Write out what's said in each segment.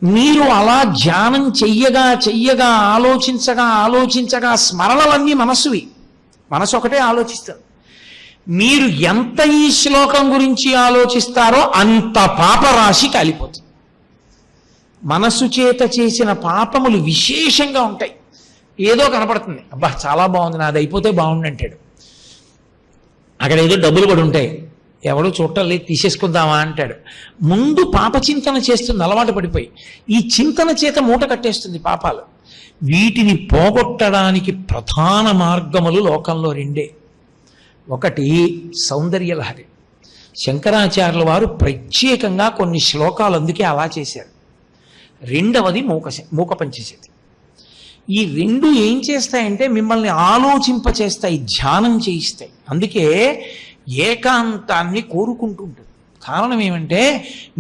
మీరు అలా ధ్యానం చెయ్యగా చెయ్యగా ఆలోచించగా స్మరణలన్నీ మనస్సువి. మనసు ఒకటే ఆలోచిస్తారు. మీరు ఎంత ఈ శ్లోకం గురించి ఆలోచిస్తారో అంత పాపరాశి కాలిపోతుంది. మనస్సు చేత చేసిన పాపములు విశేషంగా ఉంటాయి. ఏదో కనపడుతుంది, అబ్బా చాలా బాగుంది, నాది అయిపోతే బాగుండు అంటాడు. అక్కడ ఏదో డబ్బులు కూడా ఉంటాయి, ఎవడో చూడటం లేదు, తీసేసుకుందామా అంటాడు. ముందు పాప చింతన చేస్తుంది అలవాటు పడిపోయి. ఈ చింతన చేత మూట కట్టేస్తుంది పాపాలు. వీటిని పోగొట్టడానికి ప్రధాన మార్గములు లోకంలో రెండే. ఒకటి సౌందర్యలహరి. శంకరాచార్యుల వారు ప్రత్యేకంగా కొన్ని శ్లోకాలు అందుకే అలా చేశారు. రెండవది మూక పంచశతి. ఈ రెండు ఏం చేస్తాయంటే మిమ్మల్ని ఆలోచింపచేస్తాయి, ధ్యానం చేయిస్తాయి. అందుకే ఏకాంతాన్ని కోరుకుంటుంటుంది. కారణం ఏమంటే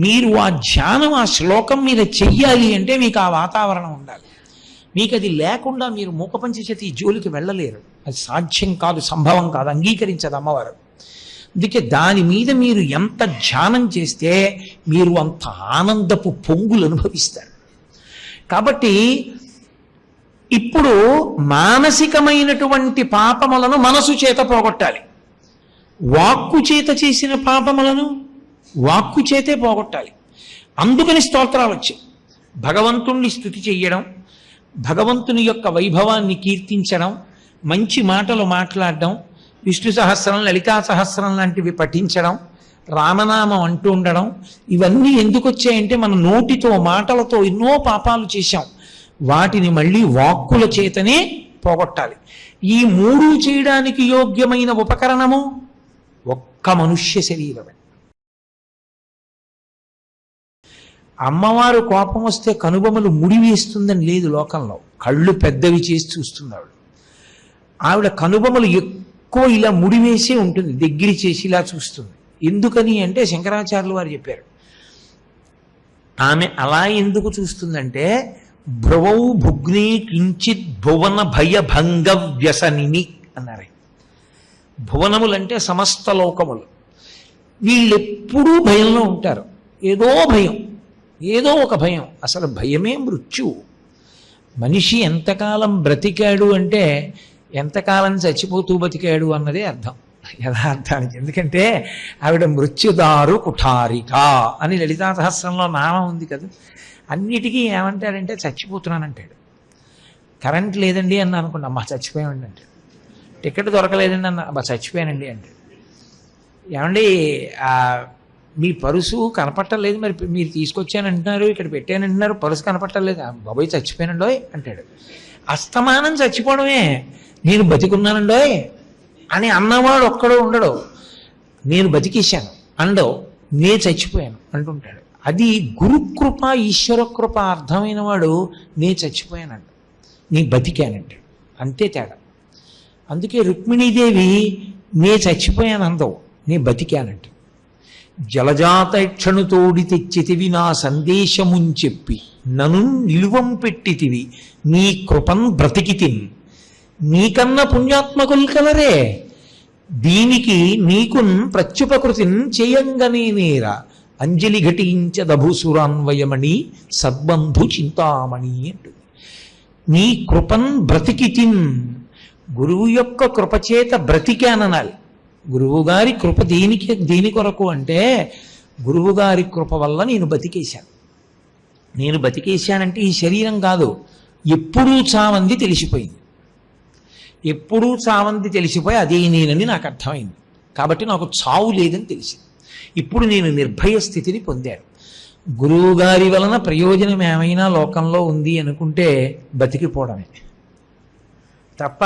మీరు ఆ ధ్యానం ఆ శ్లోకం మీద చెయ్యాలి అంటే మీకు ఆ వాతావరణం ఉండాలి. మీకు అది లేకుండా మీరు మూక పంచశతి జోలికి వెళ్ళలేరు. అది సాధ్యం కాదు, సంభవం కాదు, అంగీకరించదు అమ్మవారు. అందుకే దాని మీద మీరు ఎంత ధ్యానం చేస్తే మీరు అంత ఆనందపు పొంగులు అనుభవిస్తారు. కాబట్టి ఇప్పుడు మానసికమైనటువంటి పాపములను మనసు చేత పోగొట్టాలి. వాక్కు చేత చేసిన పాపములను వాక్కు చేతే పోగొట్టాలి. అందుకని స్తోత్రాలు వచ్చాయి. భగవంతుణ్ణి స్తుతి చెయ్యడం, భగవంతుని యొక్క వైభవాన్ని కీర్తించడం, మంచి మాటలు మాట్లాడడం, విష్ణు సహస్రం లలితా సహస్రం లాంటివి పఠించడం, రామనామం అంటూ ఉండడం, ఇవన్నీ ఎందుకు వచ్చాయంటే మన నోటితో మాటలతో ఎన్నో పాపాలు చేశాం. వాటిని మళ్ళీ వాక్కుల చేతనే పోగొట్టాలి. ఈ మూడు చేయడానికి యోగ్యమైన ఉపకరణము ఒక్క మనుష్య శరీరమే. అమ్మవారు కోపం వస్తే కనుబొమలు ముడివేస్తుందని లేదు లోకంలో. కళ్ళు పెద్దవి చేసి చూస్తున్నాడు. ఆవిడ కనుబొమలు ఎక్కువ ఇలా ముడివేసే ఉంటుంది, దగ్గర చేసి ఇలా చూస్తుంది. ఎందుకని అంటే శంకరాచార్యులు వారు చెప్పారు. ఆమె అలా ఎందుకు చూస్తుందంటే భ్రువౌ భుగ్నే కించిత్ భువన భయభంగ వ్యసనిని అన్నారు. భువనములంటే సమస్త లోకములు. వీళ్ళెప్పుడూ భయంలో ఉంటారు. ఏదో భయం, ఏదో ఒక భయం. అసలు భయమే మృత్యువు. మనిషి ఎంతకాలం బ్రతికాడు అంటే ఎంతకాలం చచ్చిపోతూ బతికాడు అన్నదే అర్థం యథార్థానికి. ఎందుకంటే ఆవిడ మృత్యుదారు కుఠారిక అని లలితా సహస్రంలో నామం ఉంది కదా. అన్నిటికీ ఏమంటాడంటే చచ్చిపోతున్నానంటాడు. కరెంట్ లేదండి అన్న అనుకోండి, అమ్మ చచ్చిపోయామండి అంటాడు. టికెట్ దొరకలేదండి అన్న, అబ్బా చచ్చిపోయానండి అంటాడు. ఏమండి మీ పరుసు కనపట్టలేదు, మరి మీరు తీసుకొచ్చానంటున్నారు, ఇక్కడ పెట్టానంటున్నారు, పరుసు కనపట్టలేదు, బాబోయ్ చచ్చిపోయానండోయ్ అంటాడు. అస్తమానం చచ్చిపోవడమే. నేను బతికున్నానండోయ్ అని అన్నవాడు ఒక్కడో ఉండడు. నేను బతికేశాను అండో, నే చచ్చిపోయాను అంటుంటాడు. అది గురుకృప ఈశ్వర కృప అర్థమైన వాడు నే చచ్చిపోయానంట, నీ బతికానంటాడు. అంతే తేడా. అందుకే రుక్మిణీదేవి నే చచ్చిపోయాను అందవు, నే బతికానంట. జలజాతక్షణుతోడి తెచ్చితివి నా సందేశముంచెప్పి నను నిలువం పెట్టితివి నీ కృపన్ బ్రతికితిన్ నీకన్న పుణ్యాత్మకులు కలరే దీనికి నీకున్ ప్రత్యుపకృతిన్ చేయంగనే నేర అంజలి ఘటించదభూసురాన్వయమణి సద్బంధు చింతామణి అంటుంది. నీ కృపన్ బ్రతికితిన్, గురువు యొక్క కృపచేత బ్రతికాననాలి. గురువుగారి కృప దేని కొరకు అంటే గురువుగారి కృప వల్ల నేను బతికేశాను. నేను బతికేశానంటే ఈ శరీరం కాదు, ఎప్పుడూ చావంది తెలిసిపోయింది. ఎప్పుడూ చావంది తెలిసిపోయి అదే నేనని నాకు అర్థమైంది. కాబట్టి నాకు చావు లేదని తెలిసింది. ఇప్పుడు నేను నిర్భయ స్థితిని పొందాను. గురువుగారి వలన ప్రయోజనం ఏమైనా లోకంలో ఉంది అనుకుంటే బతికిపోవడమే తప్ప,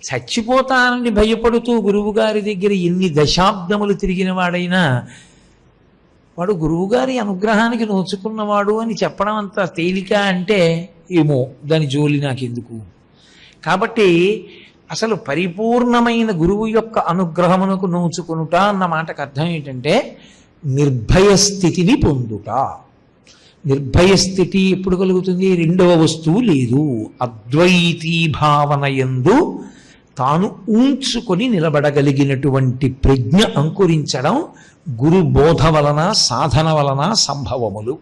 చచ్చిపోతానని భయపడుతూ గురువుగారి దగ్గర ఎన్ని దశాబ్దములు తిరిగిన వాడైనా వాడు గురువుగారి అనుగ్రహానికి నోచుకున్నవాడు అని చెప్పడం అంత తేలిక అంటే ఏమో, దాని జోలి నాకెందుకు. కాబట్టి అసలు పరిపూర్ణమైన గురువు యొక్క అనుగ్రహమునకు నోచుకునుట అన్న మాటకు అర్థం ఏంటంటే నిర్భయ స్థితిని పొందుట. నిర్భయ స్థితి ఎప్పుడు కలుగుతుంది? రెండవ వస్తువు లేదు, అద్వైతీ భావన యందు తాను ఊంచుకొని నిలబడగలిగినటువంటి ప్రజ్ఞ అంకురించడం గురు బోధ వలన సాధన వలన సంభవములు.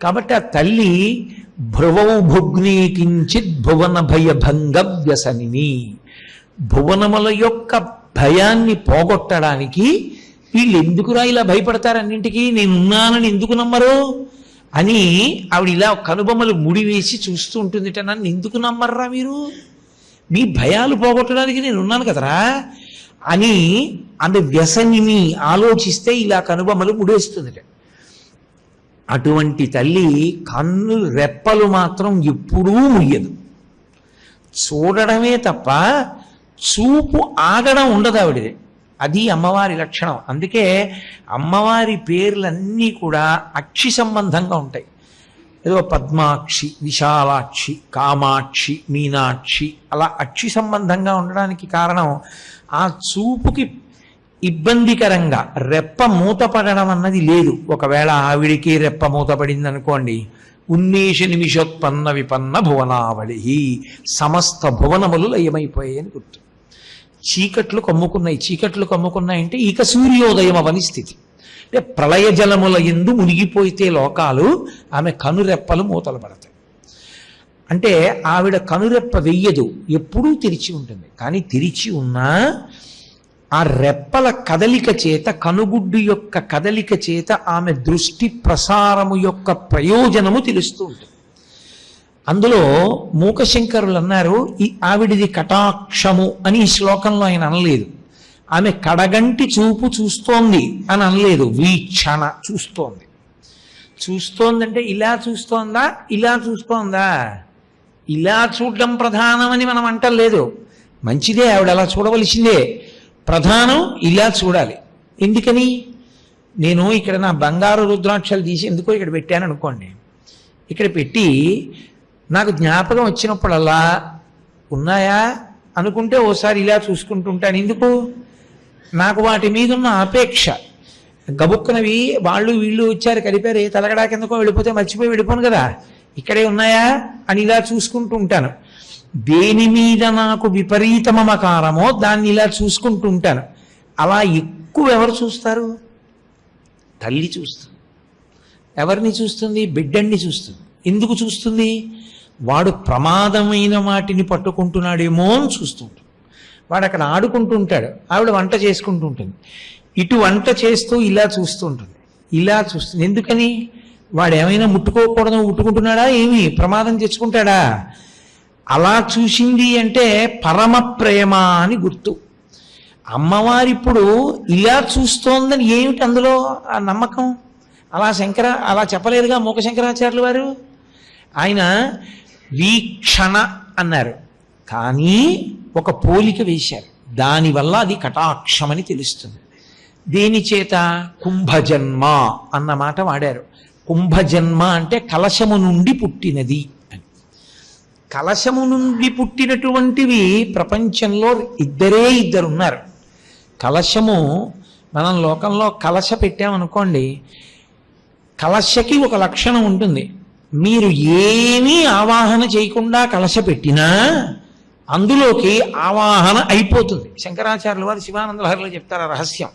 కాబట్టి ఆ తల్లి భ్రువౌ భుగ్నీ కించిత్ భువన భయభంగ వ్యసనిని, భువనముల యొక్క భయాన్ని పోగొట్టడానికి వీళ్ళు ఎందుకురా ఇలా భయపడతారు అన్నింటికీ, నేనున్నానని ఎందుకు నమ్మరు అని ఆవిడ ఇలా కనుబొమ్మలు ముడివేసి చూస్తూ ఉంటుందిట. నన్ను ఎందుకు నమ్మర్రా మీరు, మీ భయాలు పోగొట్టడానికి నేను ఉన్నాను కదరా అని అందు వ్యసనిని ఆలోచిస్తే ఇలా కనుబొమ్మలు ముడేస్తుందిట. అటువంటి తల్లి కన్ను రెప్పలు మాత్రం ఎప్పుడూ ముయ్యదు, చూడడమే తప్ప చూపు ఆగడం ఉండదు ఆవిడది. అది అమ్మవారి లక్షణం. అందుకే అమ్మవారి పేర్లన్నీ కూడా అక్షి సంబంధంగా ఉంటాయి. ఏదో పద్మాక్షి, విశాలాక్షి, కామాక్షి, మీనాక్షి అలా అక్షి సంబంధంగా ఉండడానికి కారణం ఆ చూపుకి ఇబ్బందికరంగా రెప్ప మూతపడడం అన్నది లేదు. ఒకవేళ ఆవిడికి రెప్ప మూతపడింది అనుకోండి, ఉన్మేష నిమిషోత్పన్న విపన్న భువనావళి, సమస్త భువనములు లయమైపోయాయని గుర్తు. చీకట్లు కమ్ముకున్నాయంటే ఇక సూర్యోదయం అవని స్థితి. అంటే ప్రళయ జలముల యందు మునిగిపోయితే లోకాలు, ఆమె కనురెప్పలు మూతలు పడతాయి. అంటే ఆవిడ కనురెప్ప వెయ్యదు, ఎప్పుడూ తెరిచి ఉంటుంది. కానీ తెరిచి ఉన్నా ఆ రెప్పల కదలిక చేత, కనుగుడ్డు యొక్క కదలిక చేత ఆమె దృష్టి ప్రసారము యొక్క ప్రయోజనము తెలుస్తూ ఉంటుంది. అందులో మూకశంకరులు అన్నారు, ఈ ఆవిడిది కటాక్షము అని ఈ శ్లోకంలో ఆయన అనలేదు. ఆమె కడగంటి చూపు చూస్తోంది అని అనలేదు, వీక్షణ చూస్తోంది. చూస్తోందంటే ఇలా చూస్తోందా, ఇలా చూస్తోందా? ఇలా చూడడం ప్రధానమని మనం అంటలేదు. మంచిదే, ఆవిడ అలా చూడవలసిందే. ప్రధానం ఇలా చూడాలి. ఎందుకని? నేను ఇక్కడ నా బంగారు రుద్రాక్షలు తీసి ఎందుకో ఇక్కడ పెట్టాను అనుకోండి, ఇక్కడ పెట్టి నాకు జ్ఞాపకం వచ్చినప్పుడల్లా ఉన్నాయా అనుకుంటే ఓసారి ఇలా చూసుకుంటుంటాను. ఎందుకు? నాకు వాటి మీద ఉన్న అపేక్ష. గబుక్కునవి వాళ్ళు వీళ్ళు వచ్చారు కలిపారు, తలగడా కిందకో వెళ్ళిపోతే మర్చిపోయి వెళ్ళిపోను కదా, ఇక్కడే ఉన్నాయా అని ఇలా చూసుకుంటూ ఉంటాను. దేని మీద నాకు విపరీత మమకారమో దాన్ని ఇలా చూసుకుంటూ ఉంటాను. అలా ఎక్కువ ఎవరు చూస్తారు? తల్లి చూస్తుంది. ఎవరిని చూస్తుంది? బిడ్డన్ని చూస్తుంది. ఎందుకు చూస్తుంది? వాడు ప్రమాదమైన వాటిని పట్టుకుంటున్నాడేమో అని చూస్తుంటాడు. వాడు అక్కడ ఆడుకుంటూ ఉంటాడు, ఆవిడ వంట చేసుకుంటూ ఉంటుంది. ఇటు వంట చేస్తూ ఇలా చూస్తూ ఉంటుంది, ఇలా చూస్తుంది. ఎందుకని? వాడు ఏమైనా ముట్టుకోకూడదు ముట్టుకుంటున్నాడా, ఏమి ప్రమాదం తెచ్చుకుంటాడా? అలా చూసింది అంటే పరమ ప్రేమ అని గుర్తు. అమ్మవారి ఇప్పుడు ఇలా చూస్తోందని ఏమిటి అందులో ఆ నమ్మకం? అలా చెప్పలేదుగా మూక శంకరాచార్యులు వారు. ఆయన వీక్షణ అన్నారు, కానీ ఒక పోలిక వేశారు. దానివల్ల అది కటాక్షమని తెలుస్తుంది. దేని చేత? కుంభజన్మ అన్న మాట వాడారు. కుంభజన్మ అంటే కలశము నుండి పుట్టినది అని. కలశము నుండి పుట్టినటువంటివి ప్రపంచంలో ఇద్దరు ఉన్నారు. కలశము, మనం లోకంలో కలశ పెట్టామనుకోండి, కలశకి ఒక లక్షణం ఉంటుంది. మీరు ఏమీ ఆవాహన చేయకుండా కలశ పెట్టినా అందులోకి ఆవాహన అయిపోతుంది. శంకరాచార్యుల వారు శివానంద లహరిలో చెప్తారు రహస్యం.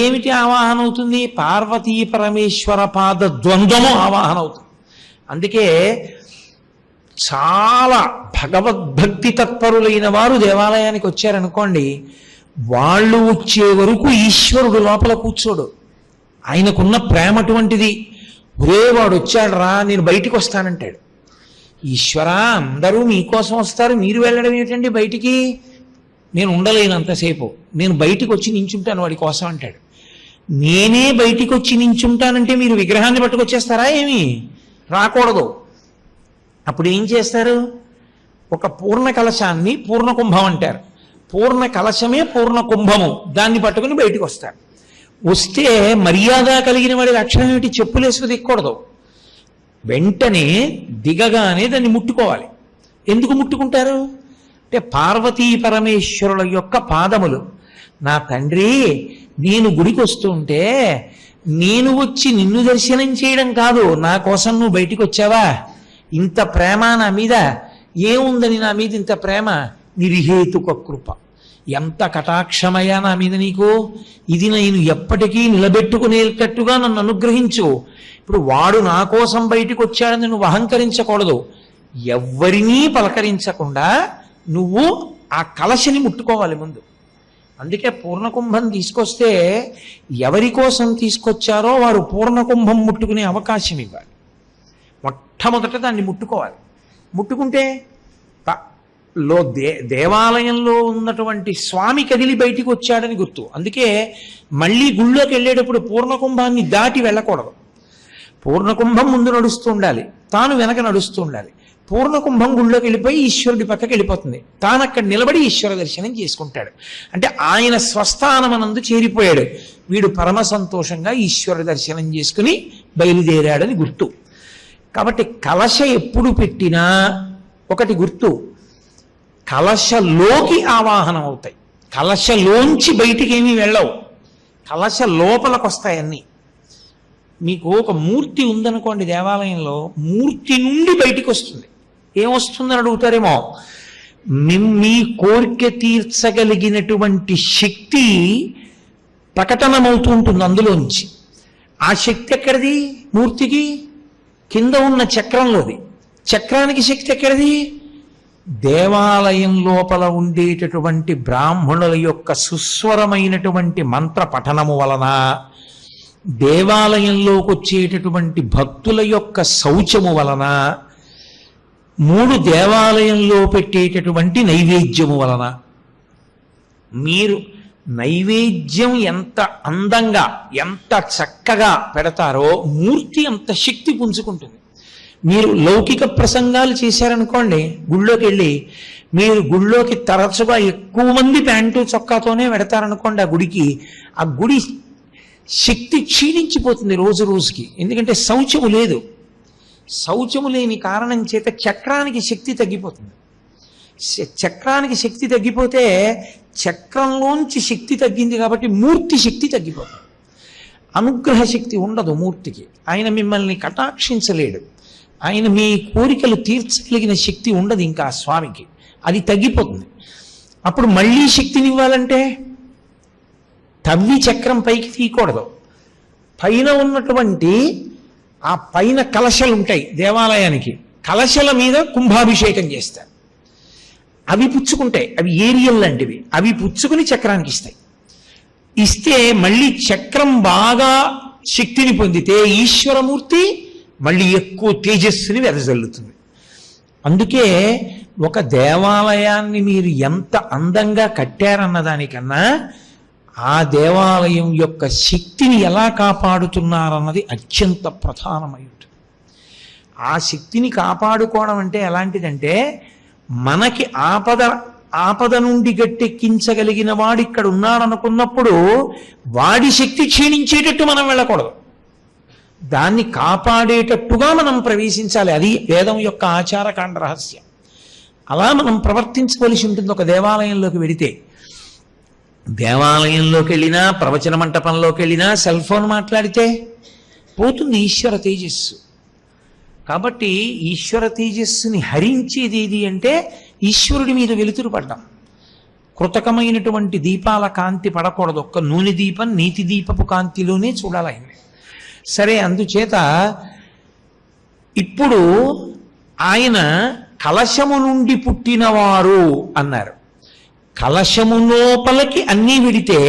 ఏమిటి ఆవాహన అవుతుంది? పార్వతీ పరమేశ్వర పాద ద్వంద్వము ఆవాహన అవుతుంది. అందుకే చాలా భగవద్భక్తి తత్పరులైన వారు దేవాలయానికి వచ్చారనుకోండి, వాళ్ళు వచ్చే వరకు ఈశ్వరుడు లోపల కూర్చోడు. ఆయనకున్న ప్రేమ అటువంటిది. ఒరే వాడు వచ్చాడు రా, నేను బయటికి వస్తానంటాడు. ఈశ్వరా, అందరూ మీకోసం వస్తారు, మీరు వెళ్ళడం ఏమిటండి బయటికి? నేను ఉండలేనంతసేపు, నేను బయటికి వచ్చి నించుంటాను వాడి కోసం అంటాడు. నేనే బయటికి వచ్చి నించుంటానంటే మీరు విగ్రహాన్ని పట్టుకొచ్చేస్తారా ఏమి? రాకూడదు. అప్పుడు ఏం చేస్తారు? ఒక పూర్ణ కలశాన్ని పూర్ణ కుంభం అంటారు. పూర్ణ కలశమే పూర్ణ కుంభము, దాన్ని పట్టుకుని బయటికి వస్తారు. వస్తే మర్యాద కలిగిన వాడి లక్షణం ఏమిటి? చెప్పులు వేసుకు దిక్కకూడదు. వెంటనే దిగగానే దాన్ని ముట్టుకోవాలి. ఎందుకు ముట్టుకుంటారు అంటే పార్వతీ పరమేశ్వరుల యొక్క పాదములు. నా తండ్రి, నేను గుడికి వస్తూ ఉంటే నేను వచ్చి నిన్ను దర్శనం చేయడం కాదు, నా కోసం నువ్వు బయటికి వచ్చావా? ఇంత ప్రేమ నా మీద ఏముందని? నా మీద ఇంత ప్రేమ? నిర్హేతుక కృప. ఎంత కటాక్షమయ్యా నా మీద నీకు, ఇది నేను ఎప్పటికీ నిలబెట్టుకునేటట్టుగా నన్ను అనుగ్రహించు. ఇప్పుడు వాడు నా కోసం బయటికి వచ్చాడని నువ్వు అహంకరించకూడదు. ఎవ్వరినీ పలకరించకుండా నువ్వు ఆ కలశని ముట్టుకోవాలి ముందు. అందుకే పూర్ణకుంభం తీసుకొస్తే ఎవరి కోసం తీసుకొచ్చారో వారు పూర్ణకుంభం ముట్టుకునే అవకాశం ఇవ్వాలి. మొట్టమొదట దాన్ని ముట్టుకోవాలి. ముట్టుకుంటే దేవాలయంలో ఉన్నటువంటి స్వామి కదిలి బయటికి వచ్చాడని గుర్తు. అందుకే మళ్ళీ గుళ్ళోకి వెళ్ళేటప్పుడు పూర్ణకుంభాన్ని దాటి వెళ్ళకూడదు. పూర్ణకుంభం ముందు నడుస్తూ ఉండాలి, తాను వెనక నడుస్తూ ఉండాలి. పూర్ణకుంభం గుళ్ళోకి వెళ్ళిపోయి ఈశ్వరుడి పక్కకి వెళ్ళిపోతుంది, తాను అక్కడ నిలబడి ఈశ్వర దర్శనం చేసుకుంటాడు. అంటే ఆయన స్వస్థానమనందు చేరిపోయాడు. వీడు పరమ సంతోషంగా ఈశ్వర దర్శనం చేసుకుని బయలుదేరాడని గుర్తు. కాబట్టి కలశ ఎప్పుడు పెట్టినా ఒకటి గుర్తు, కలశలోకి ఆవాహనం అవుతాయి, కలశలోంచి బయటికి ఏమీ వెళ్ళవు, కలశ లోపలికి వస్తాయన్నీ. మీకు ఒక మూర్తి ఉందనుకోండి దేవాలయంలో, మూర్తి నుండి బయటికి వస్తుంది. ఏమొస్తుందని అడుగుతారేమో, మీ కోరిక తీర్చగలిగినటువంటి శక్తి ప్రకటనమవుతూ ఉంటుంది అందులోంచి. ఆ శక్తి ఎక్కడిది? మూర్తికి కింద ఉన్న చక్రంలోది. చక్రానికి శక్తి ఎక్కడిది? దేవాలయం లోపల ఉండేటటువంటి బ్రాహ్మణుల యొక్క సుస్వరమైనటువంటి మంత్ర పఠనము వలన, దేవాలయంలోకి వచ్చేటటువంటి భక్తుల యొక్క శౌచము వలన, 3 దేవాలయంలో పెట్టేటటువంటి నైవేద్యము వలన. మీరు నైవేద్యం ఎంత అందంగా ఎంత చక్కగా పెడతారో మూర్తి అంత శక్తి పుంజుకుంటుంది. మీరు లౌకిక ప్రసంగాలు చేశారనుకోండి, గుళ్ళోకి వెళ్ళి మీరు గుళ్ళోకి తరచుగా ఎక్కువ మంది ప్యాంటు చొక్కాతోనే పెడతారనుకోండి, ఆ గుడికి, ఆ గుడి శక్తి క్షీణించిపోతుంది రోజు రోజుకి. ఎందుకంటే శౌచము లేదు. శౌచము లేని కారణం చేత చక్రానికి శక్తి తగ్గిపోతుంది. చక్రానికి శక్తి తగ్గిపోతే చక్రంలోంచి శక్తి తగ్గింది కాబట్టి మూర్తి శక్తి తగ్గిపోతుంది. అనుగ్రహ శక్తి ఉండదు మూర్తికి. ఆయన మిమ్మల్ని కటాక్షించలేడు. ఆయన మీ కోరికలు తీర్చగలిగిన శక్తి ఉండదు ఇంకా ఆ స్వామికి, అది తగ్గిపోతుంది. అప్పుడు మళ్ళీ శక్తినివ్వాలంటే తవ్వి చక్రం పైకి తీయకూడదు. పైన ఉన్నటువంటి ఆ పైన కలశలు ఉంటాయి దేవాలయానికి, కలశల మీద కుంభాభిషేకం చేస్తారు. అవి పుచ్చుకుంటాయి, అవి ఏరియల్ లాంటివి, అవి పుచ్చుకుని చక్రానికి ఇస్తాయి. ఇస్తే మళ్ళీ చక్రం బాగా శక్తిని పొందితే ఈశ్వరమూర్తి మళ్ళీ ఎక్కువ తేజస్సుని వెదజల్లుతుంది. అందుకే ఒక దేవాలయాన్ని మీరు ఎంత అందంగా కట్టారన్న దానికన్నా ఆ దేవాలయం యొక్క శక్తిని ఎలా కాపాడుతున్నారన్నది అత్యంత ప్రధానమై ఉంటుంది. ఆ శక్తిని కాపాడుకోవడం అంటే ఎలాంటిదంటే, మనకి ఆపద నుండి గట్టెక్కించగలిగిన వాడు ఇక్కడ ఉన్నాడనుకున్నప్పుడు వాడి శక్తి క్షీణించేటట్టు మనం వెళ్ళకూడదు, దాన్ని కాపాడేటట్టుగా మనం ప్రవేశించాలి. అది వేదం యొక్క ఆచారకాండ రహస్యం. అలా మనం ప్రవర్తించవలసి ఉంటుంది. ఒక దేవాలయంలోకి వెడితే, దేవాలయంలోకి వెళ్ళినా ప్రవచన మంటపంలోకి వెళ్ళినా సెల్ ఫోన్ మాట్లాడితే పోతుంది ఈశ్వర తేజస్సు. కాబట్టి ఈశ్వర తేజస్సుని హరించేది ఏది అంటే ఈశ్వరుడి మీద వెలుతురు పడ్డం. కృతకమైనటువంటి దీపాల కాంతి పడకూడదు, ఒక్క నూనె దీపం నీతి దీపపు కాంతిలోనే చూడాలి ఆయన్ని. సరే, అందుచేత ఇప్పుడు ఆయన కలశము నుండి పుట్టినవారు అన్నారు. కలశము లోపలికి అన్నీ విడితే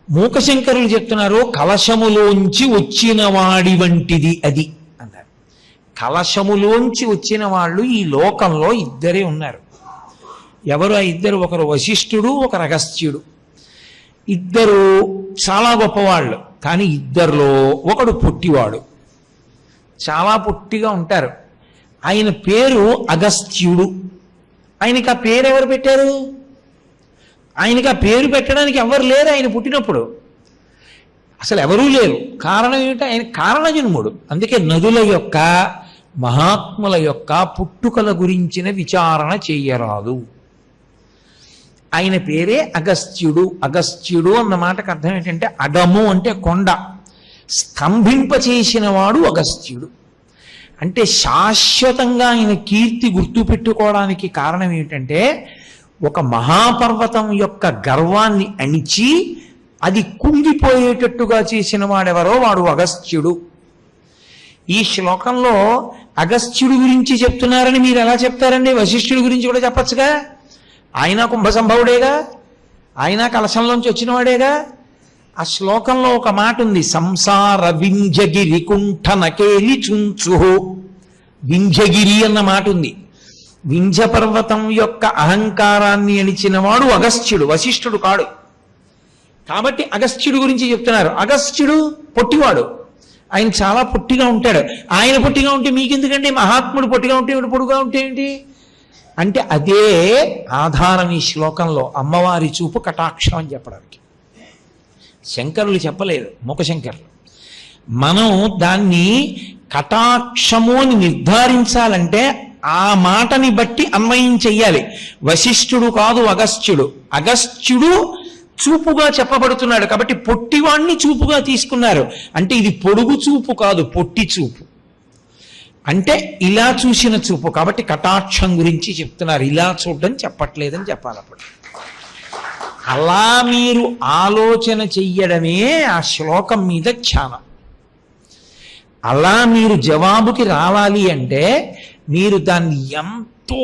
మూకశంకరులు చెప్తున్నారు, కలశములోంచి వచ్చిన వాడి వంటిది అది అన్నారు. కలశములోంచి వచ్చిన వాళ్ళు ఈ లోకంలో ఇద్దరే ఉన్నారు. ఎవరు ఆ ఇద్దరు? ఒకరు వశిష్ఠుడు, ఒకరు అగస్త్యుడు. ఇద్దరు చాలా గొప్పవాళ్ళు. కానీ ఇద్దరిలో ఒకడు పొట్టివాడు, చాలా పొట్టిగా ఉంటారు. ఆయన పేరు అగస్త్యుడు. ఆయనకి ఆ పేరు ఎవరు పెట్టారు? ఆయనకి ఆ పేరు పెట్టడానికి ఎవరు లేరు. ఆయన పుట్టినప్పుడు అసలు ఎవరూ లేరు. కారణం ఏమిటి? ఆయన కారణజన్ముడు. అందుకే నదుల యొక్క మహాత్ముల యొక్క పుట్టుకల గురించిన విచారణ చెయ్యరాదు. ఆయన పేరే అగస్త్యుడు. అగస్త్యుడు అన్న మాటకు అర్థం ఏంటంటే, అగము అంటే కొండ, స్తంభింపచేసిన వాడు అగస్త్యుడు. అంటే శాశ్వతంగా ఆయన కీర్తి గుర్తుపెట్టుకోవడానికి కారణం ఏమిటంటే, ఒక మహాపర్వతం యొక్క గర్వాన్ని అణిచి అది కుంగిపోయేటట్టుగా చేసిన వాడెవరో వాడు అగస్త్యుడు. ఈ శ్లోకంలో అగస్త్యుడి గురించి చెప్తున్నారని మీరు ఎలా చెప్తారండి? వశిష్ఠుడి గురించి కూడా చెప్పచ్చుగా. ఆయన కుంభసంభవుడేగా, ఆయన కలశంలోంచి వచ్చినవాడేగా. ఆ శ్లోకంలో ఒక మాట ఉంది, సంసార వింజగిరి కుంఠనకేలి చుంచు. వింజగిరి అన్న మాట ఉంది. వింజ పర్వతం యొక్క అహంకారాన్ని అణిచినవాడు అగస్త్యుడు, వశిష్ఠుడు కాడు. కాబట్టి అగస్త్యుడు గురించి చెప్తున్నారు. అగస్త్యుడు పొట్టివాడు, ఆయన చాలా పొట్టిగా ఉంటాడు. ఆయన పొట్టిగా ఉంటే మీకెందుకండి? మహాత్ముడు పొట్టిగా ఉంటే పొడుగా ఉంటే ఏంటి అంటే అదే ఆధారం ఈ శ్లోకంలో. అమ్మవారి చూపు కటాక్షం అని చెప్పడానికి శంకరులు చెప్పలేదు, ముఖశంకరులు. మనం దాన్ని కటాక్షము అని నిర్ధారించాలంటే ఆ మాటని బట్టి అన్వయం చెయ్యాలి. వశిష్ఠుడు కాదు అగస్త్యుడు. అగస్త్యుడు చూపుగా చెప్పబడుతున్నాడు కాబట్టి పొట్టివాణ్ణి చూపుగా తీసుకున్నారు. అంటే ఇది పొడుగు చూపు కాదు, పొట్టి చూపు. అంటే ఇలా చూసిన చూపు కాబట్టి కటాక్షం గురించి చెప్తున్నారు. ఇలా చూడడం చెప్పట్లేదని చెప్పాలి. అప్పుడు అలా మీరు ఆలోచన చెయ్యడమే ఆ శ్లోకం మీద ధ్యానం. అలా మీరు జవాబుకి రావాలి అంటే మీరు దాన్ని ఎంతో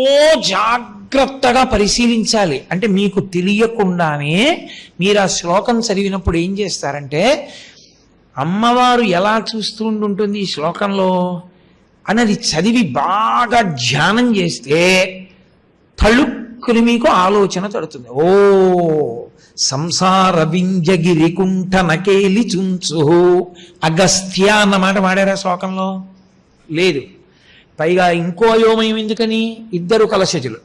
జాగ్రత్తగా పరిశీలించాలి. అంటే మీకు తెలియకుండానే మీరు ఆ శ్లోకం చదివినప్పుడు ఏం చేస్తారంటే, అమ్మవారు ఎలా చూస్తూ ఉంటుంది ఈ శ్లోకంలో అన్నది చదివి బాగా ధ్యానం చేస్తే తళుక్కుని మీకు ఆలోచన తడుతుంది. ఓ సంసార వింజగిరి కుంఠ నకేలి చుంచు. అగస్త్య అన్నమాట వాడారా శ్లోకంలో? లేదు. పైగా ఇంకో అయోమయం ఎందుకని? ఇద్దరు కలశజులు,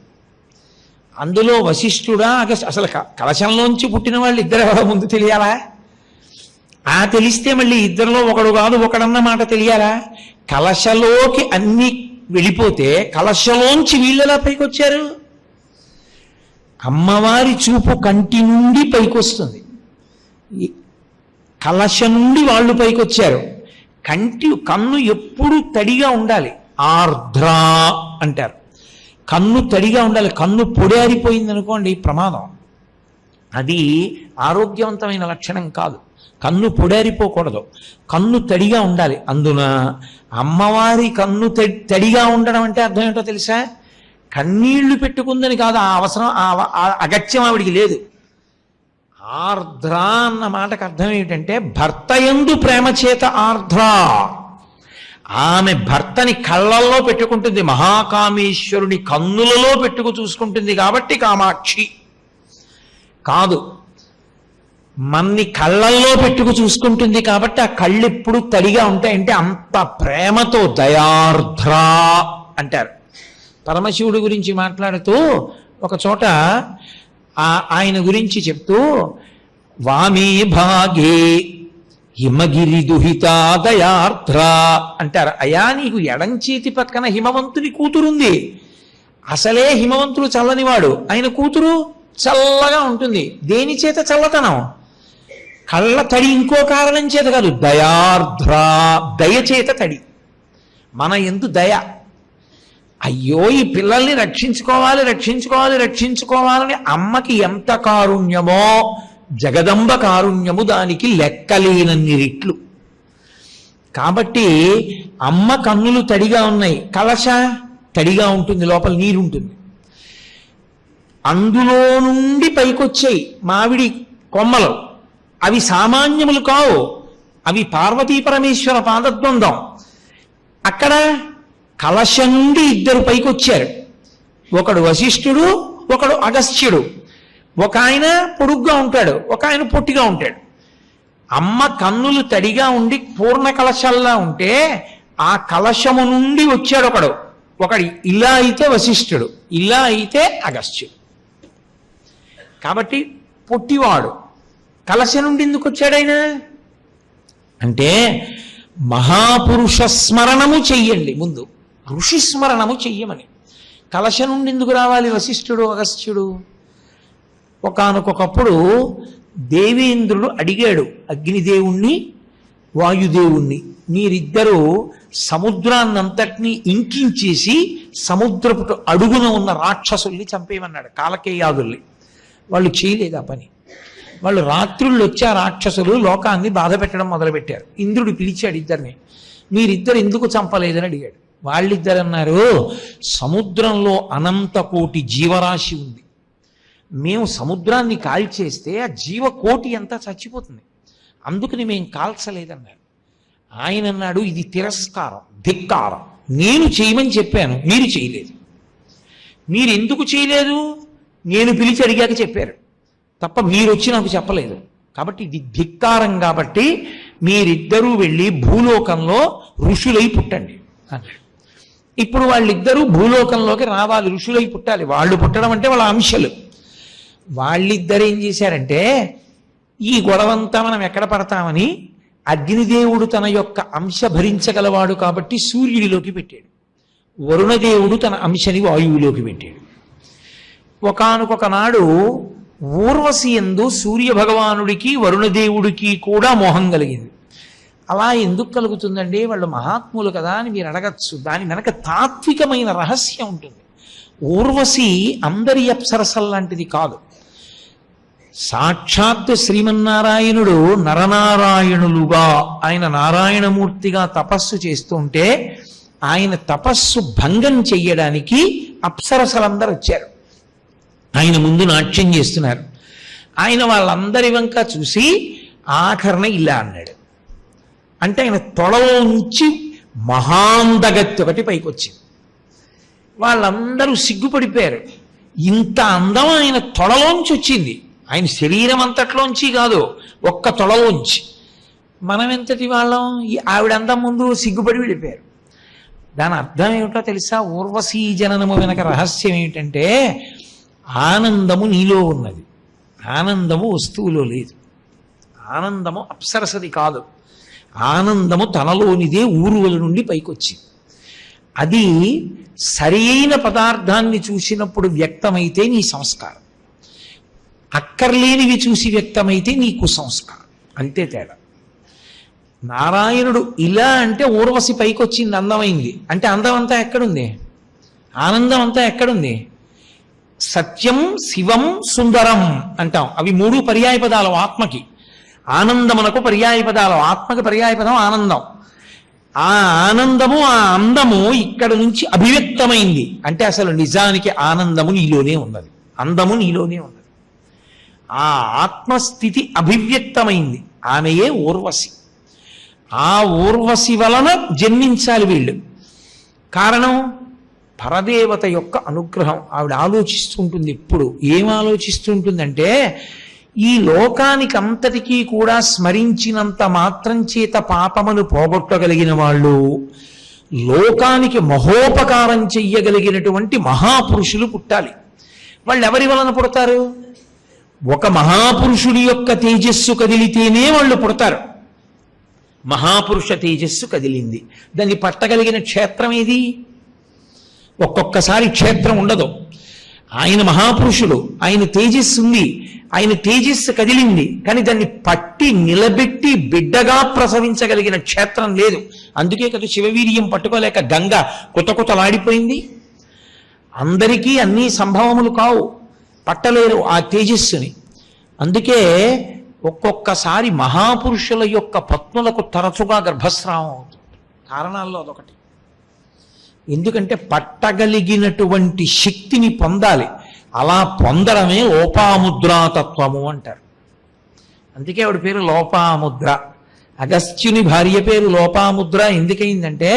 అందులో వశిష్ఠుడా అసలు కలశంలోంచి పుట్టిన వాళ్ళు ఇద్దరు ఎవరో ముందు తెలియాలా? ఆ తెలిస్తే మళ్ళీ ఇద్దరిలో ఒకడు కాదు ఒకడన్న మాట తెలియాలా? కలశలోకి అన్ని వెళ్ళిపోతే కలశలోంచి వీళ్ళెలా పైకి వచ్చారు? అమ్మవారి చూపు కంటి నుండి పైకి వస్తుంది, కలశ నుండి వాళ్ళు పైకి వచ్చారు. కన్ను ఎప్పుడు తడిగా ఉండాలి, ఆర్ద్ర అంటారు. కన్ను తడిగా ఉండాలి. కన్ను పొడారిపోయింది అనుకోండి ప్రమాదం. అది ఆరోగ్యవంతమైన లక్షణం కాదు. కన్ను పొడారిపోకూడదు, కన్ను తడిగా ఉండాలి. అందున అమ్మవారి కన్ను తడిగా ఉండడం అంటే అర్థం ఏంటో తెలుసా? కన్నీళ్లు పెట్టుకుందని కాదు, ఆ అవసరం ఆ అగత్యం ఆవిడికి లేదు. ఆర్ద్ర అన్న మాటకు అర్థం ఏమిటంటే భర్త యందు ప్రేమ చేత ఆర్ద్ర. ఆమె భర్తని కళ్ళల్లో పెట్టుకుంటుంది, మహాకామేశ్వరుని కన్నులలో పెట్టుకు చూసుకుంటుంది కాబట్టి కామాక్షి కాదు. మన్ని కళ్ళల్లో పెట్టుకు చూసుకుంటుంది కాబట్టి ఆ కళ్ళు ఎప్పుడు తడిగా ఉంటాయంటే అంత ప్రేమతో దయార్ద్ర అంటారు. పరమశివుడి గురించి మాట్లాడుతూ ఒక చోట ఆయన గురించి చెప్తూ వామే భాగే హిమగిరి దుహితా దయార్ద్ర అంటారు. అయా నీకు ఎడం చేతి పక్కన హిమవంతుని కూతురుంది. అసలే హిమవంతుడు చల్లనివాడు, ఆయన కూతురు చల్లగా ఉంటుంది. దేని చేత చల్లతనం? కళ్ళ తడి ఇంకో కారణం చేత కాదు, దయార్ద్ర దయచేత తడి. మన యందు దయ. అయ్యో ఈ పిల్లల్ని రక్షించుకోవాలి రక్షించుకోవాలి రక్షించుకోవాలని అమ్మకి ఎంత కారుణ్యమో, జగదంబ కారుణ్యము దానికి లెక్కలేనన్ని రెట్లు. కాబట్టి అమ్మ కన్నులు తడిగా ఉన్నాయి, కలశ తడిగా ఉంటుంది, లోపల నీరుంటుంది. అందులో నుండి పైకొచ్చాయి మామిడి కొమ్మలు. అవి సామాన్యములు కావు, అవి పార్వతీ పరమేశ్వర పాదద్వందం. అక్కడ కలశ నుండి ఇద్దరు పైకొచ్చారు. ఒకడు వశిష్ఠుడు, ఒకడు అగస్త్యుడు. ఒక ఆయన పొడుగ్గా ఉంటాడు, ఒక ఆయన పొట్టిగా ఉంటాడు. అమ్మ కన్నులు తడిగా ఉండి పూర్ణ కలశల్లా ఉంటే ఆ కలశము నుండి వచ్చాడు ఒకడు ఇలా అయితే వశిష్ఠుడు, ఇలా అయితే అగస్త్యుడు. కాబట్టి పొట్టివాడు కలశ నుండి ఎందుకు వచ్చాడైనా అంటే మహాపురుష స్మరణము చెయ్యండి ముందు, ఋషి స్మరణము చెయ్యమని. కలశ నుండి ఎందుకు రావాలి వశిష్ఠుడు అగస్త్యుడు? ఒకానొకప్పుడు దేవేంద్రుడు అడిగాడు అగ్నిదేవుణ్ణి వాయుదేవుణ్ణి, మీరిద్దరూ సముద్రాన్నంతటినీ ఇంకించేసి సముద్రపు అడుగున ఉన్న రాక్షసుల్ని చంపేయమన్నాడు, కాలకేయాదుల్ని. వాళ్ళు చేయలేదు ఆ పని. వాళ్ళు రాత్రుళ్ళు వచ్చి ఆ రాక్షసులు లోకాన్ని బాధ పెట్టడం మొదలుపెట్టారు. ఇంద్రుడు పిలిచాడు ఇద్దరిని, మీరిద్దరు ఎందుకు చంపలేదని అడిగాడు. వాళ్ళిద్దరు అన్నారు, సముద్రంలో అనంత కోటి జీవరాశి ఉంది, మేము సముద్రాన్ని కాల్చేస్తే ఆ జీవకోటి అంతా చచ్చిపోతుంది, అందుకని మేము కాల్చలేదన్నారు. ఆయన అన్నాడు, ఇది తిరస్కారం, ధిక్కారం, నేను చేయమని చెప్పాను, మీరు చేయలేదు. మీరు ఎందుకు చేయలేదు? నేను పిలిచి అడిగాక చెప్పారు తప్ప మీరు వచ్చి నాకు చెప్పలేదు, కాబట్టి ఇది ధిక్కారం. కాబట్టి మీరిద్దరూ వెళ్ళి భూలోకంలో ఋషులై పుట్టండి అన్నాడు. ఇప్పుడు వాళ్ళిద్దరూ భూలోకంలోకి రావాలి, ఋషులై పుట్టాలి. వాళ్ళు పుట్టడం అంటే వాళ్ళ అంశలు. వాళ్ళిద్దరు ఏం చేశారంటే, ఈ గొడవంతా మనం ఎక్కడ పడతామని అగ్నిదేవుడు తన యొక్క అంశ భరించగలవాడు కాబట్టి సూర్యుడిలోకి పెట్టాడు, వరుణదేవుడు తన అంశని వాయువులోకి పెట్టాడు. ఒకానొక నాడు ఊర్వశి యందు సూర్య భగవానుడికి వరుణదేవుడికి కూడా మోహం కలిగింది. అలా ఎందుకు కలుగుతుందండి? వాళ్ళు మహాత్ములు కదా అని మీరు అడగచ్చు. దాని వెనక తాత్వికమైన రహస్యం ఉంటుంది. ఊర్వశి అందరి అప్సరసల్ లాంటిది కాదు. సాక్షాత్ శ్రీమన్నారాయణుడు నరనారాయణులుగా ఆయన నారాయణమూర్తిగా తపస్సు చేస్తుంటే ఆయన తపస్సు భంగం చెయ్యడానికి అప్సరసలందరూ వచ్చారు. ఆయన ముందు నాట్యం చేస్తున్నారు. ఆయన వాళ్ళందరి వంక చూసి ఆఖరణ ఇలా అన్నాడు. అంటే ఆయన తొడలోంచి మహాందగత్తి ఒకటి పైకి వచ్చింది. వాళ్ళందరూ సిగ్గుపడిపోయారు. ఇంత అందం ఆయన తొడలోంచి వచ్చింది, ఆయన శరీరం అంతట్లోంచి కాదు, ఒక్క తొడలోంచి. మనం ఎంతటి వాళ్ళం? ఆవిడ అందం ముందు సిగ్గుపడి వెళ్ళిపోయారు. దాని అర్థం ఏమిటో తెలుసా? ఊర్వశీ జననము వెనక రహస్యం ఏమిటంటే, ఆనందము నీలో ఉన్నది, ఆనందము వస్తువులో లేదు. ఆనందము అప్సరసది కాదు, ఆనందము తనలోనిదే ఊరువల నుండి పైకొచ్చింది. అది సరి అయిన పదార్థాన్ని చూసినప్పుడు వ్యక్తమైతే నీ సంస్కారం, అక్కర్లేనివి చూసి వ్యక్తమైతే నీ కుసంస్కారం, అంతే తేడా. నారాయణుడు ఇలా అంటే ఊర్వశి పైకొచ్చింది, అందమైంది అంటే అందం అంతా ఎక్కడుంది? ఆనందం అంతా ఎక్కడుంది? సత్యం, శివం, సుందరం అంటాం. అవి మూడు పర్యాయ పదాలు ఆత్మకి. ఆనందమునకు పర్యాయ పదాలు, ఆత్మకి పర్యాయ పదం ఆనందం. ఆ ఆనందము, ఆ అందము ఇక్కడ నుంచి అభివ్యక్తమైంది అంటే అసలు నిజానికి ఆనందము నీలోనే ఉన్నది, అందము నీలోనే ఉన్నది. ఆ ఆత్మస్థితి అభివ్యక్తమైంది, ఆమెయే ఊర్వశి. ఆ ఊర్వశి వలన జన్మించాలి వీళ్ళు. కారణం పరదేవత యొక్క అనుగ్రహం. ఆవిడ ఆలోచిస్తుంటుంది ఎప్పుడు. ఏం ఆలోచిస్తుంటుందంటే, ఈ లోకానికి అంతటికీ కూడా స్మరించినంత మాత్రం చేత పాపమును పోగొట్టగలిగిన వాళ్ళు, లోకానికి మహోపకారం చెయ్యగలిగినటువంటి మహాపురుషులు పుట్టాలి. వాళ్ళు ఎవరి వలన పుడతారు? ఒక మహాపురుషుడి యొక్క తేజస్సు కదిలితేనే వాళ్ళు పుడతారు. మహాపురుష తేజస్సు కదిలింది, దాన్ని పట్టగలిగిన క్షేత్రం ఏది? ఒక్కొక్కసారి క్షేత్రం ఉండదు. ఆయన మహాపురుషుడు, ఆయన తేజస్సు ఉంది, ఆయన తేజస్సు కదిలింది, కానీ దాన్ని పట్టి నిలబెట్టి బిడ్డగా ప్రసవించగలిగిన క్షేత్రం లేదు. అందుకే కదా శివవీర్యం పట్టుకోలేక గంగ కుతకుతలాడిపోయింది. అందరికీ అన్ని సంభవములు కావు, పట్టలేరు ఆ తేజస్సుని. అందుకే ఒక్కొక్కసారి మహాపురుషుల యొక్క పత్నులకు తరచుగా గర్భస్రావం అవుతుంది. కారణాల్లో అదొకటి. ఎందుకంటే పట్టగలిగినటువంటి శక్తిని పొందాలి, అలా పొందడమే లోపాముద్రాతత్వము అంటారు. అందుకే ఆవిడ పేరు లోపాముద్ర. అగస్త్యుని భార్య పేరు లోపాముద్ర ఎందుకయిందంటే,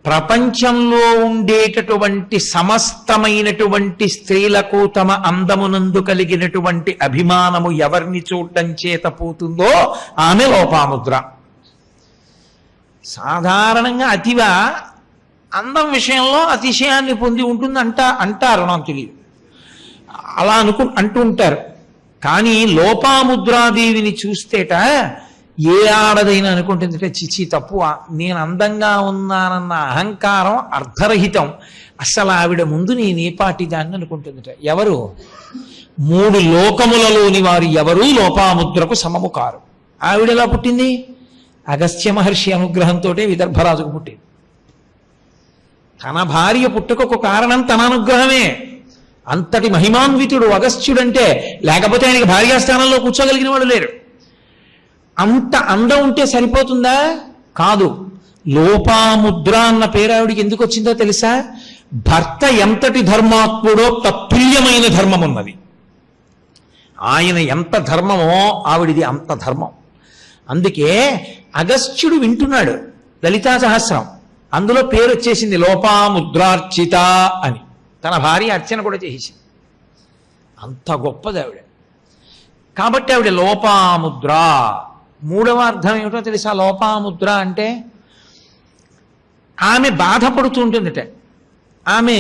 ప్రపంచంలో ఉండేటటువంటి సమస్తమైనటువంటి స్త్రీలకు తమ అందమునందు కలిగినటువంటి అభిమానము ఎవరిని చూడటం చేత పోతుందో ఆమె లోపాముద్ర. సాధారణంగా అతివ అందం విషయంలో అతిశయాన్ని పొంది ఉంటుంది అంటారు, నాకు తెలియదు, అలా అంటూ ఉంటారు. కానీ లోపాముద్రాదేవిని చూస్తేట ఏ ఆడదైనా అనుకుంటుందంటే, చిచి తప్పు, నేను అందంగా ఉన్నానన్న అహంకారం అర్ధరహితం, అసలు ఆవిడ ముందు నేనే పాటిదాన్ని అనుకుంటుందట. ఎవరు? మూడు లోకములలోని వారు ఎవరూ లోపాముద్రకు సమము కారు. ఆవిడ ఎలా పుట్టింది? అగస్త్య మహర్షి అనుగ్రహంతో విదర్భరాజుకు పుట్టింది. తన భార్య పుట్టుకకు కారణం తన అనుగ్రహమే. అంతటి మహిమాన్వితుడు అగస్త్యుడంటే, లేకపోతే ఆయనకి భార్యాస్థానంలో కూర్చోగలిగిన వాడు లేరు. అంత అందం ఉంటే సరిపోతుందా? కాదు. లోపాముద్ర అన్న పేరు ఆవిడికి ఎందుకు వచ్చిందో తెలుసా? భర్త ఎంతటి ధర్మాత్ముడో తత్తుల్యమైన ధర్మం ఉన్నది. ఆయన ఎంత ధర్మమో ఆవిడిది అంత ధర్మం. అందుకే అగస్త్యుడు వింటున్నాడు లలితా సహస్రం, అందులో పేరు వచ్చేసింది లోపాముద్రార్చిత అని. తన భార్య అర్చన కూడా చేసేసింది. అంత గొప్పది ఆవిడ. కాబట్టి ఆవిడ లోపాముద్ర. మూడవ అర్థం ఏమిటో తెలుసా? లోపాముద్ర అంటే ఆమె బాధపడుతూ ఉంటుందిట. ఆమె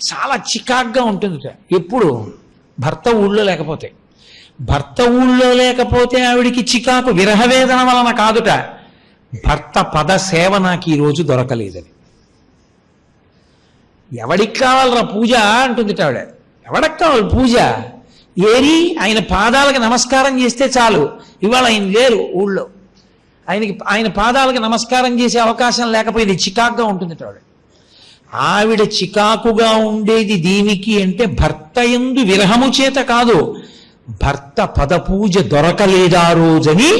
చాలా చికాగ్గా ఉంటుందిట. ఎప్పుడు? భర్త ఊళ్ళో లేకపోతే. భర్త ఊళ్ళో లేకపోతే ఆవిడికి చికాకు విరహవేదన వలన కాదుట, భర్త పద సేవ నాకు ఈరోజు దొరకలేదని. ఎవడికి కావాలరా పూజ అంటుందిట ఆవిడ. ఎవడికి కావాలి పూజ? ఏరి ఆయన పాదాలకు నమస్కారం చేస్తే చాలు. ఇవాళ ఆయన లేరు ఊళ్ళో, ఆయన పాదాలకు నమస్కారం చేసే అవకాశం లేకపోయింది. చికాకుగా ఉంటుంది ఆవిడ. ఆవిడ చికాకుగా ఉండేది దీనికి అంటే భర్త యందు విరహము చేత కాదు, భర్త పదపూజ దొరకలేదా రోజని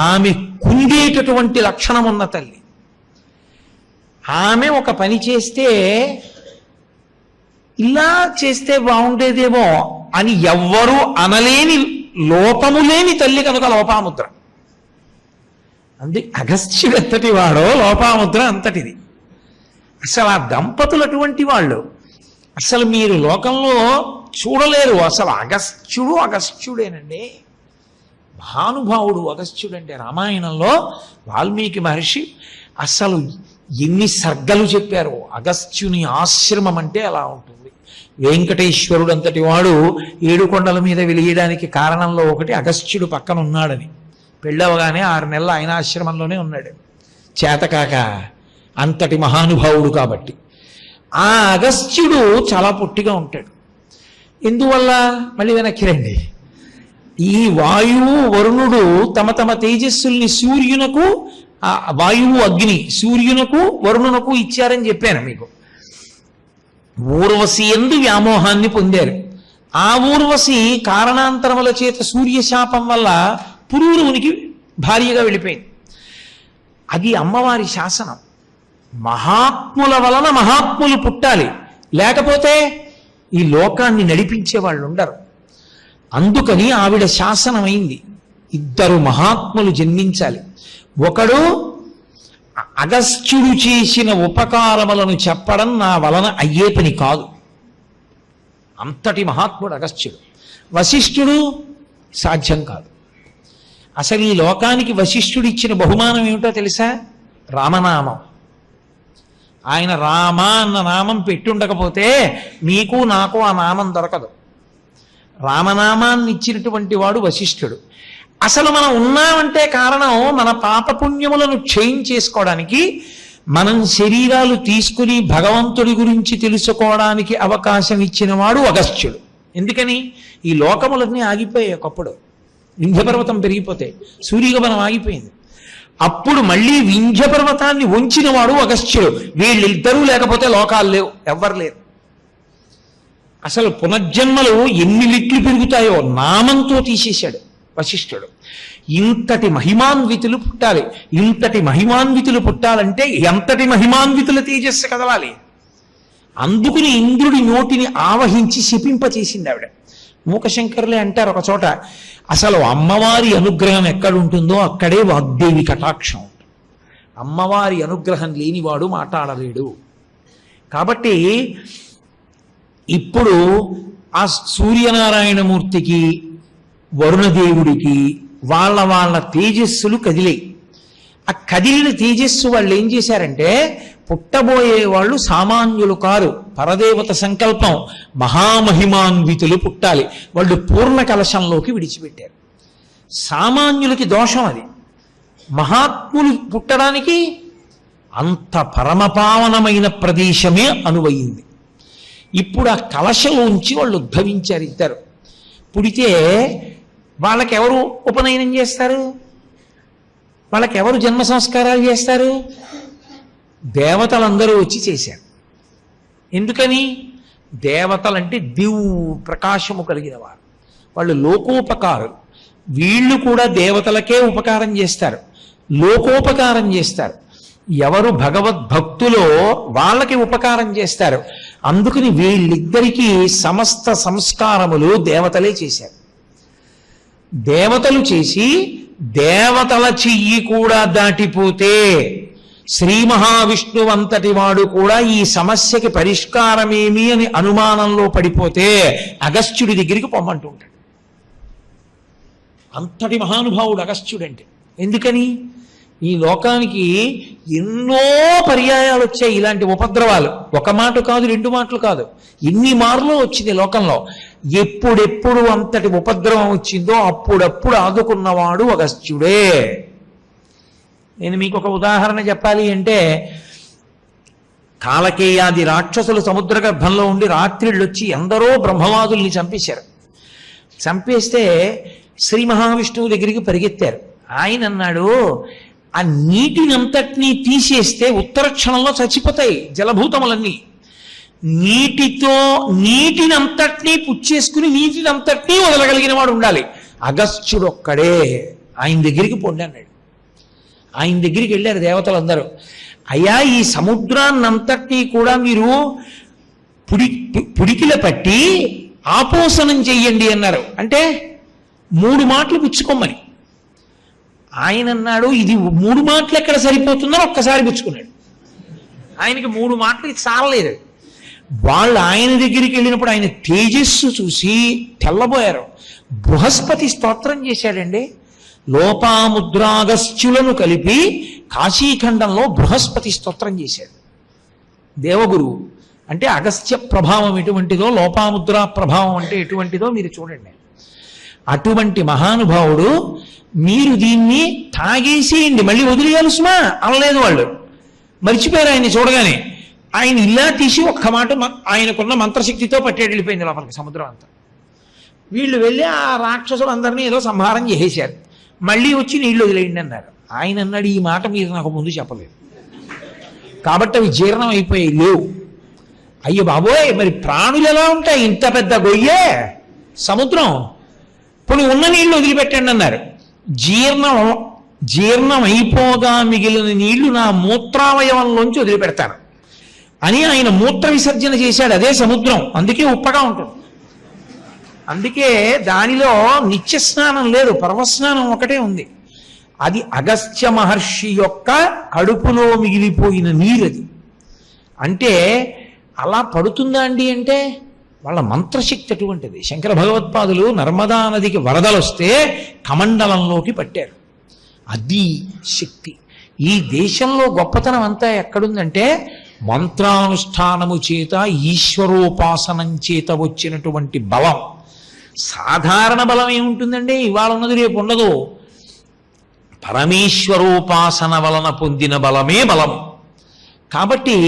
ఆమె కుందేటటువంటి లక్షణం ఉన్న తల్లి. ఆమె ఒక పని చేస్తే ఇలా చేస్తే బాగుండేదేమో అని ఎవ్వరూ అనలేని లోపము లేని తల్లి కనుక లోపాముద్ర. అందుకే అగస్త్యుడు ఎంతటి వాడో లోపాముద్ర అంతటిది. అసలు ఆ దంపతులు అటువంటి వాళ్ళు అసలు మీరు లోకంలో చూడలేరు. అసలు అగస్త్యుడేనండి, మహానుభావుడు అగస్త్యుడంటే. రామాయణంలో వాల్మీకి మహర్షి అసలు ఎన్ని సర్గలు చెప్పారు. అగస్త్యుని ఆశ్రమం అంటే అలా ఉంటుంది. వెంకటేశ్వరుడు అంతటి వాడు ఏడుకొండల మీద వెలియడానికి కారణంలో ఒకటి అగస్త్యుడు పక్కన ఉన్నాడని. పెళ్ళవగానే 6 నెలలు ఆయన ఆశ్రమంలోనే ఉన్నాడు, చేతకాక. అంతటి మహానుభావుడు కాబట్టి. ఆ అగస్త్యుడు చాలా పొట్టిగా ఉంటాడు. ఎందువల్ల? మళ్ళీ వెనక్కి రండి. ఈ వాయువు వరుణుడు తమ తమ తేజస్సుల్ని సూర్యునకు, వాయువు అగ్ని సూర్యునకు వరుణునకు ఇచ్చారని చెప్పాను మీకు. ఊర్వశి యందు వ్యామోహాన్ని పొందారు. ఆ ఊర్వశి కారణాంతరముల చేత సూర్యశాపం వల్ల పురూరవునికి భార్యగా వెళ్ళిపోయింది. అది అమ్మవారి శాసనం. మహాత్ముల వలన మహాత్ములు పుట్టాలి, లేకపోతే ఈ లోకాన్ని నడిపించే వాళ్ళు ఉండరు. అందుకని ఆవిడ శాసనమైంది, 2 మహాత్ములు జన్మించాలి. ఒకడు అగస్త్యుడు చేసిన ఉపకారములను చెప్పడం నా వలన అయ్యే పని కాదు, అంతటి మహాత్ముడు అగస్త్యుడు. వశిష్ఠుడు సాధ్యం కాదు. అసలు ఈ లోకానికి వశిష్ఠుడు ఇచ్చిన బహుమానం ఏమిటో తెలుసా? రామనామం. ఆయన రామ అన్న నామం పెట్టుండకపోతే నీకు నాకు ఆ నామం దొరకదు. రామనామాన్ని ఇచ్చినటువంటి వాడు వశిష్ఠుడు. అసలు మనం ఉన్నామంటే కారణం మన పాపపుణ్యములను క్షయించేసుకోవడానికి, మనం శరీరాలు తీసుకుని భగవంతుడి గురించి తెలుసుకోవడానికి అవకాశం ఇచ్చిన వాడు అగస్త్యుడు. ఎందుకని? ఈ లోకములన్నీ ఆగిపోయాయి ఒకప్పుడు. వింధ్యపర్వతం పెరిగిపోతే సూర్యగమనం ఆగిపోయింది. అప్పుడు మళ్ళీ వింధ్యపర్వతాన్ని వంచిన వాడు అగస్త్యుడు. వీళ్ళిద్దరూ లేకపోతే లోకాలు లేవు, ఎవ్వరు లేరు. అసలు పునర్జన్మలు ఎన్ని లిట్లు పెరుగుతాయో నామంతో తీసేశాడు వశిష్ఠుడు. ఇంతటి మహిమాన్వితులు పుట్టాలి. ఇంతటి మహిమాన్వితులు పుట్టాలంటే ఎంతటి మహిమాన్వితుల తేజస్సు కదలాలి. అందుకుని ఇంద్రుడి నోటిని ఆవహించి శపింపచేసింది ఆవిడ. మూకశంకరులే అంటారు ఒక చోట, అసలు అమ్మవారి అనుగ్రహం ఎక్కడుంటుందో అక్కడే వాగ్దేవి కటాక్షం ఉంటుంది. అమ్మవారి అనుగ్రహం లేనివాడు మాట్లాడలేడు. కాబట్టి ఇప్పుడు ఆ సూర్యనారాయణమూర్తికి వరుణదేవుడికి వాళ్ళ తేజస్సులు కదిలాయి. ఆ కదిలిన తేజస్సు వాళ్ళు ఏం చేశారంటే, పుట్టబోయే వాళ్ళు సామాన్యులు కారు, పరదేవత సంకల్పం, మహామహిమాన్వితులు పుట్టాలి. వాళ్ళు పూర్ణ కలశంలోకి విడిచిపెట్టారు. సామాన్యులకి దోషం అది. మహాత్ములు పుట్టడానికి అంత పరమపావనమైన ప్రదేశమే అనువయింది. ఇప్పుడు ఆ కలశలోంచి వాళ్ళు ఉద్భవించారు ఇద్దరు. పుడితే వాళ్ళకెవరు ఉపనయనం చేస్తారు? వాళ్ళకి ఎవరు జన్మ సంస్కారాలు చేస్తారు? దేవతలందరూ వచ్చి చేశారు. ఎందుకని? దేవతలంటే ప్రకాశము కలిగిన వారు, వాళ్ళు లోకోపకారు. వీళ్ళు కూడా దేవతలకే ఉపకారం చేస్తారు, లోకోపకారం చేస్తారు. ఎవరు భగవద్భక్తులో వాళ్ళకి ఉపకారం చేస్తారు. అందుకని వీళ్ళిద్దరికీ సమస్త సంస్కారములు దేవతలే చేశారు. దేవతలు చేసి దేవతల చెయ్యి కూడా దాటిపోతే శ్రీ మహావిష్ణువు అంతటి వాడు కూడా ఈ సమస్యకి పరిష్కారమేమి అని అనుమానంలో పడిపోతే అగస్త్యుడి దగ్గరికి పొమ్మంటూ ఉంటాడు. అంతటి మహానుభావుడు అగస్త్యుడంటే. ఎందుకని? ఈ లోకానికి ఎన్నో పర్యాయాలు వచ్చాయి ఇలాంటి ఉపద్రవాలు. ఒక మాట కాదు, రెండు మాటలు కాదు, ఎన్ని మార్లు వచ్చింది లోకంలో. ఎప్పుడెప్పుడు అంతటి ఉపద్రవం వచ్చిందో అప్పుడప్పుడు ఆదుకున్నవాడు అగస్త్యుడే. నేను మీకు ఒక ఉదాహరణ చెప్పాలి అంటే, కాలకేయాది రాక్షసులు సముద్ర గర్భంలో ఉండి రాత్రిళ్ళు వచ్చి ఎందరో బ్రహ్మవాదుల్ని చంపేశారు. చంపేస్తే శ్రీ మహావిష్ణువు దగ్గరికి పరిగెత్తారు. ఆయన అన్నాడు, ఆ నీటినంతటినీ తీసేస్తే ఉత్తర క్షణంలో చచ్చిపోతాయి జలభూతములన్నీ. నీటినంతటినీ పుచ్చేసుకుని నీటినంతటినీ వదలగలిగిన వాడు ఉండాలి. అగస్త్యుడు ఒక్కడే. ఆయన దగ్గరికి పొండి అన్నాడు. ఆయన దగ్గరికి వెళ్ళారు దేవతలందరూ. అయ్యా, ఈ సముద్రాన్నంతటినీ కూడా మీరు పుడికిల పట్టి ఆపోసనం చెయ్యండి అన్నారు. అంటే 3 మాటలు పుచ్చుకోమని. ఆయన అన్నాడు, ఇది 3 మాటలు ఎక్కడ సరిపోతుందని ఒక్కసారి పుచ్చుకున్నాడు. ఆయనకి 3 మాటలు ఇది చాలలేదు. వాళ్ళు ఆయన దగ్గరికి వెళ్ళినప్పుడు ఆయన తేజస్సు చూసి తెల్లబోయారు. బృహస్పతి స్తోత్రం చేశాడండి. లోపాముద్రాగస్త్యులను కలిపి కాశీఖండంలో బృహస్పతి స్తోత్రం చేశాడు దేవగురువు. అంటే అగస్త్య ప్రభావం ఎటువంటిదో, లోపాముద్రా ప్రభావం అంటే ఎటువంటిదో మీరు చూడండి. అటువంటి మహానుభావుడు, మీరు దీన్ని తాగేసేయండి మళ్ళీ వదిలేయాలి సుమా అనలేదు. వాళ్ళు మర్చిపోయారు ఆయన్ని చూడగానే. ఆయన ఇలా తీసి ఒక్క మాట ఆయనకున్న మంత్రశక్తితో పట్టేడు వెళ్ళిపోయింది లోపలికి సముద్రం అంతా. వీళ్ళు వెళ్ళి ఆ రాక్షసులందరినీ ఏదో సంహారం చేసేశారు. మళ్ళీ వచ్చి నీళ్లు వదిలేయండి అన్నారు. ఆయన అన్నాడు, ఈ మాట మీరు నాకు ముందు చెప్పలేదు కాబట్టి అవి జీర్ణం అయిపోయాయి, లేవు. అయ్యో బాబోయ్, మరి ప్రాణులు ఎలా ఉంటాయి? ఇంత పెద్ద గొయ్యే సముద్రం, ఇప్పుడు ఉన్న నీళ్లు వదిలిపెట్టండి అన్నారు. జీర్ణం అయిపోగా మిగిలిన నీళ్లు నా మూత్రావయవంలోంచి వదిలిపెడతాను అని ఆయన మూత్ర విసర్జన చేశాడు. అదే సముద్రం, అందుకే ఉప్పగా ఉంటుంది. అందుకే దానిలో నిత్య స్నానం లేదు, పర్వస్నానం ఒకటే ఉంది. అది అగస్త్య మహర్షి యొక్క కడుపులో మిగిలిపోయిన నీరది. అంటే అలా పడుతుందా అండి అంటే వాళ్ళ మంత్రశక్తి అటువంటిది. శంకర భగవత్పాదులు నర్మదా నదికి వరదలు వస్తే కమండలంలోకి పట్టారు. అది శక్తి. ఈ దేశంలో గొప్పతనం అంతా ఎక్కడుందంటే మంత్రానుష్ఠానము చేత, ఈశ్వరోపాసనం చేత వచ్చినటువంటి బలం. సాధారణ బలం ఏముంటుందండి? ఇవాళ ఉన్నది రేపు ఉండదు. పరమేశ్వరోపాసన వలన పొందిన బలమే బలం. కాబట్టి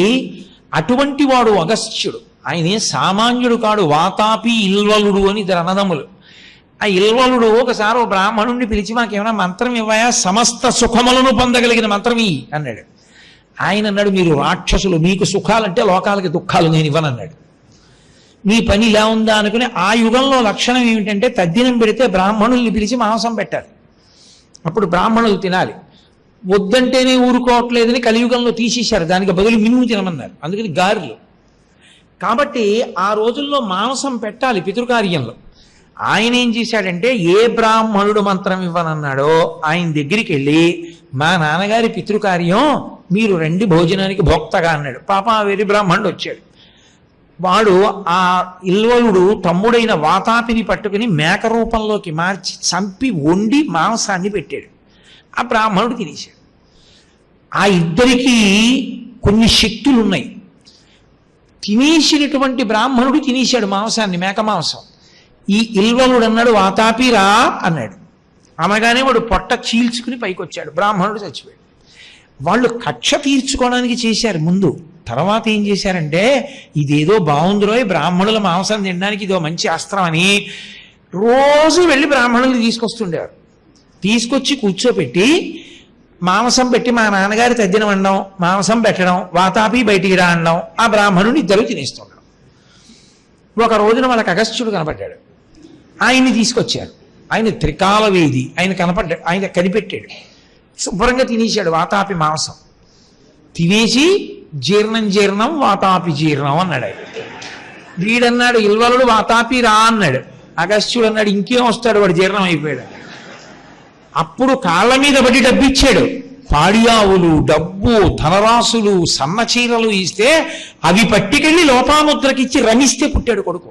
అటువంటి వాడు అగస్త్యుడు. ఆయనే సామాన్యుడు కాడు. వాతాపి ఇల్వలుడు అని ఇద్దరు అన్నదమ్ములు. ఆ ఇల్వలుడు ఒకసారి ఓ బ్రాహ్మణుడిని పిలిచి, మాకేమైనా మంత్రం ఇవ్వయా, సమస్త సుఖములను పొందగలిగిన మంత్రం ఇయ్యి అన్నాడు. ఆయన అన్నాడు, మీరు రాక్షసులు, మీకు సుఖాలంటే లోకాలకి దుఃఖాలు నేను ఇవ్వనన్నాడు. మీ పని ఇలా ఉందా అనుకుని, ఆ యుగంలో లక్షణం ఏమిటంటే తద్దినం పెడితే బ్రాహ్మణుల్ని పిలిచి మాంసం పెట్టాలి, అప్పుడు బ్రాహ్మణులు తినాలి. వద్దంటేనే ఊరుకోవట్లేదని కలియుగంలో తీసేశారు, దానికి బదులు మినుము తినమన్నారు. అందుకని గారెలు. కాబట్టి ఆ రోజుల్లో మాంసం పెట్టాలి పితృకార్యంలో. ఆయన ఏం చేశాడంటే, ఏ బ్రాహ్మణుడు మంత్రం ఇవ్వనన్నాడో ఆయన దగ్గరికి వెళ్ళి, మా నాన్నగారి పితృకార్యం, మీరు రండి భోజనానికి భోక్తగా అన్నాడు. పాపం ఆ వేరే బ్రాహ్మణుడు వచ్చాడు. వాడు ఆ ఇల్వలుడు తమ్ముడైన వాతాపిని పట్టుకుని మేక రూపంలోకి మార్చి చంపి వండి మాంసాన్ని పెట్టాడు. ఆ బ్రాహ్మణుడు తినేశాడు. ఆ ఇద్దరికీ కొన్ని శక్తులు ఉన్నాయి. తినేసినటువంటి బ్రాహ్మణుడు తినేశాడు మాంసాన్ని, మేక మాంసం. ఈ ఇల్వలుడు అన్నాడు, వాతాపిరా అన్నాడు. అనగానే వాడు పొట్ట చీల్చుకుని పైకి వచ్చాడు. బ్రాహ్మణుడు చచ్చిపోయాడు. వాళ్ళు కక్ష తీర్చుకోవడానికి చేశారు ముందు. తర్వాత ఏం చేశారంటే, ఇదేదో బాగుందిరోయ్, బ్రాహ్మణుల మాంసం తినడానికి ఇదో మంచి అస్త్రం అని రోజు వెళ్ళి బ్రాహ్మణులు తీసుకొస్తుండేవారు. తీసుకొచ్చి కూర్చోపెట్టి మాంసం పెట్టి మా నాన్నగారి తద్దిన వండడం, మాంసం పెట్టడం, వాతాపి బయటికి రా అనడం, ఆ బ్రాహ్మణుని ఇద్దరు తినేస్తుండడం. ఒక రోజున వాళ్ళకి అగస్త్యుడు కనపడ్డాడు. ఆయన్ని తీసుకొచ్చారు. ఆయన త్రికాలవేది, ఆయన కనిపెట్టాడు. శుభ్రంగా తినేశాడు వాతాపి మాంసం. తినేసి జీర్ణం వాతాపి జీర్ణం అన్నాడు ఆయన. వీడన్నాడు ఇల్వలుడు వాతాపి రా అన్నాడు. అగస్త్యుడు అన్నాడు ఇంకేం వస్తాడు, వాడు జీర్ణం అయిపోయాడు. అప్పుడు కాళ్ళ మీద పడి డబ్బిచ్చాడు. పాడియావులు, డబ్బు, ధనరాశులు, సన్నచీరలు ఇస్తే అవి పట్టుకెళ్ళి లోపాముద్రకిచ్చి రమిస్తే పుట్టాడు కొడుకు.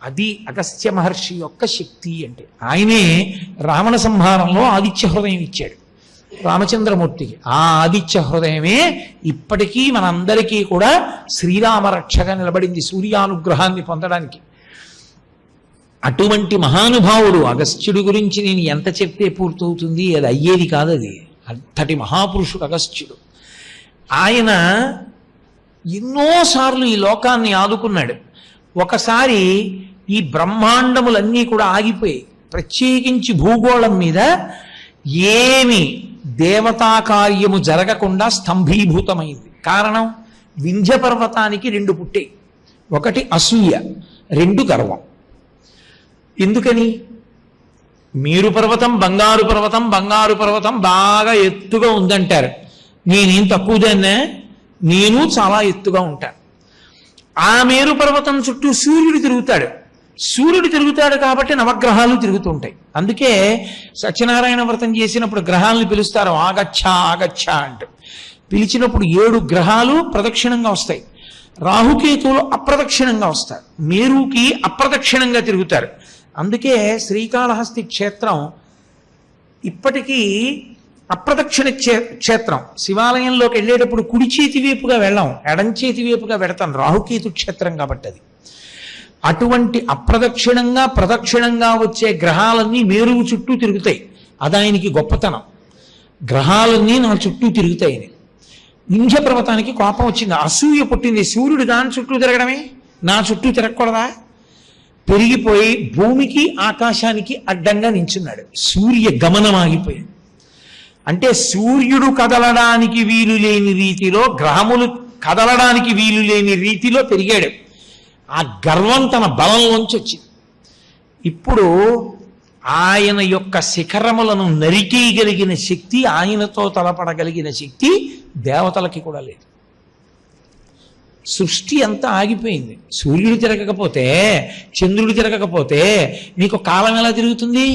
అది అగస్త్య మహర్షి యొక్క శక్తి అంటే. ఆయనే రావణ సంహారంలో ఆదిత్య హృదయం ఇచ్చాడు రామచంద్రమూర్తికి. ఆ ఆదిత్య హృదయమే ఇప్పటికీ మనందరికీ కూడా శ్రీరామ రక్షగా నిలబడింది సూర్యానుగ్రహాన్ని పొందడానికి. అటువంటి మహానుభావుడు అగస్త్యుడి గురించి నేను ఎంత చెప్తే పూర్తవుతుంది, అది అయ్యేది కాదు. అది అంతటి మహాపురుషుడు అగస్త్యుడు. ఆయన ఎన్నోసార్లు ఈ లోకాన్ని ఆదుకున్నాడు. ఒకసారి ఈ బ్రహ్మాండములన్నీ కూడా ఆగిపోయి, ప్రత్యేకించి భూగోళం మీద ఏమి దేవతా కార్యము జరగకుండా స్తంభీభూతమైంది. కారణం, వింధ్య పర్వతానికి రెండు పుట్టాయి. ఒకటి అసూయ, రెండు గర్వం. ఎందుకని? మేరు పర్వతం బంగారు పర్వతం, బంగారు పర్వతం బాగా ఎత్తుగా ఉందంటారు. నేనేం తక్కువదాన్నే, నేను చాలా ఎత్తుగా ఉంటాను. ఆ మేరు పర్వతం చుట్టూ సూర్యుడు తిరుగుతాడు. సూర్యుడు తిరుగుతాడు కాబట్టి నవగ్రహాలు తిరుగుతూ ఉంటాయి. అందుకే సత్యనారాయణ వ్రతం చేసినప్పుడు గ్రహాలను పిలుస్తారు ఆగచ్చ ఆగచ్చ అంటూ. పిలిచినప్పుడు 7 గ్రహాలు ప్రదక్షిణంగా వస్తాయి. రాహుకేతువులు అప్రదక్షిణంగా వస్తారు. మేరుకి అప్రదక్షిణంగా తిరుగుతారు. అందుకే శ్రీకాళహస్తి క్షేత్రం ఇప్పటికీ అప్రదక్షిణ క్షేత్రం. శివాలయంలోకి వెళ్ళేటప్పుడు కుడి చేతి వైపుగా వెళ్ళాం, ఎడం చేతి వైపుగా వెడతాం. రాహుకేతు క్షేత్రం కాబట్టి అది. అటువంటి అప్రదక్షిణంగా ప్రదక్షిణంగా వచ్చే గ్రహాలన్నీ మేరువు చుట్టూ తిరుగుతాయి. అది ఆయనకి గొప్పతనం. గ్రహాలన్నీ నా చుట్టూ తిరుగుతాయని. వింధ్య పర్వతానికి కోపం వచ్చింది, అసూయ పుట్టింది. సూర్యుడు దాని చుట్టూ తిరగడమే, నా చుట్టూ తిరగకూడదా? పెరిగిపోయి భూమికి ఆకాశానికి అడ్డంగా నించున్నాడు. సూర్య గమనం ఆగిపోయింది. అంటే సూర్యుడు కదలడానికి వీలు లేని రీతిలో, గ్రహములు కదలడానికి వీలు లేని రీతిలో పెరిగాడు. ఆ గర్వం తన బలంలోంచి వచ్చింది. ఇప్పుడు ఆయన యొక్క శిఖరములను నరికేయగలిగిన శక్తి, ఆయనతో తలపడగలిగిన శక్తి దేవతలకి కూడా లేదు. సృష్టి అంతా ఆగిపోయింది. సూర్యుడు తిరగకపోతే, చంద్రుడు తిరగకపోతే మీకు కాలం ఎలా తిరుగుతుంది?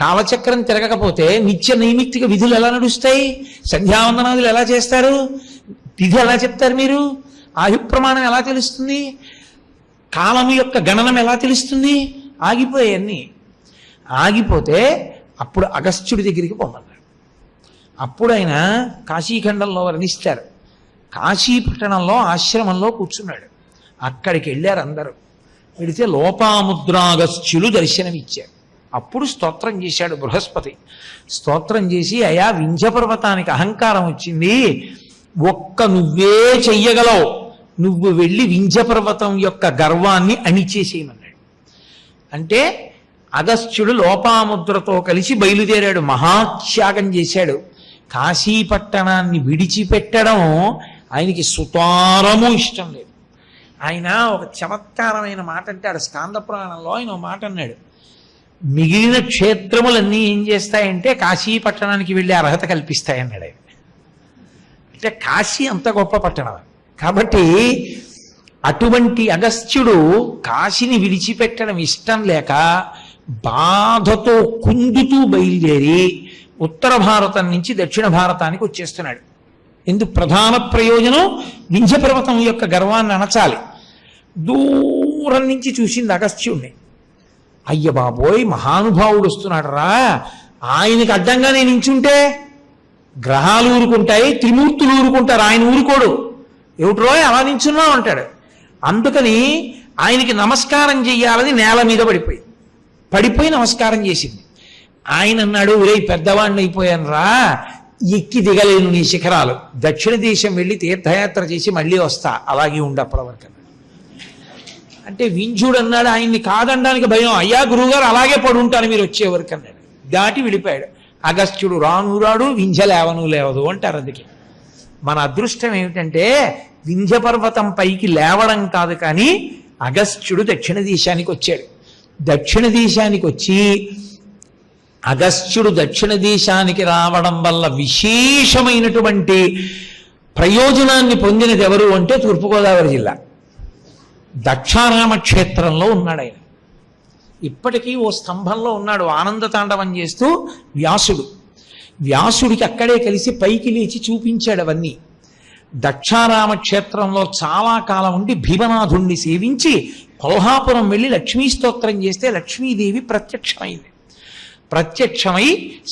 కాలచక్రం తిరగకపోతే నిత్య నైమిత్తిక విధులు ఎలా నడుస్తాయి? సంధ్యావందనాదులు ఎలా చేస్తారు? తిథి ఎలా చెప్తారు మీరు? ఆయు ప్రమాణం ఎలా తెలుస్తుంది? కాలం యొక్క గణనం ఎలా తెలుస్తుంది? ఆగిపోయాయన్నీ. ఆగిపోతే అప్పుడు అగస్త్యుడి దగ్గరికి పొమ్మన్నాడు. అప్పుడు ఆయన కాశీఖండంలో వర్ణిస్తారు. కాశీపట్టణంలో ఆశ్రమంలో కూర్చున్నాడు. అక్కడికి వెళ్ళారు అందరూ. వెళితే లోపాముద్రాగస్త్యులు దర్శనమిచ్చారు. అప్పుడు స్తోత్రం చేశాడు బృహస్పతి. స్తోత్రం చేసి, అయా వింధ్య పర్వతానికి అహంకారం వచ్చింది, ఒక్క నువ్వే చెయ్యగలవు, నువ్వు వెళ్ళి వింధ్య పర్వతం యొక్క గర్వాన్ని అణిచేసేయమన్నాడు. అంటే అగస్త్యుడు లోపాముద్రతో కలిసి బయలుదేరాడు, మహాత్యాగం చేశాడు. కాశీపట్టణాన్ని విడిచిపెట్టడం ఆయనకి సుతారము ఇష్టం లేదు. ఆయన ఒక చమత్కారమైన మాట అంటాడు స్కాంద పురాణంలో. ఆయన ఒక మాట అన్నాడు, మిగిలిన క్షేత్రములన్నీ ఏం చేస్తాయంటే కాశీపట్టణానికి వెళ్ళే అర్హత కల్పిస్తాయన్నాడు ఆయన. అంటే కాశీ అంత గొప్ప పట్టణం కాబట్టి అటువంటి అగస్త్యుడు కాశీని విడిచిపెట్టడం ఇష్టం లేక బాధతో కుందుతూ బయలుదేరి ఉత్తర భారతం నుంచి దక్షిణ భారతానికి వచ్చేస్తున్నాడు. ఎందుకు? ప్రధాన ప్రయోజనం వింధ్య పర్వతం యొక్క గర్వాన్ని అణచాలి. దూరం నుంచి చూసింది అగస్త్యుడిని. అయ్య బాబోయ్, మహానుభావుడు వస్తున్నాడు రా, ఆయనకి అడ్డంగా నేను నించుంటే గ్రహాలు ఊరుకుంటాయి, త్రిమూర్తులు ఊరుకుంటారు, ఆయన ఊరుకోడు. ఏమిట్రో అలా నించున్నావు అంటాడు. అందుకని ఆయనకి నమస్కారం చెయ్యాలని నేల మీద పడిపోయి నమస్కారం చేసింది. ఆయన అన్నాడు, ఒరే పెద్దవాడిని అయిపోయాను రా, ఎక్కి దిగలేను నీ శిఖరాలు, దక్షిణ దేశం వెళ్ళి తీర్థయాత్ర చేసి మళ్ళీ వస్తా, అలాగే ఉండప్పటి వరకు అన్నాడు. అంటే వింధ్యుడు అన్నాడు, ఆయన్ని కాదనడానికి భయం, అయ్యా గురువుగారు అలాగే పడుంటాను మీరు వచ్చేవరకు అన్నాడు. దాటి వెళ్ళిపోయాడు. అగస్త్యుడు రాను రాడు, వింధ్య లేవను లేవదు అంటారు. అందుకే మన అదృష్టం ఏమిటంటే వింధ్య పర్వతం పైకి లేవడం కాదు, కానీ అగస్త్యుడు దక్షిణ దేశానికి వచ్చాడు. దక్షిణ దేశానికి వచ్చి అగస్త్యుడు దక్షిణ దేశానికి రావడం వల్ల విశేషమైనటువంటి ప్రయోజనాన్ని పొందినది ఎవరు అంటే తూర్పుగోదావరి జిల్లా దక్షారామ క్షేత్రంలో ఉన్నాడు ఆయన. ఇప్పటికీ ఓ స్తంభంలో ఉన్నాడు ఆనంద తాండవం చేస్తూ వ్యాసుడికి అక్కడే కలిసి పైకి లేచి చూపించాడు అవన్నీ. దక్షారామ క్షేత్రంలో చాలా కాలం ఉండి భీమనాథుణ్ణి సేవించి కొల్హాపురం వెళ్ళి లక్ష్మీ స్తోత్రం చేస్తే లక్ష్మీదేవి ప్రత్యక్షమై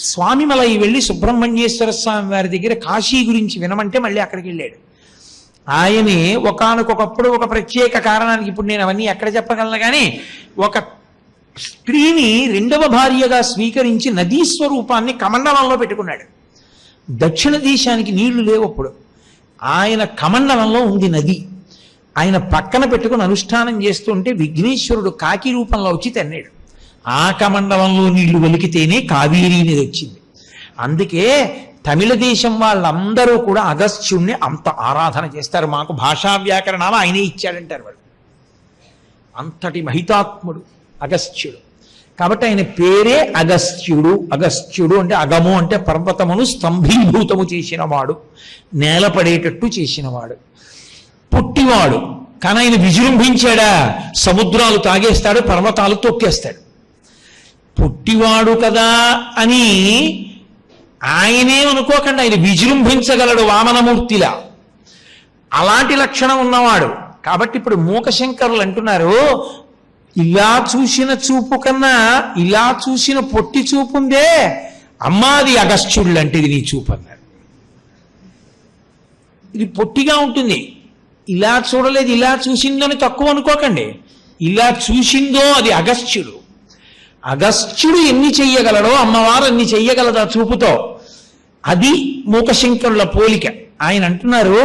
స్వామిమలై వెళ్ళి సుబ్రహ్మణ్యేశ్వర స్వామి వారి దగ్గర కాశీ గురించి వినమంటే మళ్ళీ అక్కడికి వెళ్ళాడు. ఆయనే ఒకానొకప్పుడు ఒక ప్రత్యేక కారణానికి, ఇప్పుడు నేను అవన్నీ ఎక్కడ చెప్పగలను, కానీ ఒక స్త్రీని రెండవ భార్యగా స్వీకరించి నదీ స్వరూపాన్ని కమండలంలో పెట్టుకున్నాడు. దక్షిణ దేశానికి నీళ్లు లేవు అప్పుడు. ఆయన కమండలంలో ఉంది నది. ఆయన పక్కన పెట్టుకుని అనుష్ఠానం చేస్తుంటే విఘ్నేశ్వరుడు కాకి రూపంలో వచ్చి తన్నాడు. ఆ కమండలంలో నీళ్లు ఒలికితేనే కావేరీ నది వచ్చింది. అందుకే తమిళ దేశం వాళ్ళందరూ కూడా అగస్త్యుణ్ణి అంత ఆరాధన చేస్తారు. మాకు భాషా వ్యాకరణాలు ఆయనే ఇచ్చాడంటారు వాళ్ళు. అంతటి మహితాత్ముడు అగస్త్యుడు. కాబట్టి ఆయన పేరే అగస్త్యుడు. అగస్త్యుడు అంటే అగము అంటే పర్వతమును స్తంభీభూతము చేసినవాడు, నేలపడేటట్టు చేసినవాడు, పుట్టివాడు. కానీ ఆయన విజృంభించాడా? సముద్రాలు తాగేస్తాడు, పర్వతాలు తొక్కేస్తాడు. పుట్టివాడు కదా అని ఆయనే అనుకోకుండా ఆయన విజృంభించగలడు వామనమూర్తిలా. అలాంటి లక్షణం ఉన్నవాడు. కాబట్టి ఇప్పుడు మూకశంకరులు అంటున్నారు, ఇలా చూసిన చూపు కన్నా ఇలా చూసిన పొట్టి చూపు ఉందే అమ్మాది అగస్త్యుడు లాంటిది నీ చూపు అన్నారు. ఇది పొట్టిగా ఉంటుంది, ఇలా చూడలేదు, ఇలా చూసిందని తక్కువ అనుకోకండి. ఇలా చూసిందో అది అగస్త్యుడు. అగస్త్యుడు ఎన్ని చెయ్యగలడో అమ్మవారు అన్ని చెయ్యగలదా చూపుతో. అది మూకశంకరుల పోలిక. ఆయన అంటున్నారు,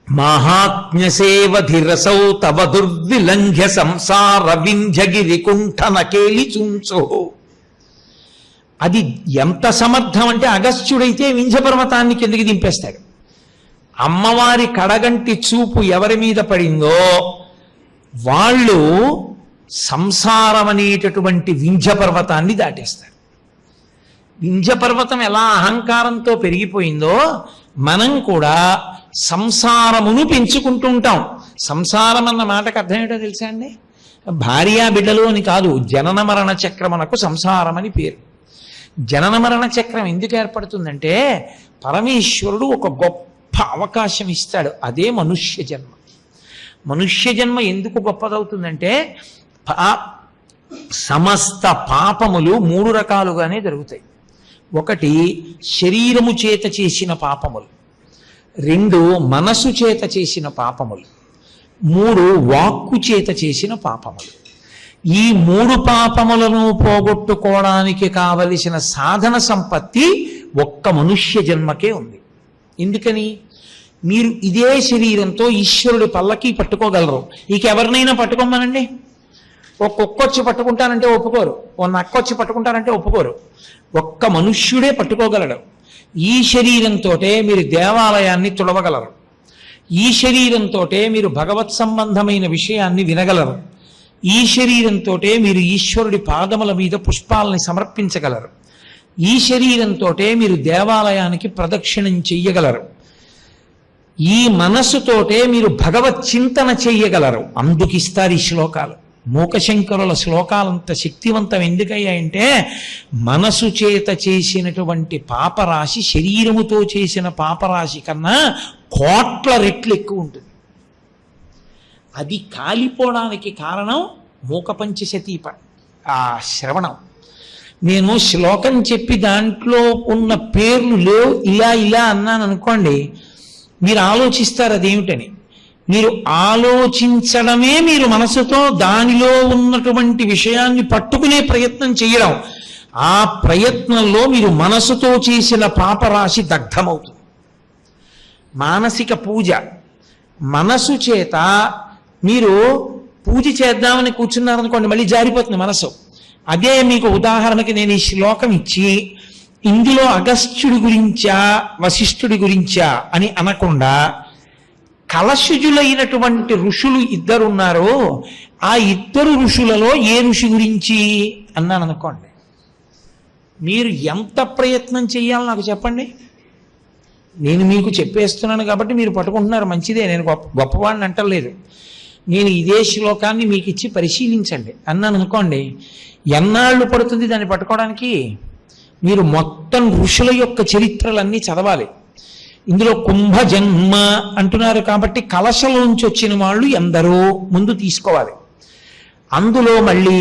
మహాత్మ్యసేవధిరసౌ తవ దుర్విలంఘ్య సంసార వింధ్యగిరి కుంఠన కేలి చూంచో. అది ఎంత సమర్థం అంటే అగస్త్యుడైతే వింధ్య పర్వతాన్ని కిందకి దింపేస్తాడు. అమ్మవారి కడగంటి చూపు ఎవరి మీద పడిందో వాళ్ళు సంసారం అనేటటువంటి వింధ్య పర్వతాన్ని దాటేస్తారు. వింధ్య పర్వతం ఎలా అహంకారంతో పెరిగిపోయిందో మనం కూడా సంసారమును పెంచుకుంటూ ఉంటాం. సంసారం అన్న మాటకు అర్థం ఏంటో తెలుసా అండి? భార్యా బిడ్డలు అని కాదు, జనన మరణ చక్రమునకు సంసారం అని పేరు. జనన మరణ చక్రం ఎందుకు ఏర్పడుతుందంటే పరమేశ్వరుడు ఒక గొప్ప అవకాశం ఇస్తాడు. అదే మనుష్య జన్మ. మనుష్య జన్మ ఎందుకు గొప్పదవుతుందంటే సమస్త పాపములు 3 రకాలుగానే జరుగుతాయి. ఒకటి శరీరము చేత చేసిన పాపములు, 2 మనసు చేత చేసిన పాపములు, 3 వాక్కు చేత చేసిన పాపములు. ఈ 3 పాపములను పోగొట్టుకోవడానికి కావలసిన సాధన సంపత్తి ఒక్క మనుష్య జన్మకే ఉంది. ఎందుకని? మీరు ఇదే శరీరంతో ఈశ్వరుడి పల్లకి పట్టుకోగలరు. ఇక ఎవరినైనా పట్టుకోమనండి, ఓ కుక్కొచ్చి పట్టుకుంటానంటే ఒప్పుకోరు, ఓ నక్కొచ్చి పట్టుకుంటానంటే ఒప్పుకోరు. ఒక్క మనుష్యుడే పట్టుకోగలడు. ఈ శరీరంతో మీరు దేవాలయాన్ని తుడవగలరు. ఈ శరీరంతో మీరు భగవత్ సంబంధమైన విషయాన్ని వినగలరు. ఈ శరీరంతో మీరు ఈశ్వరుడి పాదముల మీద పుష్పాలని సమర్పించగలరు. ఈ శరీరంతో మీరు దేవాలయానికి ప్రదక్షిణం చెయ్యగలరు. ఈ మనస్సుతోటే మీరు భగవత్ చింతన చెయ్యగలరు. అందుకిస్తారు ఈ శ్లోకాలు. మూకశంకరుల శ్లోకాలంత శక్తివంతం ఎందుకయ్యాయంటే మనసు చేత చేసినటువంటి పాపరాశి శరీరముతో చేసిన పాపరాశి కన్నా 1,000,000 రెట్లు ఎక్కువ ఉంటుంది. అది కాలిపోవడానికి కారణం మూకపంచశతీ శ్రవణం. నేను శ్లోకం చెప్పి దాంట్లో ఉన్న పేర్లు లేవు ఇలా ఇలా అన్నాను అనుకోండి, మీరు ఆలోచిస్తారు అదేమిటని. మీరు ఆలోచించడమే మీరు మనసుతో దానిలో ఉన్నటువంటి విషయాన్ని పట్టుకునే ప్రయత్నం చేయడం. ఆ ప్రయత్నంలో మీరు మనసుతో చేసిన పాపరాశి దగ్ధమవుతుంది. మానసిక పూజ, మనసు చేత మీరు పూజ చేద్దామని కూర్చున్నారనుకోండి, మళ్ళీ జారిపోతుంది మనసు. అదే మీకు ఉదాహరణకి నేను ఈ శ్లోకం ఇచ్చి ఇందులో అగస్త్యుడి గురించా వశిష్ఠుడి గురించా అని అనకుండా కలశజులైనటువంటి ఋషులు ఇద్దరున్నారో ఆ ఇద్దరు ఋషులలో ఏ ఋషి గురించి అన్నాను అనుకోండి, మీరు ఎంత ప్రయత్నం చేయాలో నాకు చెప్పండి. నేను మీకు చెప్పేస్తున్నాను కాబట్టి మీరు పట్టుకుంటున్నారు, మంచిదే, నేను గొప్పవాడిని అంటలేదు. నేను ఇదే శ్లోకాన్ని మీకు ఇచ్చి పరిశీలించండి అన్నాను అనుకోండి, ఎన్నాళ్ళు పడుతుంది దాన్ని పట్టుకోవడానికి? మీరు మొత్తం ఋషుల యొక్క చరిత్రలన్నీ చదవాలి. ఇందులో కుంభజన్మ అంటున్నారు కాబట్టి కలశలోంచి వచ్చిన వాళ్ళు ఎందరో ముందు తీసుకోవాలి. అందులో మళ్ళీ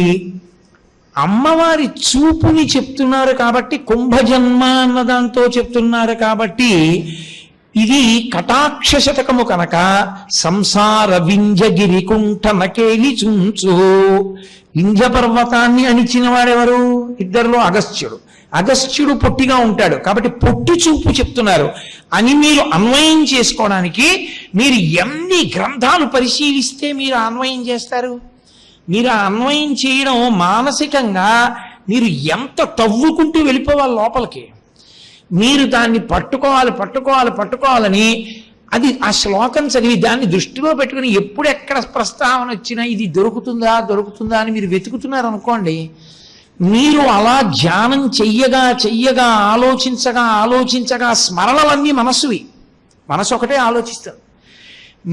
అమ్మవారి చూపుని చెప్తున్నారు కాబట్టి కుంభజన్మ అన్న దాంతో చెప్తున్నారు కాబట్టి ఇది కటాక్ష శతకము కనుక సంసార వింజగిరి కుంఠ నకేలి చుంచు. వింజ పర్వతాన్ని అణిచిన వాడెవరు? ఇద్దరిలో అగస్త్యుడు పొట్టిగా ఉంటాడు కాబట్టి పొట్టి చూపు చెప్తున్నారు అని మీరు అన్వయం చేసుకోవడానికి మీరు ఎన్ని గ్రంథాలు పరిశీలిస్తే మీరు అన్వయం చేస్తారు? మీరు అన్వయం చేయడం మానసికంగా మీరు ఎంత తవ్వుకుంటూ వెళ్ళిపోవాలి లోపలికి. మీరు దాన్ని పట్టుకోవాలని అది ఆ శ్లోకం చదివి దాన్ని దృష్టిలో పెట్టుకుని ఎప్పుడు ఎక్కడ ప్రస్తావన వచ్చినా ఇది దొరుకుతుందా అని మీరు వెతుకుతున్నారు అనుకోండి, మీరు అలా ధ్యానం చెయ్యగా ఆలోచించగా స్మరణలన్నీ మనసు ఒకటే ఆలోచిస్తారు.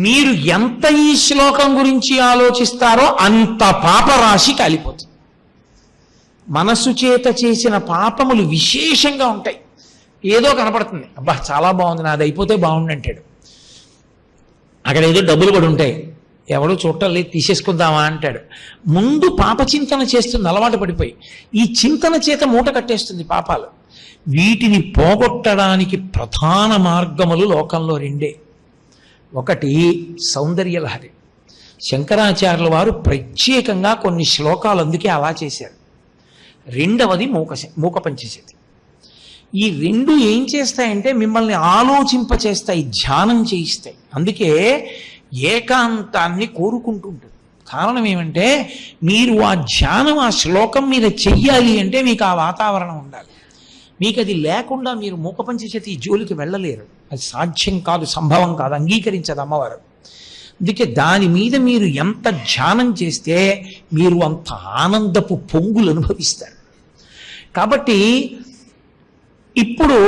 మీరు ఎంత ఈ శ్లోకం గురించి ఆలోచిస్తారో అంత పాపరాశి కాలిపోతుంది. మనసు చేత చేసిన పాపములు విశేషంగా ఉంటాయి. ఏదో కనపడుతుంది, అబ్బా చాలా బాగుంది, నాది అయిపోతే బాగుంది అంటాడు. అక్కడ ఏదో డబ్బులు కూడా ఉంటాయి, ఎవడో చూడటం లేదు, తీసేసుకుందామా అంటాడు. ముందు పాప చింతన చేస్తుంది అలవాటు పడిపోయి. ఈ చింతన చేత మూట కట్టేస్తుంది పాపాలు. వీటిని పోగొట్టడానికి ప్రధాన మార్గములు లోకంలో రెండే. ఒకటి సౌందర్యలహరి. శంకరాచార్యుల వారు ప్రత్యేకంగా కొన్ని శ్లోకాలు అందుకే అలా చేశారు. రెండవది మూక పంచశతి. ఈ రెండు ఏం చేస్తాయంటే మిమ్మల్ని ఆలోచింపచేస్తాయి, ధ్యానం చేయిస్తాయి. అందుకే ఏకాంతాన్ని కోరుకుంటుంటుంది. కారణం ఏమంటే మీరు ఆ ధ్యానం ఆ శ్లోకం మీద చెయ్యాలి అంటే మీకు ఆ వాతావరణం ఉండాలి. మీకు అది లేకుండా మీరు మూకపంచశతి జోలికి వెళ్ళలేరు. అది సాధ్యం కాదు, సంభవం కాదు, అంగీకరించదు అమ్మవారు. అందుకే దాని మీద మీరు ఎంత ధ్యానం చేస్తే మీరు అంత ఆనందపు పొంగులు అనుభవిస్తారు. కాబట్టి ఇప్పుడు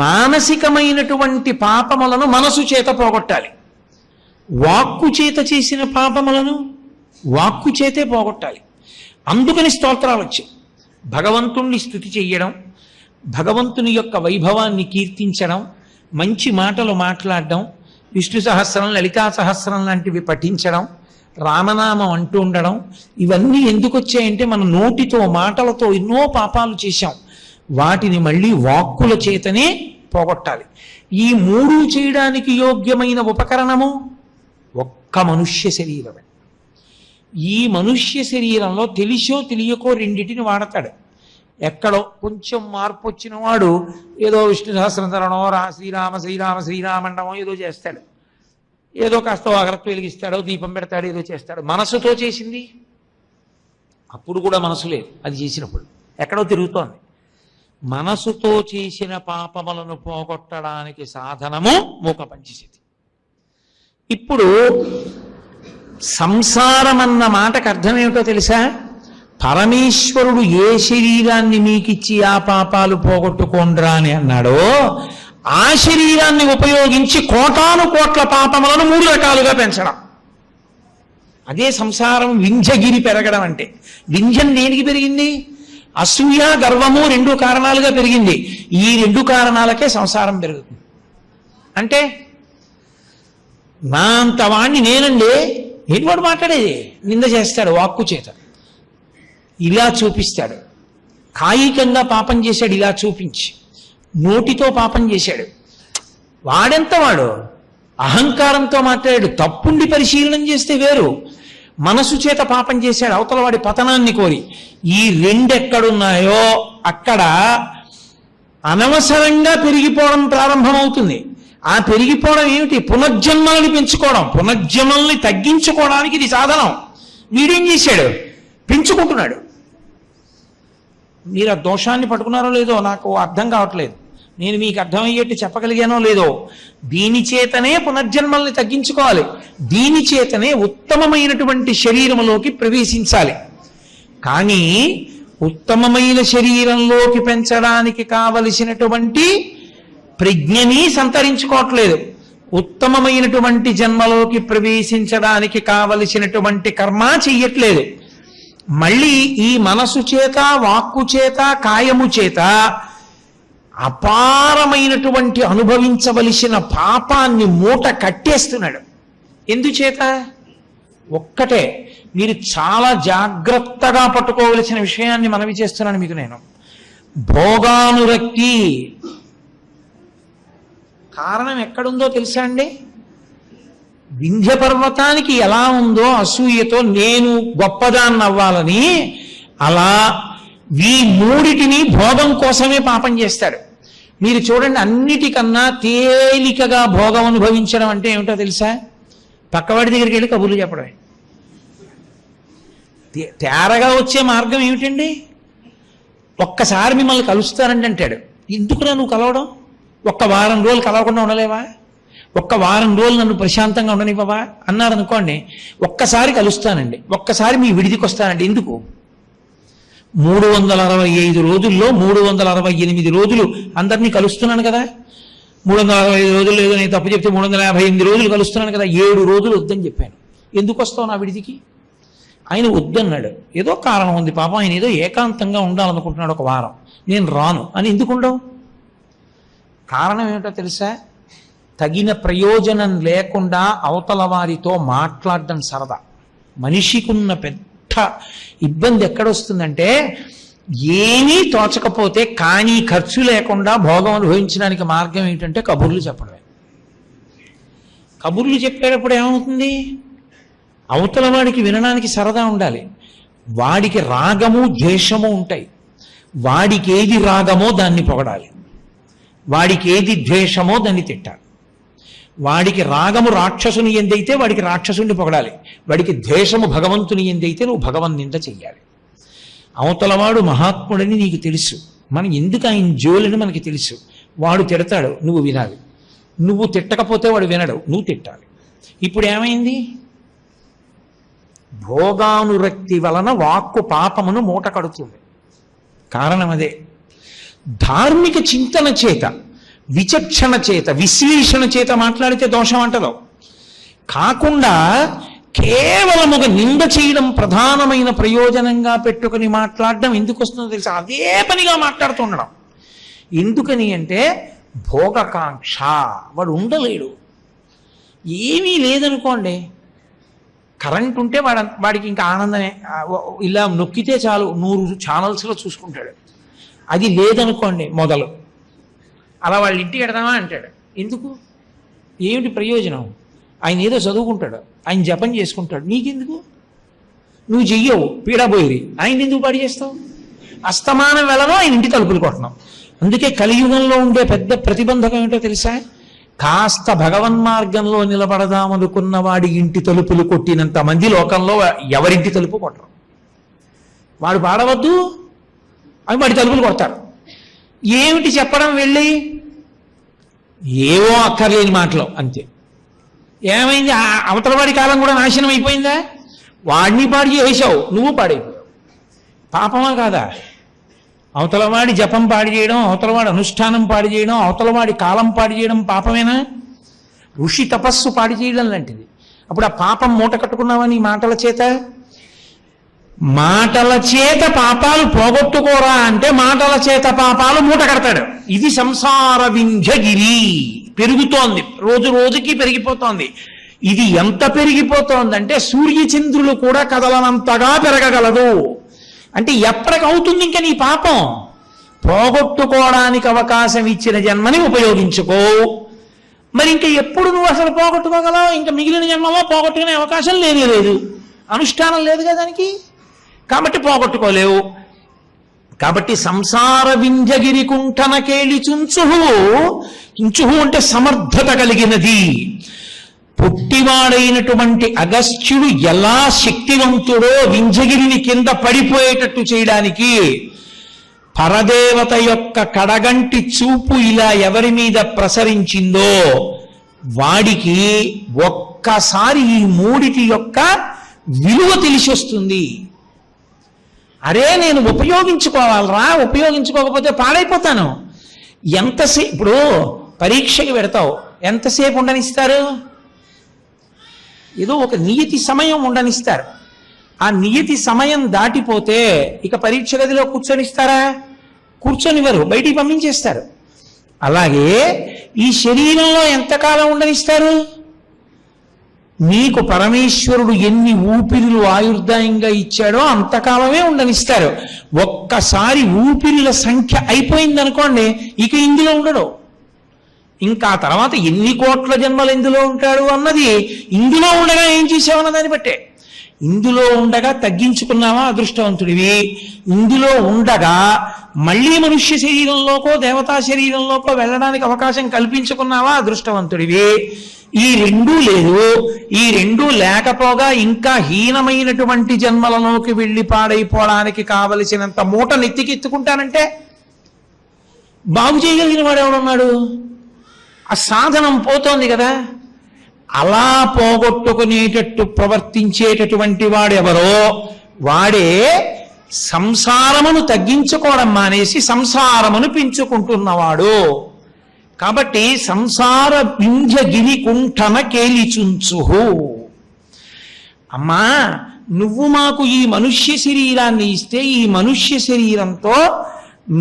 మానసికమైనటువంటి పాపములను మనసు చేత పోగొట్టాలి. వాక్కు చేత చేసిన పాపములను వాక్కు చేతే పోగొట్టాలి. అందుకని స్తోత్రాలు వచ్చాయి. భగవంతుణ్ణి స్తుతి చెయ్యడం, భగవంతుని యొక్క వైభవాన్ని కీర్తించడం, మంచి మాటలు మాట్లాడడం, విష్ణు సహస్రం లలితా సహస్రం లాంటివి పఠించడం, రామనామం అంటూ ఉండడం, ఇవన్నీ ఎందుకు వచ్చాయంటే మన నోటితో మాటలతో ఎన్నో పాపాలు చేశాం. వాటిని మళ్ళీ వాక్కుల చేతనే పోగొట్టాలి. ఈ మూడు చేయడానికి యోగ్యమైన ఉపకరణము ఒక్క మనుష్య శరీరమే. ఈ మనుష్య శరీరంలో తెలిసో తెలియకో రెండిటిని వాడతాడు. ఎక్కడో కొంచెం మార్పు వచ్చిన వాడు ఏదో విష్ణు సహస్రధరణో శ్రీరామండమో ఏదో చేస్తాడు, ఏదో కాస్త అగరత్తు వెలిగిస్తాడో దీపం పెడతాడు, ఏదో చేస్తాడు. మనసుతో చేసింది అప్పుడు కూడా మనసు లేదు, అది చేసినప్పుడు ఎక్కడో తిరుగుతోంది. మనసుతో చేసిన పాపములను పోగొట్టడానికి సాధనము మూక పంచశతి. ఇప్పుడు సంసారం అన్న మాటకు అర్థమేమిటో తెలుసా? పరమేశ్వరుడు ఏ శరీరాన్ని మీకిచ్చి ఆ పాపాలు పోగొట్టుకోండ్రా అని అన్నాడో ఆ శరీరాన్ని ఉపయోగించి కోటాను కోట్ల పాపములను 3 రకాలుగా పెంచడం. అదే సంసారం వింజగిరి పెరగడం అంటే. వింజం దేనికి పెరిగింది? అసూయ గర్వము 2 కారణాలుగా పెరిగింది. ఈ 2 కారణాలకే సంసారం పెరుగుతుంది. అంటే నా అంత వాణ్ణి నేనండి, ఏంటి వాడు మాట్లాడేది? నింద చేస్తాడు వాక్కు చేత, ఇలా చూపిస్తాడు. కాయికంగా పాపం చేశాడు, ఇలా చూపించి. నోటితో పాపం చేశాడు. వాడెంత వాడు అహంకారంతో మాట్లాడాడు. తప్పుండి పరిశీలనం చేస్తే వేరు. మనసు చేత పాపం చేశాడు, అవతల వాడి పతనాన్ని కోరి. ఈ 2 ఎక్కడున్నాయో అక్కడ అనవసరంగా పెరిగిపోవడం ప్రారంభమవుతుంది. ఆ పెరిగిపోవడం ఏమిటి? పునర్జన్మల్ని పెంచుకోవడం, పునర్జన్మల్ని తగ్గించుకోవడానికి ఇది సాధనం. వీడేం చేశాడు? పెంచుకుంటున్నాడు. మీరు ఆ దోషాన్ని పట్టుకున్నారో లేదో నాకు అర్థం కావట్లేదు. నేను మీకు అర్థమయ్యేట్టు చెప్పగలిగానో లేదో. దీని చేతనే పునర్జన్మల్ని తగ్గించుకోవాలి, దీని చేతనే ఉత్తమమైనటువంటి శరీరంలోకి ప్రవేశించాలి. కానీ ఉత్తమమైన శరీరంలోకి పెంచడానికి కావలసినటువంటి ప్రజ్ఞని సంతరించుకోవట్లేదు, ఉత్తమమైనటువంటి జన్మలోకి ప్రవేశించడానికి కావలసినటువంటి కర్మ చెయ్యట్లేదు. మళ్ళీ ఈ మనసు చేత, వాక్కు చేత, కాయము చేత అపారమైనటువంటి అనుభవించవలసిన పాపాన్ని మూట కట్టేస్తున్నాడు. ఎందుచేత? ఒక్కటే, మీరు చాలా జాగ్రత్తగా పట్టుకోవలసిన విషయాన్ని మనవి చేస్తున్నాను మీకు నేను. భోగానురక్తి కారణం ఎక్కడుందో తెలుసా అండి? వింధ్య పర్వతానికి ఎలా ఉందో అసూయతో నేను గొప్పదాన్ని అవ్వాలని, అలా ఈ మూడిటిని భోగం కోసమే పాపం చేస్తాడు. మీరు చూడండి, అన్నిటికన్నా తేలికగా భోగం అనుభవించడం అంటే ఏమిటో తెలుసా? పక్కవాడి దగ్గరికి వెళ్ళి కబుర్లు చెప్పడమే. తేరగా వచ్చే మార్గం ఏమిటండి? ఒక్కసారి మిమ్మల్ని కలుస్తానండి అంటాడు. ఎందుకురా నువ్వు కలవడం? ఒక్క వారం రోజులు కలవకుండా ఉండలేవా? ఒక్క వారం రోజులు నన్ను ప్రశాంతంగా ఉండనివ్వవా అన్నారు అనుకోండి. ఒక్కసారి కలుస్తానండి, ఒక్కసారి మీ విడిదికి వస్తానండి. ఎందుకు? 365 రోజుల్లో 368 రోజులు అందరినీ కలుస్తున్నాను కదా. 365 రోజులు లేదో నేను తప్పు చెప్తే 358 రోజులు కలుస్తున్నాను కదా. 7 రోజులు వద్దని చెప్పాను. ఎందుకు వస్తావు నా విడిదికి? ఆయన వద్దన్నాడు. ఏదో కారణం ఉంది పాపం, ఆయన ఏదో ఏకాంతంగా ఉండాలనుకుంటున్నాడు ఒక వారం. నేను రాను అని ఎందుకు ఉండవు? కారణం ఏమిటో తెలుసా? తగిన ప్రయోజనం లేకుండా అవతల వారితో మాట్లాడడం సరదా. మనిషికున్న పెద్ద ఇబ్బంది ఎక్కడొస్తుందంటే, ఏమీ తోచకపోతే కానీ ఖర్చు లేకుండా భోగం అనుభవించడానికి మార్గం ఏంటంటే కబుర్లు చెప్పడమే. కబుర్లు చెప్పేటప్పుడు ఏమవుతుంది? అవతల వాడికి వినడానికి సరదా ఉండాలి. వాడికి రాగము ద్వేషము ఉంటాయి. వాడికి ఏది రాగమో దాన్ని పొగడాలి, వాడికి ఏది ద్వేషమో దాన్ని తిట్టాలి. వాడికి రాగము రాక్షసుని ఎందైతే వాడికి రాక్షసుని పొగడాలి, వాడికి ద్వేషము భగవంతుని ఎందైతే నువ్వు భగవన్నింద చెయ్యాలి. అవతలవాడు మహాత్ముడని నీకు తెలుసు, మనం ఎందుకు ఆయన జోలిని మనకి తెలుసు. వాడు తిడతాడు, నువ్వు వినాలి. నువ్వు తిట్టకపోతే వాడు వినడు, నువ్వు తిట్టాలి. ఇప్పుడు ఏమైంది? భోగానురక్తి వలన వాక్కు పాపమును మూట కడుతుంది. కారణం అదే. ధార్మిక చింతన చేత, విచక్షణ చేత, విశ్లేషణ చేత మాట్లాడితే దోషం అంటదో కాకుండా కేవలం ఒక నింద చేయడం ప్రధానమైన ప్రయోజనంగా పెట్టుకుని మాట్లాడడం ఎందుకు వస్తుందో తెలుసా? అదే పనిగా మాట్లాడుతూ ఉండడం. ఎందుకని అంటే భోగకాంక్ష. వాడు ఉండలేడు. ఏమీ లేదనుకోండి, కరెంట్ ఉంటే వాడికి ఇంకా ఆనందమే. ఇలా నొక్కితే చాలు 100 ఛానల్స్లో చూసుకుంటాడు. అది లేదనుకోండి మొదలు, అలా వాళ్ళ ఇంటికి ఎడదామా అంటాడు. ఎందుకు? ఏమిటి ప్రయోజనం? ఆయన ఏదో చదువుకుంటాడు, ఆయన జపం చేసుకుంటాడు, నీకెందుకు? నువ్వు చెయ్యవు, పీడబోయేది. ఆయన ఎందుకు పాడు చేస్తావు? అస్తమానం వెళ్ళను, ఆయన ఇంటి తలుపులు కొట్టడం. అందుకే కలియుగంలో ఉండే పెద్ద ప్రతిబంధకం ఏంటో తెలుసా? కాస్త భగవన్మార్గంలో నిలబడదామనుకున్న వాడి ఇంటి తలుపులు కొట్టినంత మంది లోకంలో ఎవరింటి తలుపు కొట్టరు. వాడు పాడవద్దు అవి వాడి తలుపులు కొడతారు. ఏమిటి చెప్పడం? వెళ్ళి ఏవో అక్కర్లేని మాటలు అంతే. ఏమైంది? అవతల వాడి కాలం కూడా నాశనం అయిపోయిందా? వాడిని పాడు చేసావు, నువ్వు పాడైపోయావు. పాపమా కాదా? అవతలవాడి జపం పాడు చేయడం, అవతలవాడి అనుష్ఠానం పాడు చేయడం, అవతలవాడి కాలం పాడు చేయడం పాపమేనా? ఋషి తపస్సు పాడు చేయడం లాంటిది. అప్పుడు ఆ పాపం మూట కట్టుకున్నావా నీ మాటల చేత? మాటల చేత పాపాలు పోగొట్టుకోరా అంటే మాటల చేత పాపాలు మూట కడతాడు. ఇది సంసార వింధ్యగిరి. పెరుగుతోంది, రోజు రోజుకి పెరిగిపోతోంది. ఇది ఎంత పెరిగిపోతోందంటే సూర్యచంద్రులు కూడా కదలనంతగా పెరగగలదు. అంటే ఎప్పటికవుతుంది ఇంకా నీ పాపం? పోగొట్టుకోవడానికి అవకాశం ఇచ్చిన జన్మని ఉపయోగించుకో. మరి ఇంకా ఎప్పుడు నువ్వు అసలు పోగొట్టుకోగలవు? ఇంకా మిగిలిన జన్మలో పోగొట్టుకునే అవకాశం లేనే లేదు. అనుష్ఠానం లేదుగా దానికి, కాబట్టి పోగొట్టుకోలేవు. కాబట్టి సంసార వింధ్యగిరి కుంఠన కేళి చుంచుహు. చుంచుహు అంటే సమర్థత కలిగినది. పుట్టివాడైనటువంటి అగస్త్యుడు ఎలా శక్తివంతుడో వింధ్యగిరిని కింద పడిపోయేటట్టు చేయడానికి పరదేవత యొక్క కడగంటి చూపు ఇలా ఎవరి మీద ప్రసరించిందో వాడికి ఒక్కసారి ఈ మూడిటి యొక్క విలువ తెలిసి వస్తుంది. అరే నేను ఉపయోగించుకోవాలరా, ఉపయోగించుకోకపోతే పాడైపోతాను. ఎంతసేపు ఇప్పుడు పరీక్షకి పెడతావు, ఎంతసేపు ఉండనిస్తారు? ఏదో ఒక నియతి సమయం ఉండనిస్తారు. ఆ నియతి సమయం దాటిపోతే ఇక పరీక్ష గదిలో కూర్చొనిస్తారా? కూర్చొనివ్వరు, బయటికి పంపించేస్తారు. అలాగే ఈ శరీరంలో ఎంతకాలం ఉండనిస్తారు? నీకు పరమేశ్వరుడు ఎన్ని ఊపిరులు ఆయుర్దాయంగా ఇచ్చాడో అంతకాలమే ఉండనిస్తారు. ఒక్కసారి ఊపిరుల సంఖ్య అయిపోయిందనుకోండి, ఇక ఇందులో ఉండడు. ఇంకా తర్వాత ఎన్ని కోట్ల జన్మలు ఇందులో ఉంటాడు అన్నది ఇందులో ఉండగా ఏం చేసావన్న దాన్ని బట్టే. ఇందులో ఉండగా తగ్గించుకున్నావా అదృష్టవంతుడివి, ఇందులో ఉండగా మళ్ళీ మనుష్య శరీరంలోకో దేవతా శరీరంలోకో వెళ్ళడానికి అవకాశం కల్పించుకున్నావా అదృష్టవంతుడివి. ఈ రెండూ లేదు. ఈ రెండూ లేకపోగా ఇంకా హీనమైనటువంటి జన్మలలోకి వెళ్ళి పాడైపోవడానికి కావలసినంత మూట నెత్తికెత్తుకుంటానంటే బాగు చేయగలిగిన వాడు ఎవడున్నాడు? ఆ సాధనం పోతోంది కదా. అలా పోగొట్టుకునేటట్టు ప్రవర్తించేటటువంటి వాడెవరో వాడే సంసారమును తగ్గించుకోవడం మానేసి సంసారమును పెంచుకుంటున్నవాడు. కాబట్టి సంసార వింధ్యగిరి కుంఠన కేలిచుంచుహు. అమ్మా నువ్వు మాకు ఈ మనుష్య శరీరాన్ని ఇస్తే ఈ మనుష్య శరీరంతో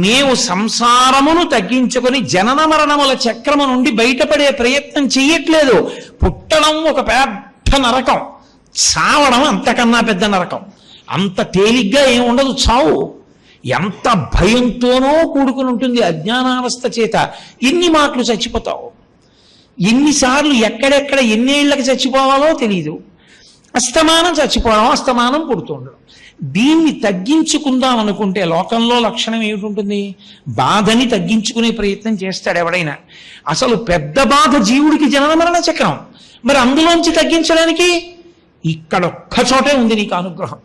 మేము సంసారమును తగ్గించుకొని జనన మరణముల చక్రము నుండి బయటపడే ప్రయత్నం చెయ్యట్లేదు. పుట్టడం ఒక పెద్ద నరకం, చావడం అంతకన్నా పెద్ద నరకం. అంత తేలిగ్గా ఏం ఉండదు చావు. ఎంత భయంతోనో కూడుకుని ఉంటుంది అజ్ఞానావస్థ చేత. ఎన్ని మాటలు చచ్చిపోతావు, ఎన్నిసార్లు ఎక్కడెక్కడ ఎన్నేళ్లకి చచ్చిపోవాలో తెలియదు. అస్తమానం చచ్చిపోవడం, అస్తమానం పుడుతుండడం. దీన్ని తగ్గించుకుందాం అనుకుంటే లోకంలో లక్షణం ఏమిటి? బాధని తగ్గించుకునే ప్రయత్నం చేస్తాడు ఎవడైనా. అసలు పెద్ద బాధ జీవుడికి జనన మరణ చక్రం. మరి అందులోంచి తగ్గించడానికి ఇక్కడొక్క చోటే ఉంది నీకు అనుగ్రహం.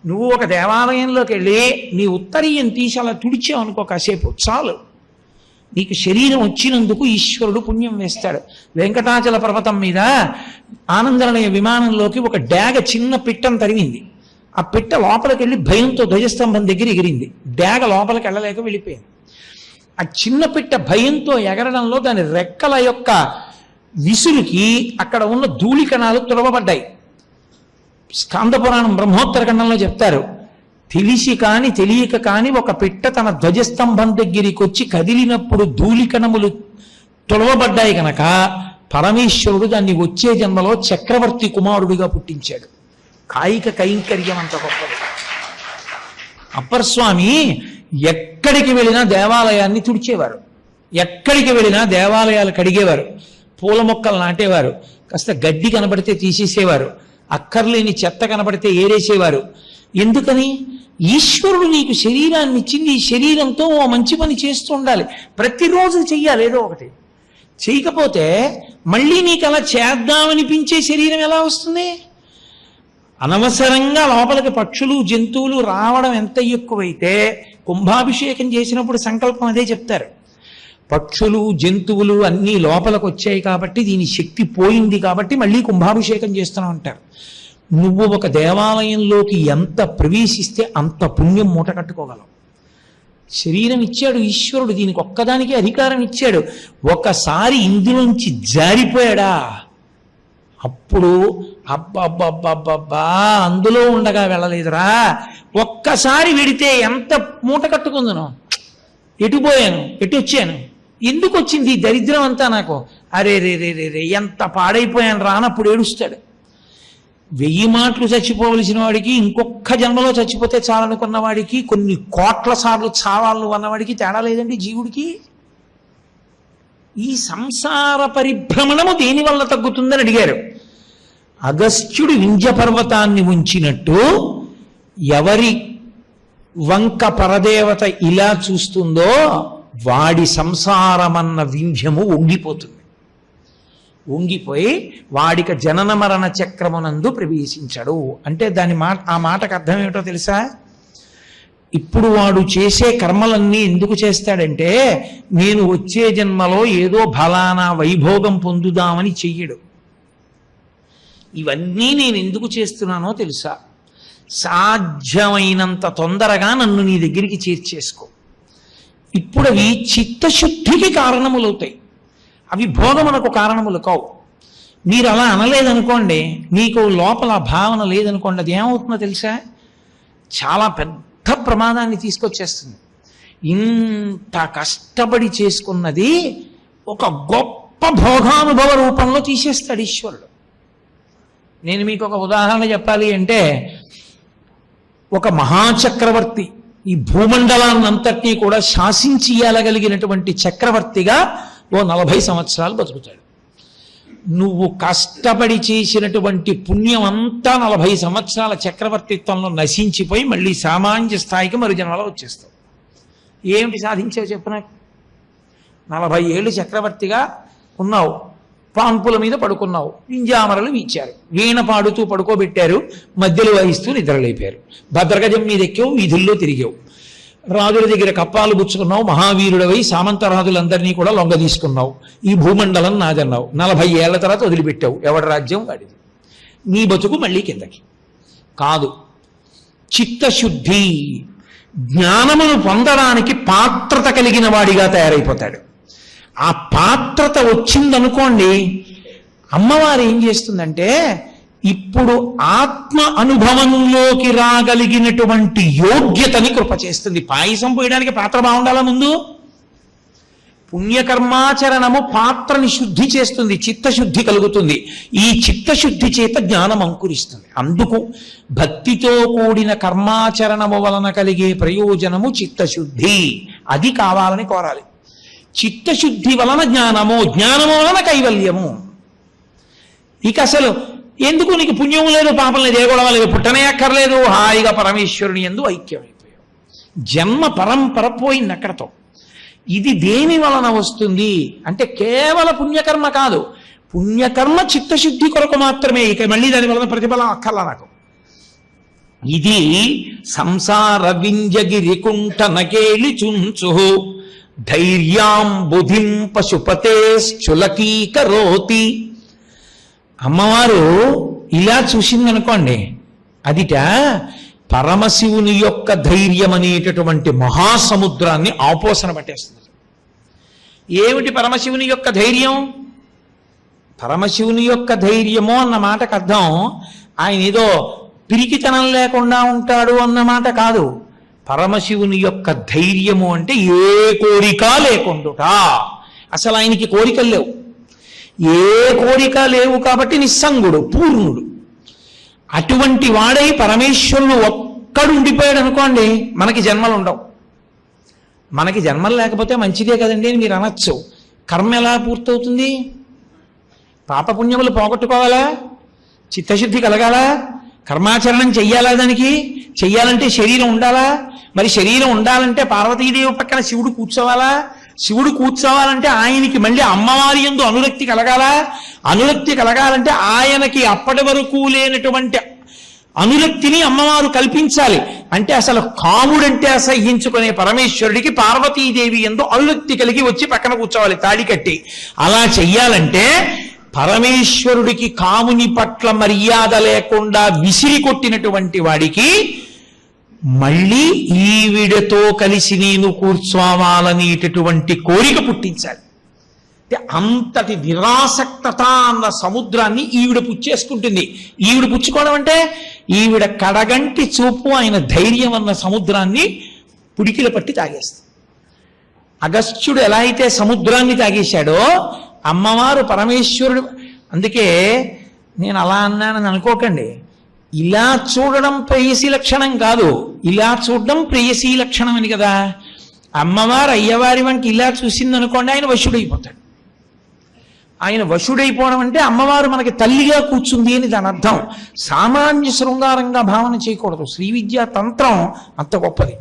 నువ్వు ఒక దేవాలయంలోకి వెళ్ళి నీ ఉత్తరీయం తీసి అలా తుడిచావు అనుకో, కాసేపు చాలు. నీకు శరీరం వచ్చినందుకు ఈశ్వరుడు పుణ్యం వేస్తాడు. వెంకటాచల పర్వతం మీద ఆనందనిలయ విమానంలోకి ఒక డాగ చిన్న పిట్టను తరిగింది. ఆ పిట్ట లోపలికి వెళ్ళి భయంతో ధ్వజస్తంభం దగ్గర ఎగిరింది. డాగ లోపలికి వెళ్ళలేక వెళ్ళిపోయింది. ఆ చిన్న పిట్ట భయంతో ఎగరడంలో దాని రెక్కల యొక్క విసురుకి అక్కడ ఉన్న ధూళి కణాలు తుడవబడ్డాయి. స్కాందపురాణం బ్రహ్మోత్తర ఖండంలో చెప్తారు, తెలిసి కాని తెలియక కాని ఒక పిట్ట తన ధ్వజస్తంభం దగ్గరికి వచ్చి కదిలినప్పుడు ధూళికణములు తొలవబడ్డాయి కనుక పరమేశ్వరుడు దాన్ని వచ్చే జన్మలో చక్రవర్తి కుమారుడిగా పుట్టించాడు. కాయిక కైంకర్యం అంత గొప్పది. అప్పర్ స్వామి ఎక్కడికి వెళ్ళినా దేవాలయాన్ని తుడిచేవారు, ఎక్కడికి వెళ్ళినా దేవాలయాలు కడిగేవారు, పూల మొక్కలు నాటేవారు, కాస్త గడ్డి కనబడితే తీసేసేవారు, అక్కర్లేని చెత్త కనబడితే ఏరేసేవారు. ఎందుకని? ఈశ్వరుడు నీకు శరీరాన్ని ఇచ్చింది, ఈ శరీరంతో ఓ మంచి పని చేస్తూ ఉండాలి. ప్రతిరోజు చెయ్యాలి ఏదో ఒకటి. చేయకపోతే మళ్ళీ నీకు అలా చేద్దామనిపించే శరీరం ఎలా వస్తుంది? అనవసరంగా లోపలికి పక్షులు జంతువులు రావడం ఎంత ఎక్కువైతే కుంభాభిషేకం చేసినప్పుడు సంకల్పం అదే చెప్తారు. పక్షులు జంతువులు అన్నీ లోపలికి వచ్చాయి కాబట్టి దీని శక్తి పోయింది కాబట్టి మళ్ళీ కుంభాభిషేకం చేస్తూనే ఉంటారు. నువ్వు ఒక దేవాలయంలోకి ఎంత ప్రవేశిస్తే అంత పుణ్యం మూట కట్టుకోగలవు. శరీరం ఇచ్చాడు ఈశ్వరుడు, దీనికి ఒక్కదానికి అధికారం ఇచ్చాడు. ఒకసారి ఇందులోంచి జారిపోయాడా అప్పుడు అబ్బబ్బబ్బబ్బబ్బా అందులో ఉండగా వెళ్ళలేదురా, ఒక్కసారి వెడితే ఎంత మూట కట్టుకుందను, ఎటుపోయాను, ఎటు వచ్చాను, ఎందుకు వచ్చింది ఈ దరిద్రం అంతా నాకు, అరే రే రే రే రే ఎంత పాడైపోయాను రా అన్నప్పుడు ఏడుస్తాడు. 1000 మాటలు చచ్చిపోవలసిన వాడికి ఇంకొక జన్మలో చచ్చిపోతే చాలనుకున్న వాడికి కొన్ని కోట్ల సార్లు చావాలను అన్నవాడికి తేడా లేదండి జీవుడికి. ఈ సంసార పరిభ్రమణము దేనివల్ల తగ్గుతుందని అడిగారు. అగస్త్యుడు వింధ్య పర్వతాన్ని ఉంచినట్టు ఎవరి వంక పరదేవత ఇలా చూస్తుందో వాడి సంసారమన్న వింధ్యము వంగిపోతుంది. వంగిపోయి వాడిక జనన మరణ చక్రమునందు ప్రవేశించడు. అంటే ఆ మాటకు అర్థం ఏమిటో తెలుసా? ఇప్పుడు వాడు చేసే కర్మలన్నీ ఎందుకు చేస్తాడంటే నేను వచ్చే జన్మలో ఏదో ఫలానా వైభోగం పొందుదామని చెయ్యడు. ఇవన్నీ నేను ఎందుకు చేస్తున్నానో తెలుసా? సాధ్యమైనంత తొందరగా నన్ను నీ దగ్గరికి చేర్చేసుకో. ఇప్పుడు అవి చిత్తశుద్ధికి కారణములవుతాయి, అవి భోగమునకు కారణములు కావు. మీరు అలా అనలేదనుకోండి, మీకు లోపల భావన లేదనుకోండి, అది ఏమవుతుందో తెలుసా? చాలా పెద్ద ప్రమాదాన్ని తీసుకొచ్చేస్తుంది. ఇంత కష్టపడి చేసుకున్నది ఒక గొప్ప భోగానుభవ రూపంలో తీసేస్తాడు ఈశ్వరుడు. నేను మీకు ఒక ఉదాహరణ చెప్పాలి అంటే, ఒక మహాచక్రవర్తి ఈ భూమండలాన్నంతటినీ కూడా శాసించి ఇయ్యగలిగినటువంటి చక్రవర్తిగా ఓ 40 సంవత్సరాలు బతుకుతాడు. నువ్వు కష్టపడి చేసినటువంటి పుణ్యం అంతా 40 సంవత్సరాల చక్రవర్తిత్వంలో నశించిపోయి మళ్ళీ సామాన్య స్థాయికి మరు జన్మలో వచ్చేస్తావు. ఏమిటి సాధించావు చెప్పు నాకు? 40 ఏళ్ళు చక్రవర్తిగా ఉన్నావు, పాన్పుల మీద పడుకున్నావు, వింజామరలు వీచారు, వీణ పాడుతూ పడుకోబెట్టారు, మధ్యలో వహిస్తూ నిద్రలేపారు, భద్రగజం మీద ఎక్కావు, వీధుల్లో తిరిగావు, రాజుల దగ్గర కప్పాలు పుచ్చుకున్నావు, మహావీరుడవై సామంతరాజులందరినీ కూడా లొంగ తీసుకున్నావు, ఈ భూమండలం నాదన్నావు. 40 ఏళ్ల తర్వాత వదిలిపెట్టావు, ఎవడి రాజ్యం వాడిది. నీ బతుకు మళ్ళీ కిందకి కాదు. చిత్తశుద్ధి, జ్ఞానమును పొందడానికి పాత్రత కలిగిన వాడిగా తయారైపోతాడు. ఆ పాత్రత వచ్చిందనుకోండి, అమ్మవారు ఏం చేస్తుందంటే ఇప్పుడు ఆత్మ అనుభవంలోకి రాగలిగినటువంటి యోగ్యతని కృప చేస్తుంది. పాయసం పోయడానికి పాత్ర బాగుండాలా? ముందు పుణ్యకర్మాచరణము పాత్రని శుద్ధి చేస్తుంది, చిత్తశుద్ధి కలుగుతుంది. ఈ చిత్తశుద్ధి చేత జ్ఞానం అంకురిస్తుంది. అందుకు భక్తితో కూడిన కర్మాచరణము వలన కలిగే ప్రయోజనము చిత్తశుద్ధి. అది కావాలని కోరాలి. చిత్తశుద్ధి వలన జ్ఞానము, జ్ఞానము వలన కైవల్యము. ఇక అసలు ఎందుకు నీకు పుణ్యం లేదు, పాపం లేదు, ఏ గొడవ లేదు, పుట్టనే అక్కర్లేదు, హాయిగా పరమేశ్వరుని యందు ఐక్యమైపోయావు. జన్మ పరంపర పోయింది అక్కడతో. ఇది దేని వలన వస్తుంది అంటే కేవల పుణ్యకర్మ కాదు, పుణ్యకర్మ చిత్తశుద్ధి కొరకు మాత్రమే. ఇక మళ్ళీ దాని వలన ప్రతిఫలం అక్కర్లా నాకు. ఇది సంసార వింజగిరికుంఠ నకేళి చుంచు ధైర్యాం బుధిం పశుపతేశ్చులకీకరోతి. అమ్మవారు ఇలా చూసిందనుకోండి, అదిట పరమశివుని యొక్క ధైర్యం అనేటటువంటి మహాసముద్రాన్ని ఆపోసన పట్టేస్తుంది. ఏమిటి పరమశివుని యొక్క ధైర్యం? పరమశివుని యొక్క ధైర్యము అన్న మాటకు అర్థం ఆయన ఏదో పిరికితనం లేకుండా ఉంటాడు అన్న మాట కాదు. పరమశివుని యొక్క ధైర్యము అంటే ఏ కోరిక లేకుండుట. అసలు ఆయనకి కోరికలు లేవు, ఏ కోరిక లేవు కాబట్టి నిస్సంగుడు, పూర్ణుడు. అటువంటి వాడై పరమేశ్వరుడు ఒక్కడు ఉండిపోయాడు అనుకోండి, మనకి జన్మలు ఉండవు. మనకి జన్మలు లేకపోతే మంచిదే కదండి అని మీరు అనొచ్చు. కర్మ ఎలా పూర్తవుతుంది? పాపపుణ్యములు పోగొట్టుకోవాలా, చిత్తశుద్ధి కలగాలా, కర్మాచరణం చెయ్యాలా, దానికి చెయ్యాలంటే శరీరం ఉండాలా. మరి శరీరం ఉండాలంటే పార్వతీదేవి పక్కన శివుడు కూర్చోవాలా. శివుడు కూర్చోవాలంటే ఆయనకి మళ్ళీ అమ్మవారి యందు అనురక్తి కలగాలా. అనురక్తి కలగాలంటే ఆయనకి అప్పటి వరకు లేనటువంటి అనురక్తిని అమ్మవారు కల్పించాలి. అంటే అసలు కాముడంటే అసహ్యించుకునే పరమేశ్వరుడికి పార్వతీదేవి యందు అనురక్తి కలిగి వచ్చి పక్కన కూర్చోవాలి తాడి కట్టి. అలా చెయ్యాలంటే పరమేశ్వరుడికి కాముని పట్ల మర్యాద లేకుండా విసిరి కొట్టినటువంటి వాడికి మళ్ళీ ఈవిడతో కలిసి నేను కూర్చోవాలనేటటువంటి కోరిక పుట్టించాలి. అంతటి నిరాసక్తత అన్న సముద్రాన్ని ఈవిడ పుచ్చేసుకుంటుంది. ఈవిడ పుచ్చుకోవడం అంటే ఈవిడ కడగంటి చూపు ఆయన ధైర్యం అన్న సముద్రాన్ని పుడికిల పట్టి తాగేస్తుంది. అగస్త్యుడు ఎలా అయితే సముద్రాన్ని తాగేశాడో అమ్మవారు పరమేశ్వరుడు. అందుకే నేను అలా అన్నానని అనుకోకండి. ఇలా చూడడం ప్రేయసీ లక్షణం కాదు, ఇలా చూడడం ప్రేయసీ లక్షణం అని కదా. అమ్మవారు అయ్యవారి వంటి ఇలా చూసిందనుకోండి, ఆయన వశుడైపోతాడు. ఆయన వశుడైపోవడం అంటే అమ్మవారు మనకి తల్లిగా కూర్చుంది అని దాని అర్థం. సామాన్య శృంగారంగా భావన చేయకూడదు. శ్రీ విద్యా తంత్రం అంత గొప్పది.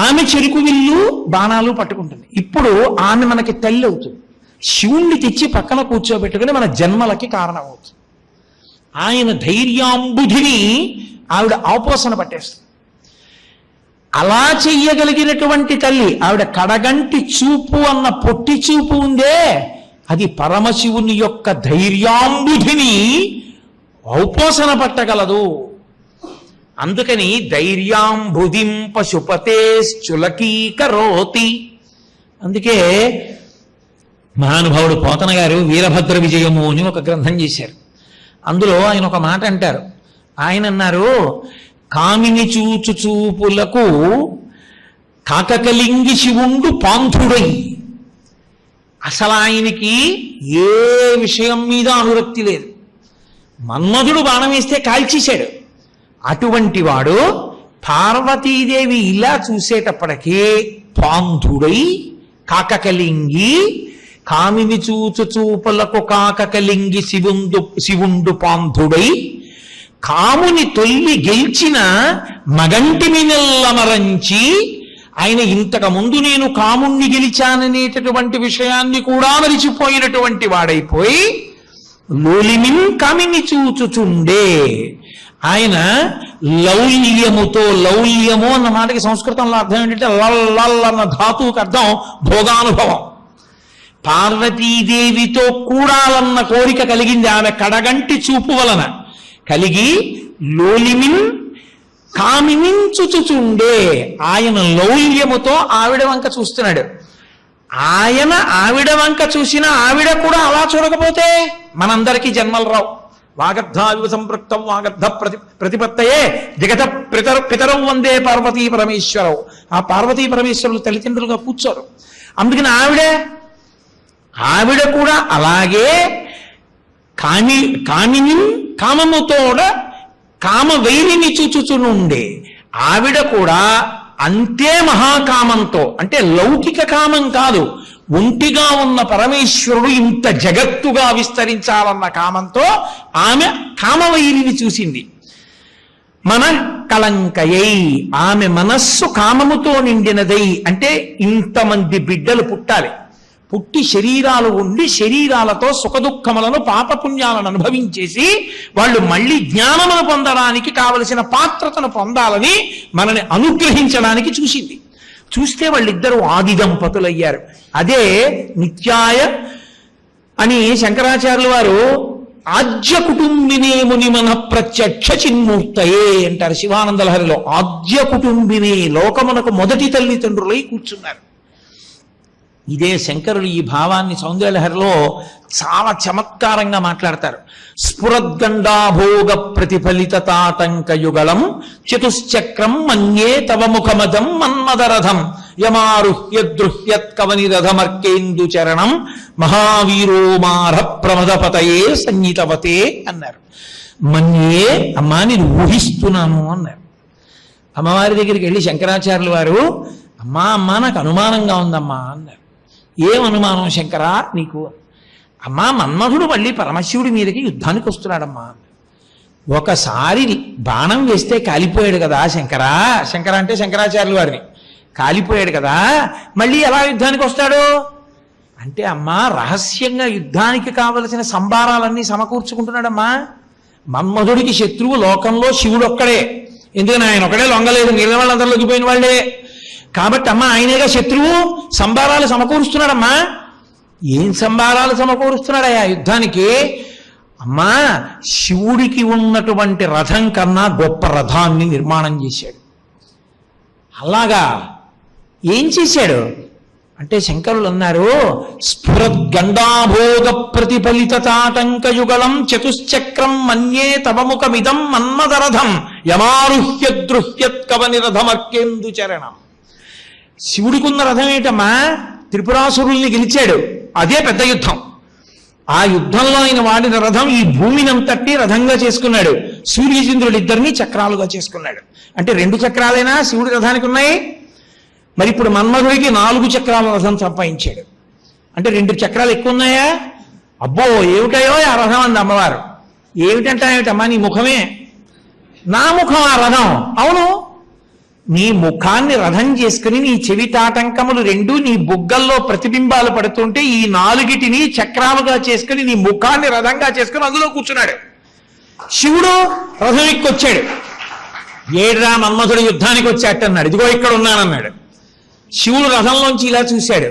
ఆమె చెరుకు విల్లు బాణాలు పట్టుకుంటుంది. ఇప్పుడు ఆమె మనకి తల్లి అవుతుంది. శివుణ్ణి తెచ్చి పక్కన కూర్చోబెట్టుకుని మన జన్మలకి కారణం అవుతుంది. ఆ ఆయన ధైర్యాంబుధిని ఆవిడ ఆపోసన పట్టేస్తుంది. అలా చెయ్యగలిగినటువంటి తల్లి ఆవిడ కడగంటి చూపు అన్న పొట్టి చూపు ఉందే, అది పరమశివుని యొక్క ధైర్యాంబుధిని ఔపోసన పట్టగలదు. అందుకని ధైర్యాంబుధిం పశుపతేశ్చులకీకరోతి. అందుకే మహానుభావుడు పోతన గారు వీరభద్ర విజయము అని ఒక గ్రంథం చేశారు. అందులో ఆయన ఒక మాట అంటారు. ఆయన అన్నారు, కామిని చూచు చూపులకు కాకకలింగి శివుండు పాంధుడై. అసలు ఆయనకి ఏ విషయం మీద అనురక్తి లేదు. మన్మధుడు బాణం వేస్తే కాల్చేశాడు. అటువంటి వాడు పార్వతీదేవి ఇలా చూసేటప్పటికీ పాంధుడై కాకకలింగి, కామిని చూచు చూపులకు కాకకలింగి శివుండు పాంధుడై, కాముని తొల్లి గెలిచిన మగంటిమి నెల్లమరంచి. ఆయన ఇంతకు ముందు నేను కాముణ్ణి గెలిచాననేటటువంటి విషయాన్ని కూడా మరిచిపోయినటువంటి వాడైపోయి లోలిమిన్ కామిని చూచుచుండే. ఆయన లౌల్యముతో, లౌల్యము అన్న మాటకి సంస్కృతంలో అర్థం ఏంటంటే లల్ అన్న ధాతువుకి అర్థం భోగానుభవం. పార్వతీదేవితో కూడాలన్న కోరిక కలిగింది ఆమె కడగంటి చూపు వలన కలిగి. లోలిమిన్ కామినించుచుచుండే, ఆయన లౌల్యముతో ఆవిడ వంక చూస్తున్నాడు. ఆయన ఆవిడ వంక చూసిన ఆవిడ కూడా అలా చూడకపోతే మనందరికీ జన్మలు రావు. వాగర్ధావివ సంపృక్తం వాగర్ధ ప్రతిపత్తయే జగత పితరం వందే పార్వతీ పరమేశ్వరవు. ఆ పార్వతీ పరమేశ్వరులు తల్లిదండ్రులుగా కూర్చోరు. అందుకని ఆవిడ కూడా అలాగే కామిని కామముతోడ కామ వైరిని చూచుచునుండే. ఆవిడ కూడా అంతే మహాకామంతో, అంటే లౌకిక కామం కాదు, ఒంటిగా ఉన్న పరమేశ్వరుడు ఇంత జగత్తుగా విస్తరించాలన్న కామంతో ఆమె కామవైరిని చూసింది. మన కళంకయై, ఆమె మనస్సు కామముతో నిండినదై, అంటే ఇంతమంది బిడ్డలు పుట్టాలి, పుట్టి శరీరాలు ఉండి శరీరాలతో సుఖదుఖములను పాపపుణ్యాలను అనుభవించేసి వాళ్ళు మళ్ళీ జ్ఞానమును పొందడానికి కావలసిన పాత్రతను పొందాలని మనని అనుగ్రహించడానికి చూసింది. చూస్తే వాళ్ళిద్దరూ ఆది దంపతులయ్యారు. అదే నిత్యాయ అని శంకరాచార్యుల వారు ఆద్య కుటుంబినే ముని మన ప్రత్యక్ష చిన్మూర్తయే అంటారు శివానంద లహరిలో. ఆద్య కుటుంబినే, లోకమునకు మొదటి తల్లిదండ్రులై కూర్చున్నారు. ఇదే శంకరులు ఈ భావాన్ని సౌందర్యలహరిలో చాలా చమత్కారంగా మాట్లాడతారు. స్ఫురద్గండాభోగ ప్రతిఫలిత తాటంక యుగళం చతుశ్చక్రం మన్యే తవ ముఖమదం మన్మదరథం యమారుహ్యద్రుహ్యత్ కవనిరథమర్కేందు చరణం మహావీరోమార ప్రమదపతయే సంగీతవతే అన్నారు. మన్యే, అమ్మా నేను ఊహిస్తున్నాను అన్నారు. అమ్మవారి దగ్గరికి వెళ్ళి శంకరాచార్యుల వారు, అమ్మా నాకు అనుమానంగా ఉందమ్మా అన్నారు. ఏం అనుమానం శంకరా నీకు? అమ్మా మన్మధుడు మళ్ళీ పరమశివుడి మీదకి యుద్ధానికి వస్తున్నాడమ్మా. ఒకసారి బాణం వేస్తే కాలిపోయాడు కదా శంకరా, శంకర అంటే శంకరాచార్యుల వారిని, కాలిపోయాడు కదా, మళ్ళీ ఎలా యుద్ధానికి వస్తాడు అంటే, అమ్మా రహస్యంగా యుద్ధానికి కావలసిన సంభారాలన్నీ సమకూర్చుకుంటున్నాడమ్మా. మన్మధుడికి శత్రువు లోకంలో శివుడు ఒక్కడే, ఎందుకని ఆయన ఒకడే లొంగలేదు, మిగిలిన వాళ్ళందరూ లొంగిపోయిన వాళ్ళే కాబట్టి అమ్మ ఆయనేగా శత్రువు, సంభారాలు సమకూరుస్తున్నాడమ్మా. ఏం సంభారాలు సమకూరుస్తున్నాడయ్యా యుద్ధానికి? అమ్మా శివుడికి ఉన్నటువంటి రథం కన్నా గొప్ప రథాన్ని నిర్మాణం చేశాడు. అలాగా ఏం చేశాడు అంటే శంకరులు అన్నారు, స్ఫురద్గండాభోగ ప్రతిఫలిత తాటంక యుగళం చతుశ్చక్రం మన్యే తవముఖమిదం మన్మదరథం యమారుహ్యద్రుహ్యత్ కవనిరథమర్కేందు చరణం. శివుడికున్న రథం ఏంటమ్మా? త్రిపురాసురుల్ని గెలిచాడు, అదే పెద్ద యుద్ధం. ఆ యుద్ధంలో ఆయన వాడిన రథం ఈ భూమినంతటి రథంగా చేసుకున్నాడు. సూర్యచంద్రుడిద్దరినీ చక్రాలుగా చేసుకున్నాడు. అంటే 2 చక్రాలైనా శివుడి రథానికి ఉన్నాయి. మరి ఇప్పుడు మన్మధుడికి 4 చక్రాల రథం సంపాదించాడు. అంటే 2 చక్రాలు ఎక్కువ ఉన్నాయా? అబ్బో ఏమిటయో ఆ రథం అంది అమ్మవారు. ఏమిటమ్మా నీ ముఖమే? నా ముఖం ఆ రథం? అవును, నీ ముఖాన్ని రథం చేసుకుని నీ చెవి తాటంకములు 2 నీ బుగ్గల్లో ప్రతిబింబాలు పడుతుంటే ఈ 4టిని చక్రాలుగా చేసుకుని నీ ముఖాన్ని రథంగా చేసుకుని అందులో కూర్చున్నాడు. శివుడు రథం ఎక్కొచ్చాడు. ఏడ్రా మన్మధుడు యుద్ధానికి వచ్చాటన్నాడు. ఇదిగో ఇక్కడ ఉన్నానన్నాడు. శివుడు రథంలోంచి ఇలా చూశాడు.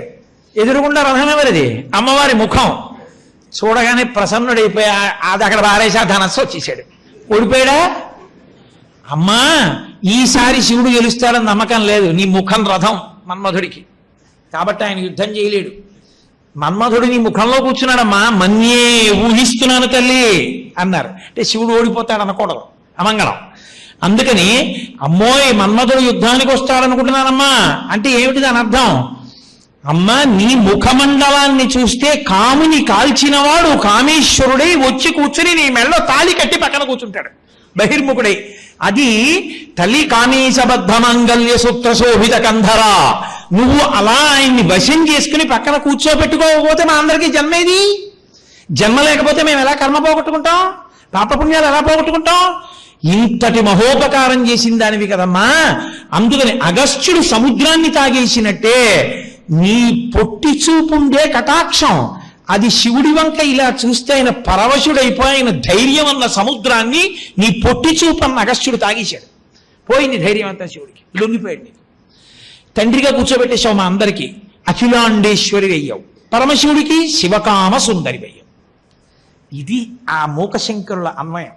ఎదురుగుండా రథం ఎవరిది? అమ్మవారి ముఖం. చూడగానే ప్రసన్నుడైపోయి అది అక్కడ వారేసా ధనస్సు వచ్చేసాడు. ఓడిపోయాడా? అమ్మా ఈసారి శివుడు గెలుస్తాడని నమ్మకం లేదు. నీ ముఖం రథం మన్మధుడికి, కాబట్టి ఆయన యుద్ధం చేయలేడు. మన్మధుడు నీ ముఖంలో కూర్చున్నాడమ్మా. మన్యే ఊహిస్తున్నాను తల్లి అన్నారు. అంటే శివుడు ఓడిపోతాడు అనకూడదు, అమంగళం. అందుకని అమ్మోయ్ మన్మధుడు యుద్ధానికి వస్తాడనుకుంటున్నానమ్మా అంటే ఏమిటి దాని అర్థం? అమ్మ నీ ముఖమండలాన్ని చూస్తే కాముని కాల్చినవాడు కామేశ్వరుడై వచ్చి కూర్చుని నీ మెళ్ళలో తాళి కట్టి పక్కన కూర్చుంటాడు బహిర్ముఖుడై. అది తల్లి కామేశబద్ధ మంగళ్య సూత్ర శోభిత కంధరా. నువ్వు అలా ఆయన్ని వశం చేసుకుని పక్కన కూర్చోబెట్టుకోకపోతే మా అందరికీ జన్మేది. జన్మ లేకపోతే మేము ఎలా కర్మ పోగొట్టుకుంటాం, పాపపుణ్యాలు ఎలా పోగొట్టుకుంటాం? ఇంతటి మహోపకారం చేసిన దానివి కదమ్మా. అందుకని అగస్త్యుడు సముద్రాన్ని తాగేసినట్టే నీ పొట్టి చూపుండే కటాక్షం అది శివుడి వంక ఇలా చూస్తే ఆయన పరవశుడైపోయి ఆయన ధైర్యం అన్న సముద్రాన్ని నీ పొట్టి చూపు అన్న అగస్త్యుడు తాగేశాడు. పోయింది ధైర్యం అంతా శివుడికి, లొంగిపోయాడు. నీకు తండ్రిగా కూర్చోబెట్టేశావు మా అందరికీ. అఖిలాండేశ్వరి అయ్యావు. పరమశివుడికి శివకామ సుందరి అయ్యావు. ఇది ఆ మూకశంకరుల అన్వయం.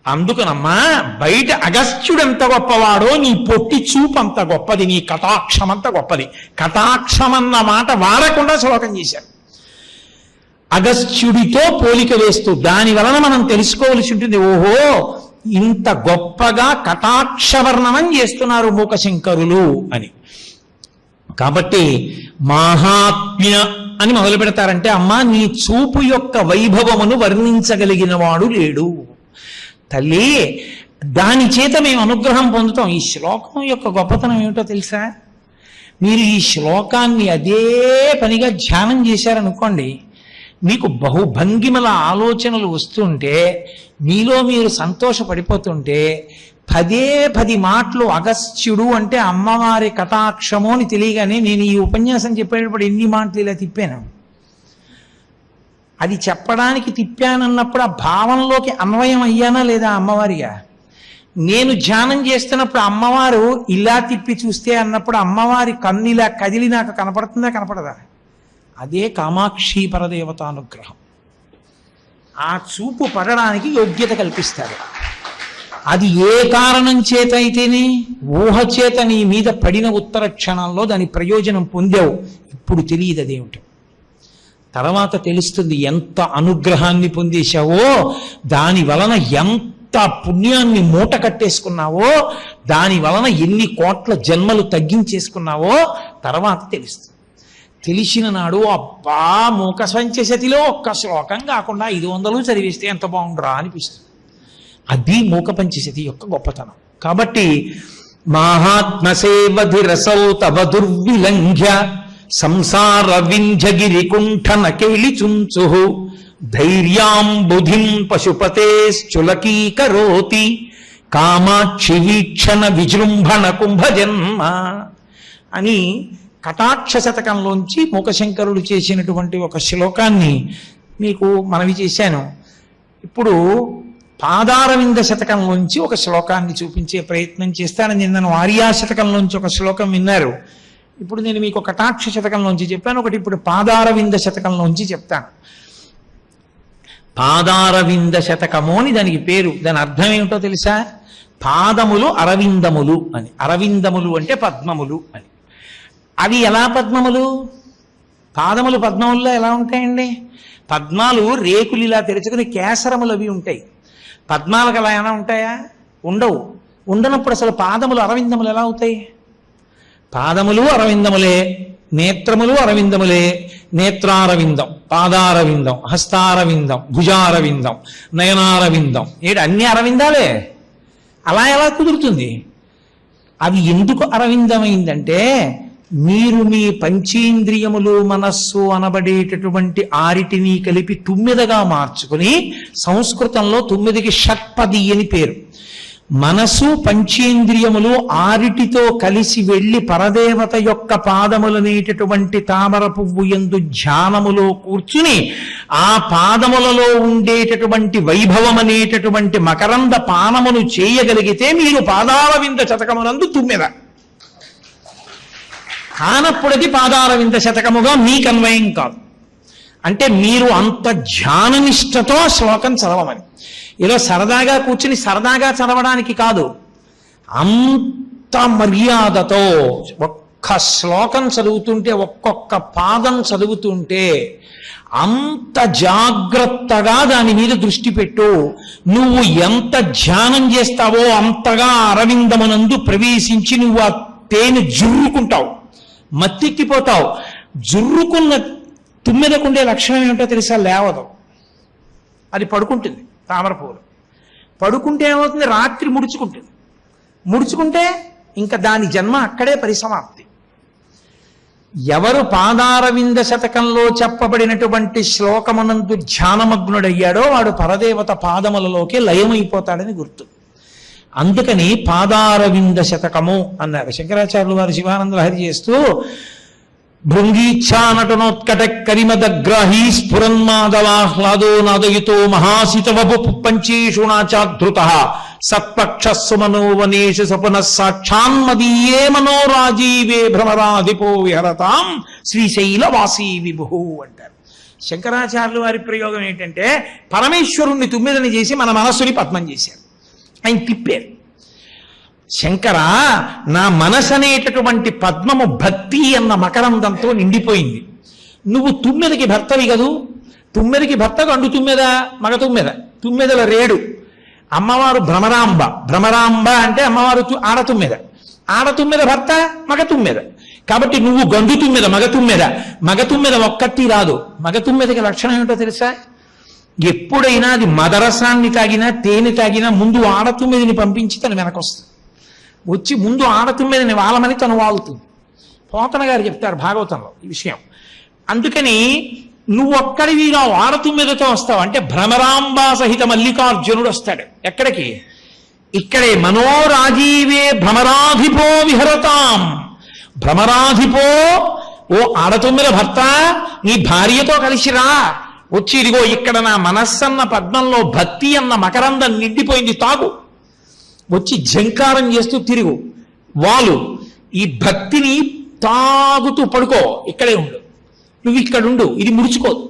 అందుకనమ్మా బయట అగస్త్యుడు ఎంత గొప్పవాడో నీ పొట్టి చూపు అంత గొప్పది, నీ కటాక్షం అంత గొప్పది. కటాక్షం అన్న మాట వాడకుండా శ్లోకం చేశారు. అగస్త్యుడితో పోలిక వేస్తూ దాని వలన మనం తెలుసుకోవలసి ఉంటుంది. ఓహో ఇంత గొప్పగా కటాక్ష వర్ణనం చేస్తున్నారు మూకశంకరులు అని. కాబట్టి మాహాత్మ్య అని మొదలు పెడతారంటే అమ్మా నీ చూపు యొక్క వైభవమును వర్ణించగలిగిన వాడు లేడు తల్లి. దాని చేత మేము అనుగ్రహం పొందుతాం. ఈ శ్లోకం యొక్క గొప్పతనం ఏమిటో తెలుసా? మీరు ఈ శ్లోకాన్ని అదే పనిగా ధ్యానం చేశారనుకోండి, మీకు బహుభంగిమల ఆలోచనలు వస్తుంటే మీలో మీరు సంతోషపడిపోతుంటే 10 మాటలు అగస్త్యుడు అంటే అమ్మవారి కటాక్షము అని తెలియగానే నేను ఈ ఉపన్యాసం చెప్పేటప్పుడు ఎన్ని మాటలు ఇలా తిప్పాను. అది చెప్పడానికి తిప్పానన్నప్పుడు ఆ భావంలోకి అన్వయం అయ్యానా లేదా అమ్మవారిగా? నేను ధ్యానం చేస్తున్నప్పుడు అమ్మవారు ఇలా తిప్పి చూస్తే అన్నప్పుడు అమ్మవారి కన్నిలా కదిలి నాకు కనపడుతుందా కనపడదా? అదే కామాక్షి పరదేవతానుగ్రహం. ఆ చూపు పడడానికి యోగ్యత కల్పిస్తారు. అది ఏ కారణం చేత అయితేనే ఊహ చేత నీ మీద పడిన ఉత్తర క్షణంలో దాని ప్రయోజనం పొందావు. ఇప్పుడు తెలియదు అదేమిటో. తర్వాత తెలుస్తుంది ఎంత అనుగ్రహాన్ని పొందేశావో, దాని వలన ఎంత పుణ్యాన్ని మూట కట్టేసుకున్నావో, దాని వలన ఎన్ని కోట్ల జన్మలు తగ్గించేసుకున్నావో తర్వాత తెలుస్తుంది. తెలిసిన నాడు అబ్బా మూక పంచశతిలో ఒక్క శ్లోకం కాకుండా 500 చదివిస్తే ఎంత బాగుండరా అనిపిస్తుంది. అది మూక పంచశతి యొక్క గొప్పతనం. కాబట్టి మాహాత్మసేవధిరసౌ తవ దుర్విలంఘ్య సంసార వింధ్యగిరి కుంఠన కేళిచుంచు ధైర్యాం బుధిం పశుపతేశ్చులకీకరోతి కామాక్షి వీక్షణ విజృంభణ కుంభజన్మ అని కటాక్ష శతకంలోంచి మూకశంకరుడు చేసినటువంటి ఒక శ్లోకాన్ని మీకు మనవి చేశాను. ఇప్పుడు పాదారవింద శతకంలోంచి ఒక శ్లోకాన్ని చూపించే ప్రయత్నం చేస్తాను. నిన్న ఆర్యా శతకంలోంచి ఒక శ్లోకం విన్నారు. ఇప్పుడు నేను మీకు కటాక్ష శతకంలోంచి చెప్పాను, ఒకటి ఇప్పుడు పాదారవింద శతకంలోంచి చెప్తాను. పాదారవింద శతకము అని దానికి పేరు. దాని అర్థం ఏమిటో తెలుసా? పాదములు అరవిందములు అని. అరవిందములు అంటే పద్మములు అని. అవి ఎలా పద్మములు? పాదములు పద్మముల్లో ఎలా ఉంటాయండి? పద్మాలు రేకులు ఇలా తెరుచుకుని కేసరములు అవి ఉంటాయి. పద్మాలకు అలా ఏమైనా ఉంటాయా? ఉండవు. ఉండనప్పుడు అసలు పాదములు అరవిందములు ఎలా అవుతాయి? పాదములు అరవిందములే, నేత్రములు అరవిందములే. నేత్రారవిందం, పాదారవిందం, హస్తారవిందం, భుజారవిందం, నయనారవిందం. అన్ని అరవిందాలే. అలా ఎలా కుదురుతుంది? అవి ఎందుకు అరవిందమైందంటే మీరు మీ పంచేంద్రియములు మనస్సు అనబడేటటువంటి ఆరిటిని కలిపి 9గా మార్చుకుని, సంస్కృతంలో 9కి షట్పది అని పేరు. మనసు పంచేంద్రియములు ఆరిటితో కలిసి వెళ్ళి పరదేవత యొక్క పాదములనేటటువంటి తామర పువ్వు యందు ధ్యానములో కూర్చుని ఆ పాదములలో ఉండేటటువంటి వైభవం అనేటటువంటి మకరంద పానమును చేయగలిగితే మీరు పాదారవింద శతకమునందు తుమ్మెద కానప్పుడది పాదారవింద శతకముగా మీకు అన్వయం కాదు. అంటే మీరు అంత ధ్యాననిష్టతో శ్లోకం చదవమని. ఏదో సరదాగా కూర్చుని సరదాగా చదవడానికి కాదు, అంత మర్యాదతో ఒక్క శ్లోకం చదువుతుంటే, ఒక్కొక్క పాదం చదువుతుంటే అంత జాగ్రత్తగా దాని మీద దృష్టి పెట్టు. నువ్వు ఎంత ధ్యానం చేస్తావో అంతగా అరవిందమునందు ప్రవేశించి నువ్వు ఆ తేనె జుర్రుకుంటావు, మత్తెక్కిపోతావు. జుర్రుకున్న తుమ్మెదకుండే లక్షణం ఏమిటో తెలుసా? లేవదు, అది పడుకుంటుంది. తామర పువ్వులు పడుకుంటే ఏమవుతుంది? రాత్రి ముడుచుకుంటుంది. ముడుచుకుంటే ఇంకా దాని జన్మ అక్కడే పరిసమాప్తి. ఎవరు పాదారవింద శతకంలో చెప్పబడినటువంటి శ్లోకమునందు ధ్యానమగ్నుడయ్యాడో వాడు పరదేవత పాదములలోకి లయమైపోతాడని గుర్తు. అందుకని పాదారవింద శతకము అన్నారు శంకరాచార్యులు వారు. శివానంద లహరి చేస్తూ భృంగీచ్ఛానటనోత్కట కరిమదగ్రాహీ స్ఫురన్మాదవాహ్లాదో నాదయుతో మహాసితవపు పంచేషు నాచాధృత సత్పక్షస్సు మనోవనేషు సపున సాక్షాన్మదీయే మనోరాజీవే భ్రమరాధిపో విహరతాం శ్రీశైలవాసీ విభు అంటారు. శంకరాచార్యుల వారి ప్రయోగం ఏంటంటే పరమేశ్వరుణ్ణి తుమ్మెదని చేసి మన మనస్సుని పద్మం చేశారు. ఆయన తిప్పారు. శంకర, నా మనసు అనేటటువంటి పద్మము భక్తి అన్న మకరందంతో నిండిపోయింది. నువ్వు తుమ్మెదకి భర్తవి కదూ. తుమ్మెదకి భర్త గండు తుమ్మెద, మగ తుమ్మెద, తుమ్మెదల రేడు. అమ్మవారు భ్రమరాంబ. భ్రమరాంబ అంటే అమ్మవారు ఆడతుమ్మెద. ఆడతుమ్మెద భర్త మగ తుమ్మెద. కాబట్టి నువ్వు గండు తుమ్మెద, మగ తుమ్మెద. మగ తుమ్మెద ఒక్కటి రాదు. మగ తుమ్మెదకి లక్షణం ఏమిటో తెలుసా? ఎప్పుడైనా అది మదరసాన్ని తాగినా తేనె తాగినా ముందు ఆడతుమ్మెదిని పంపించి తను వెనకొస్తుంది. వచ్చి ముందు ఆడతుమ్మెదిని వాలమని తను వాలుతుంది. పోతన గారు చెప్తారు భాగవతంలో ఈ విషయం. అందుకని నువ్వు ఒక్కడివిగా ఆడతుమ్మెదతో వస్తావు. అంటే భ్రమరాంబా సహిత మల్లికార్జునుడు వస్తాడు. ఎక్కడికి? ఇక్కడే మనోరాజీవే భ్రమరాధిపో విహరతాం. భ్రమరాధిపో, ఓ ఆడతుమ్మెద భర్త, నీ భార్యతో కలిసిరా. వచ్చి ఇదిగో ఇక్కడ నా మనస్సన్న పద్మంలో భక్తి అన్న మకరందం నిండిపోయింది, తాగు. వచ్చి ఝంకారం చేస్తూ తిరుగు, వాలు. ఈ భక్తిని తాగుతూ పడుకో, ఇక్కడే ఉండు. నువ్వు ఇక్కడుండు, ఇది ముడుచుకోదు.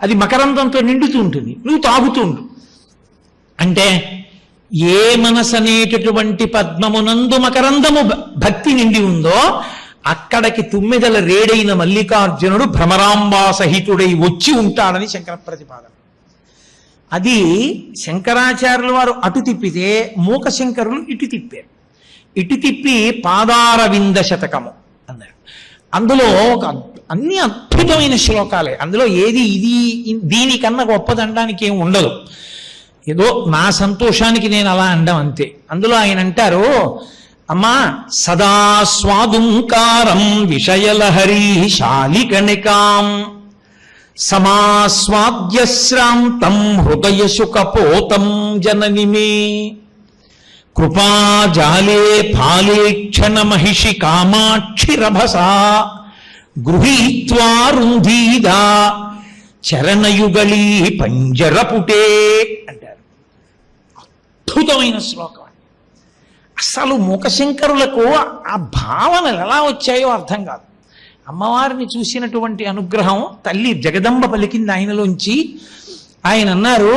అది మకరందంతో నిండుతూ ఉంటుంది, నువ్వు తాగుతూ ఉండు. అంటే ఏ మనసు అనేటటువంటి పద్మమునందు మకరందము భక్తి నిండి ఉందో అక్కడికి తుమ్మెదల రేడైన మల్లికార్జునుడు భ్రమరాంబా సహితుడై వచ్చి ఉంటాడని శంకర ప్రతిపాదన. అది శంకరాచార్యుల వారు అటు తిప్పితే మూక శంకరులు ఇటు తిప్పారు. ఇటు తిప్పి పాదారవింద శతకము అన్నారు. అందులో అన్ని అద్భుతమైన శ్లోకాలే. అందులో ఏది ఇది దీనికన్నా గొప్పదనడానికి ఏం ఉండదు. ఏదో నా సంతోషానికి నేను అలా అండం అంతే. అందులో ఆయన అంటారు, అమ్మా సదా స్వాదుంకారం విషయలహరీ శాలికణికాం సమాస్వాద్యశ్రాంతం హృదయశుకపోతం జననిమే కృపాజాలే ఫాలేక్షణ మహిషి కామాక్షిరభసా గృహీత్వారుంధీదా చరణయుగళీ పంజరపుటే అంటారు. అద్భుతమైన శ్లోకం. అసలు మూకశంకరులకు ఆ భావనలు ఎలా వచ్చాయో అర్థం కాదు. అమ్మవారిని చూసినటువంటి అనుగ్రహం తల్లి జగదంబ పలికింది ఆయనలోంచి. ఆయన అన్నారు,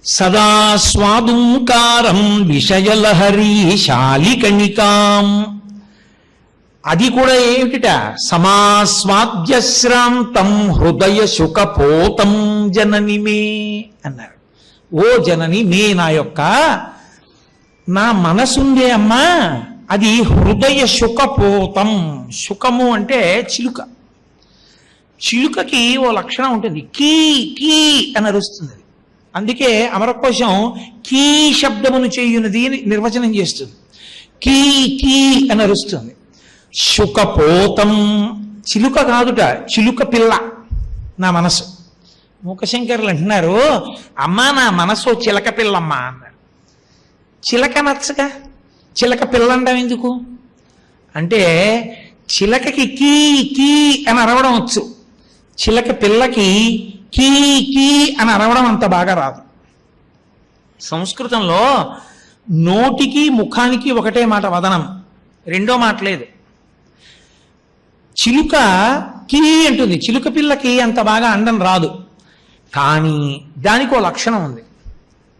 సదా స్వాదుంకారం విషయలహరీ శాలికణికాం. అది కూడా ఏమిటిట? సమాస్వాద్యశ్రాంతం హృదయ శుకపోతం జననిమే అన్నారు. ఓ జనని, మే నా యొక్క నా మనసుందే అమ్మా, అది హృదయ శుకపోతం. శుకము అంటే చిలుక. చిలుకకి ఓ లక్షణం ఉంటుంది, కీ కీ అని అరుస్తుంది. అందుకే అమరకోశం కీ శబ్దమును చేయునది అని నిర్వచనం చేస్తుంది. కీ కీ అని అరుస్తుంది. శుకపోతం చిలుక కాదుట, చిలుక పిల్ల నా మనసు. మూకశంకరులు అంటున్నారు, అమ్మా నా మనసు చిలక పిల్లమ్మా అన్నారు. చిలక నచ్చగా, చిలక పిల్లండం ఎందుకు అంటే చిలకకి కీ కీ అని అరవడం వచ్చు, చిలక పిల్లకి కీ కీ అని అరవడం అంత బాగా రాదు. సంస్కృతంలో నోటికి ముఖానికి ఒకటే మాట వదనం, రెండో మాట లేదు. చిలుక కీ అంటుంది, చిలుక పిల్లకి అంత బాగా అండం రాదు. కానీ దానికి ఓ లక్షణం ఉంది.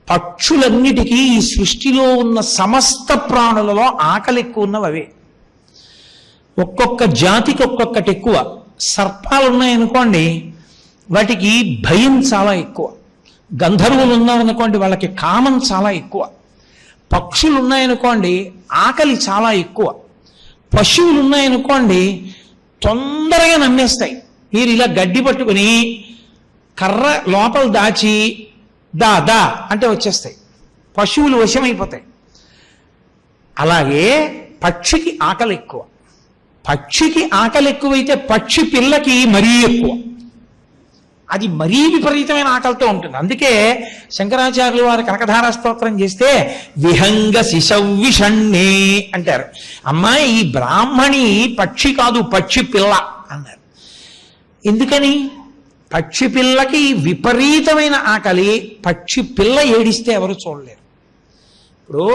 పక్షులన్నిటికీ ఈ సృష్టిలో ఉన్న సమస్త ప్రాణులలో ఆకలి ఎక్కువ ఉన్నవి అవే. ఒక్కొక్క జాతికి ఒక్కొక్కటి ఎక్కువ. సర్పాలు ఉన్నాయనుకోండి, వాటికి భయం చాలా ఎక్కువ. గంధర్వులు ఉన్నారనుకోండి, వాళ్ళకి కామం చాలా ఎక్కువ. పక్షులు ఉన్నాయనుకోండి, ఆకలి చాలా ఎక్కువ. పశువులు ఉన్నాయనుకోండి, తొందరగా నమ్మేస్తాయి. మీరు ఇలా గడ్డి పట్టుకుని కర్ర లోపల దాచి దా దా అంటే వచ్చేస్తాయి, పశువులు వశమైపోతాయి. అలాగే పక్షికి ఆకలి ఎక్కువ. పక్షికి ఆకలి ఎక్కువైతే పక్షి పిల్లకి మరీ ఎక్కువ, అది మరీ విపరీతమైన ఆకలితో ఉంటుంది. అందుకే శంకరాచార్యులు వారు కనకధారా స్తోత్రం చేస్తే విహంగ శిశవ్విషణ్ణే అంటారు. అమ్మాయి ఈ బ్రాహ్మణి పక్షి కాదు, పక్షి పిల్ల అన్నారు. ఎందుకని? పక్షి పిల్లకి విపరీతమైన ఆకలి. పక్షి పిల్ల ఏడిస్తే ఎవరు చూడలేరు. ఇప్పుడు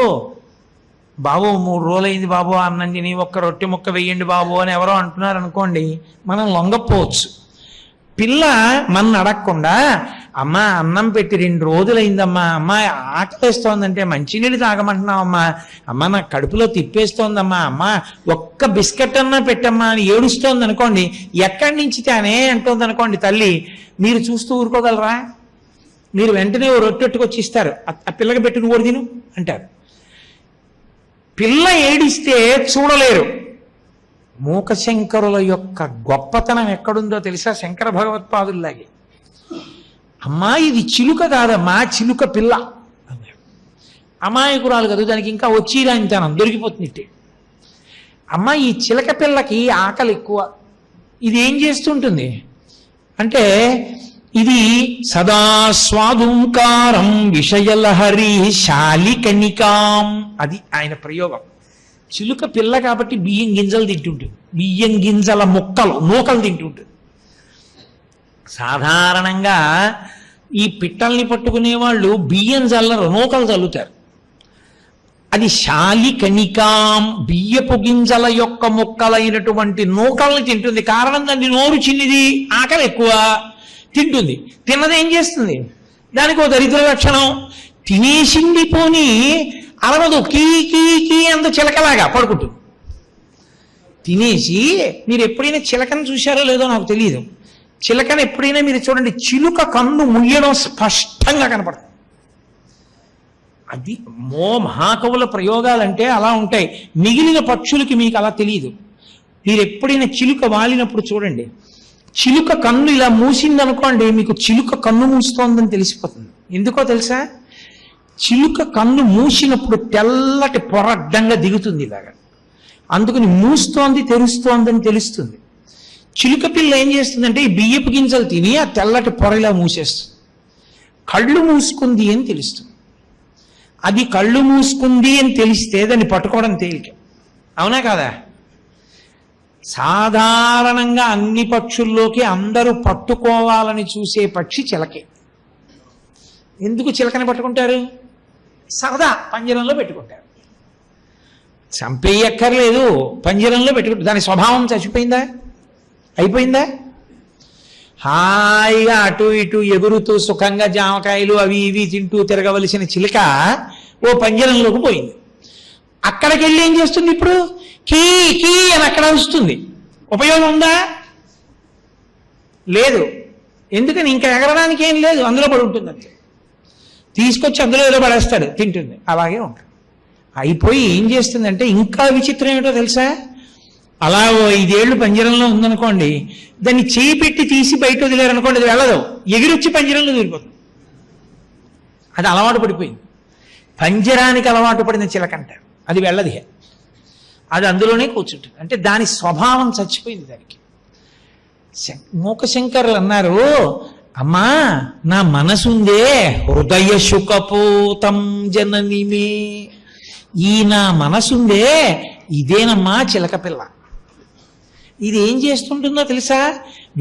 బాబు 3 రోజులైంది బాబు అన్నం తిని, ఒక్క రొట్టె ముక్క వెయ్యండి బాబు అని ఎవరో అంటున్నారు అనుకోండి, మనం లొంగపోవచ్చు. పిల్ల మన అడగకుండా అమ్మ అన్నం పెట్టి 2 రోజులైందమ్మా, అమ్మ ఆకలిస్తోందంటే మంచినీళ్ళు తాగమంటున్నావమ్మా, అమ్మ నా కడుపులో తిప్పేస్తోందమ్మా, అమ్మ ఒక్క బిస్కెట్ అన్నా పెట్టమ్మా అని ఏడుస్తోంది అనుకోండి, ఎక్కడి నుంచి తానే అంటోంది అనుకోండి తల్లి, మీరు చూస్తూ ఊరుకోగలరా? మీరు వెంటనే ఓ రొట్టెట్టుకొచ్చి ఇస్తారు, ఆ పిల్లకి పెట్టి నువ్వు తిను అంటారు. పిల్ల ఏడిస్తే చూడలేరు. మూకశంకరుల యొక్క గొప్పతనం ఎక్కడుందో తెలుసా? శంకర భగవత్పాదుల్లాగే, అమ్మా ఇది చిలుక కాదమ్మా, చిలుక పిల్ల అన్నాడు. అమాయకురాలు కదా, దానికి ఇంకా వచ్చిరా ఇంతాను దొరికిపోతుంది. అమ్మ ఈ చిలక పిల్లకి ఆకలి ఎక్కువ. ఇది ఏం చేస్తుంటుంది అంటే, ఇది సదా స్వాదుంకారం విషయలహరి శాలికనికాం, అది ఆయన ప్రయోగం. చిలుక పిల్ల కాబట్టి బియ్యం గింజలు తింటుంటుంది, బియ్యం గింజల నూకలు తింటుంటుంది. సాధారణంగా ఈ పిట్టల్ని పట్టుకునే వాళ్ళు బియ్యం చల్లరు, నూకలు చల్లుతారు. అది శాలికనికాం, బియ్యపు గింజల యొక్క ముక్కలైనటువంటి నూకల్ని తింటుంది. కారణం దాన్ని నోరు చిన్నిది, ఆకలి ఎక్కువ, తింటుంది. తిన్నదేం చేస్తుంది? దానికి ఓ దరిద్ర లక్షణం, తినేసింది పోని అరవదు, కీ కీ కీ అంత చిలకలాగా పడుకుంటుంది. తినేసి, మీరు ఎప్పుడైనా చిలకను చూశారో లేదో నాకు తెలియదు, చిలకను ఎప్పుడైనా మీరు చూడండి, చిలుక కన్ను ముయ్యడం స్పష్టంగా కనపడుతుంది. అది మహాకవుల ప్రయోగాలంటే అలా ఉంటాయి. మిగిలిన పక్షులకి మీకు అలా తెలియదు. మీరు ఎప్పుడైనా చిలుక వాలినప్పుడు చూడండి, చిలుక కన్ను ఇలా మూసిందనుకోండి, మీకు చిలుక కన్ను మూస్తోందని తెలిసిపోతుంది. ఎందుకో తెలుసా? చిలుక కన్ను మూసినప్పుడు తెల్లటి పొర అడ్డంగా దిగుతుంది ఇలాగా, అందుకని మూస్తోంది తెరుస్తోందని తెలుస్తుంది. చిలుక పిల్ల ఏం చేస్తుందంటే, ఈ బియ్యపు గింజలు తిని ఆ తెల్లటి పొర ఇలా మూసేస్తుంది. కళ్ళు మూసుకుంది అని తెలుస్తుంది. అది కళ్ళు మూసుకుంది అని తెలిస్తే దాన్ని పట్టుకోవడం తేలిక, అవునా కాదా? సాధారణంగా అన్ని పక్షుల్లోకి అందరూ పట్టుకోవాలని చూసే పక్షి చిలకే. ఎందుకు చిలకని పట్టుకుంటారు? సరదా, పంజరంలో పెట్టుకుంటారు. చంపేయక్కర్లేదు, పంజరంలో పెట్టుకుంటారు. దాని స్వభావం చచ్చిపోయిందా? అయిపోయిందా? హాయిగా అటు ఇటు ఎగురుతూ సుఖంగా జామకాయలు అవి ఇవి తింటూ తిరగవలసిన చిలుక ఓ పంజరంలోకి పోయింది. అక్కడికి వెళ్ళి ఏం చేస్తుంది? ఇప్పుడు కీ కీ అని అక్కడ వస్తుంది. ఉపయోగం ఉందా? లేదు. ఎందుకని? ఇంకా ఎగరడానికి ఏం లేదు, అందులో పడి ఉంటుంది. అంతే, తీసుకొచ్చి అందులో ఏదో పడేస్తాడు, తింటుంది. అలాగే ఉంటుంది. అయిపోయి ఏం చేస్తుందంటే, ఇంకా విచిత్రం ఏమిటో తెలుసా? అలా 5 ఏళ్ళు పంజరంలో ఉందనుకోండి, దాన్ని చేయి పెట్టి తీసి బయట వదిలేరనుకోండి, అది వెళ్ళదు, ఎగిరొచ్చి పంజరంలో దూరిపోతుంది. అది అలవాటు పడిపోయింది. పంజరానికి అలవాటు పడిన చిలకంటారు, అది వెళ్ళదు, అది అందులోనే కూర్చుంటుంది. అంటే దాని స్వభావం చచ్చిపోయింది దానికి. మూకశంకరులు అన్నారు, అమ్మా నా మనసుందే హృదయ శుకపోతం జననిమే, ఈ నా మనసుందే ఇదేనమ్మా చిలక పిల్ల. ఇది ఏం చేస్తుంటుందో తెలుసా?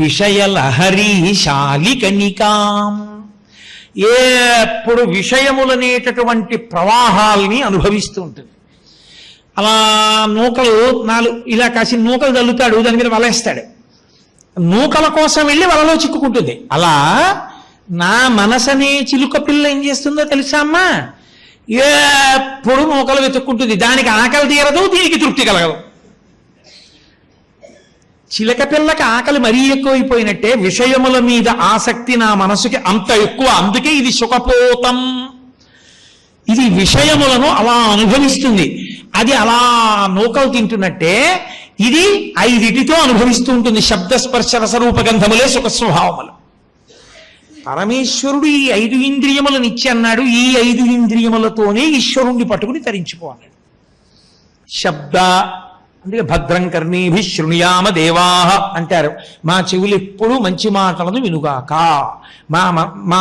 విషయలహరి శాలికనికాం, ఎప్పుడు విషయములనేటటువంటి ప్రవాహాల్ని అనుభవిస్తూ ఉంటుంది. అలా నూకలు ఇలా కాసి నూకలు చల్లుతాడు, దాని మీద వలేస్తాడు, నూకల కోసం వెళ్ళి వలలో చిక్కుకుంటుంది. అలా నా మనసనే చిలుక పిల్ల ఏం చేస్తుందో తెలుసా అమ్మా? ఎప్పుడు నూకలు వెతుక్కుంటుంది. దానికి ఆకలి తీరదు, దీనికి తృప్తి కలగదు. చిలక పిల్లకి ఆకలి మరీ ఎక్కువైపోయినట్టే విషయముల మీద ఆసక్తి నా మనసుకి అంత ఎక్కువ. అందుకే ఇది సుఖపోతం, ఇది విషయములను అలా అనుభవిస్తుంది. అది అలా నూకలు తింటున్నట్టే ఇది 5 అనుభవిస్తూ ఉంటుంది. శబ్దస్పర్శ రసరూపగంధములే సుఖ స్వభావములు. పరమేశ్వరుడు ఈ 5 ఇంద్రియములను ఇచ్చి అన్నాడు, ఈ 5 ఇంద్రియములతోనే ఈశ్వరుణ్ణి పట్టుకుని తరించిపోవాలన్నాడు. శబ్ద అందుకే భద్రం కర్ణీభి శృణుయామ దేవాహ అంటారు. మా చెవులు ఎప్పుడు మంచి మాటలను వినుగాక, మా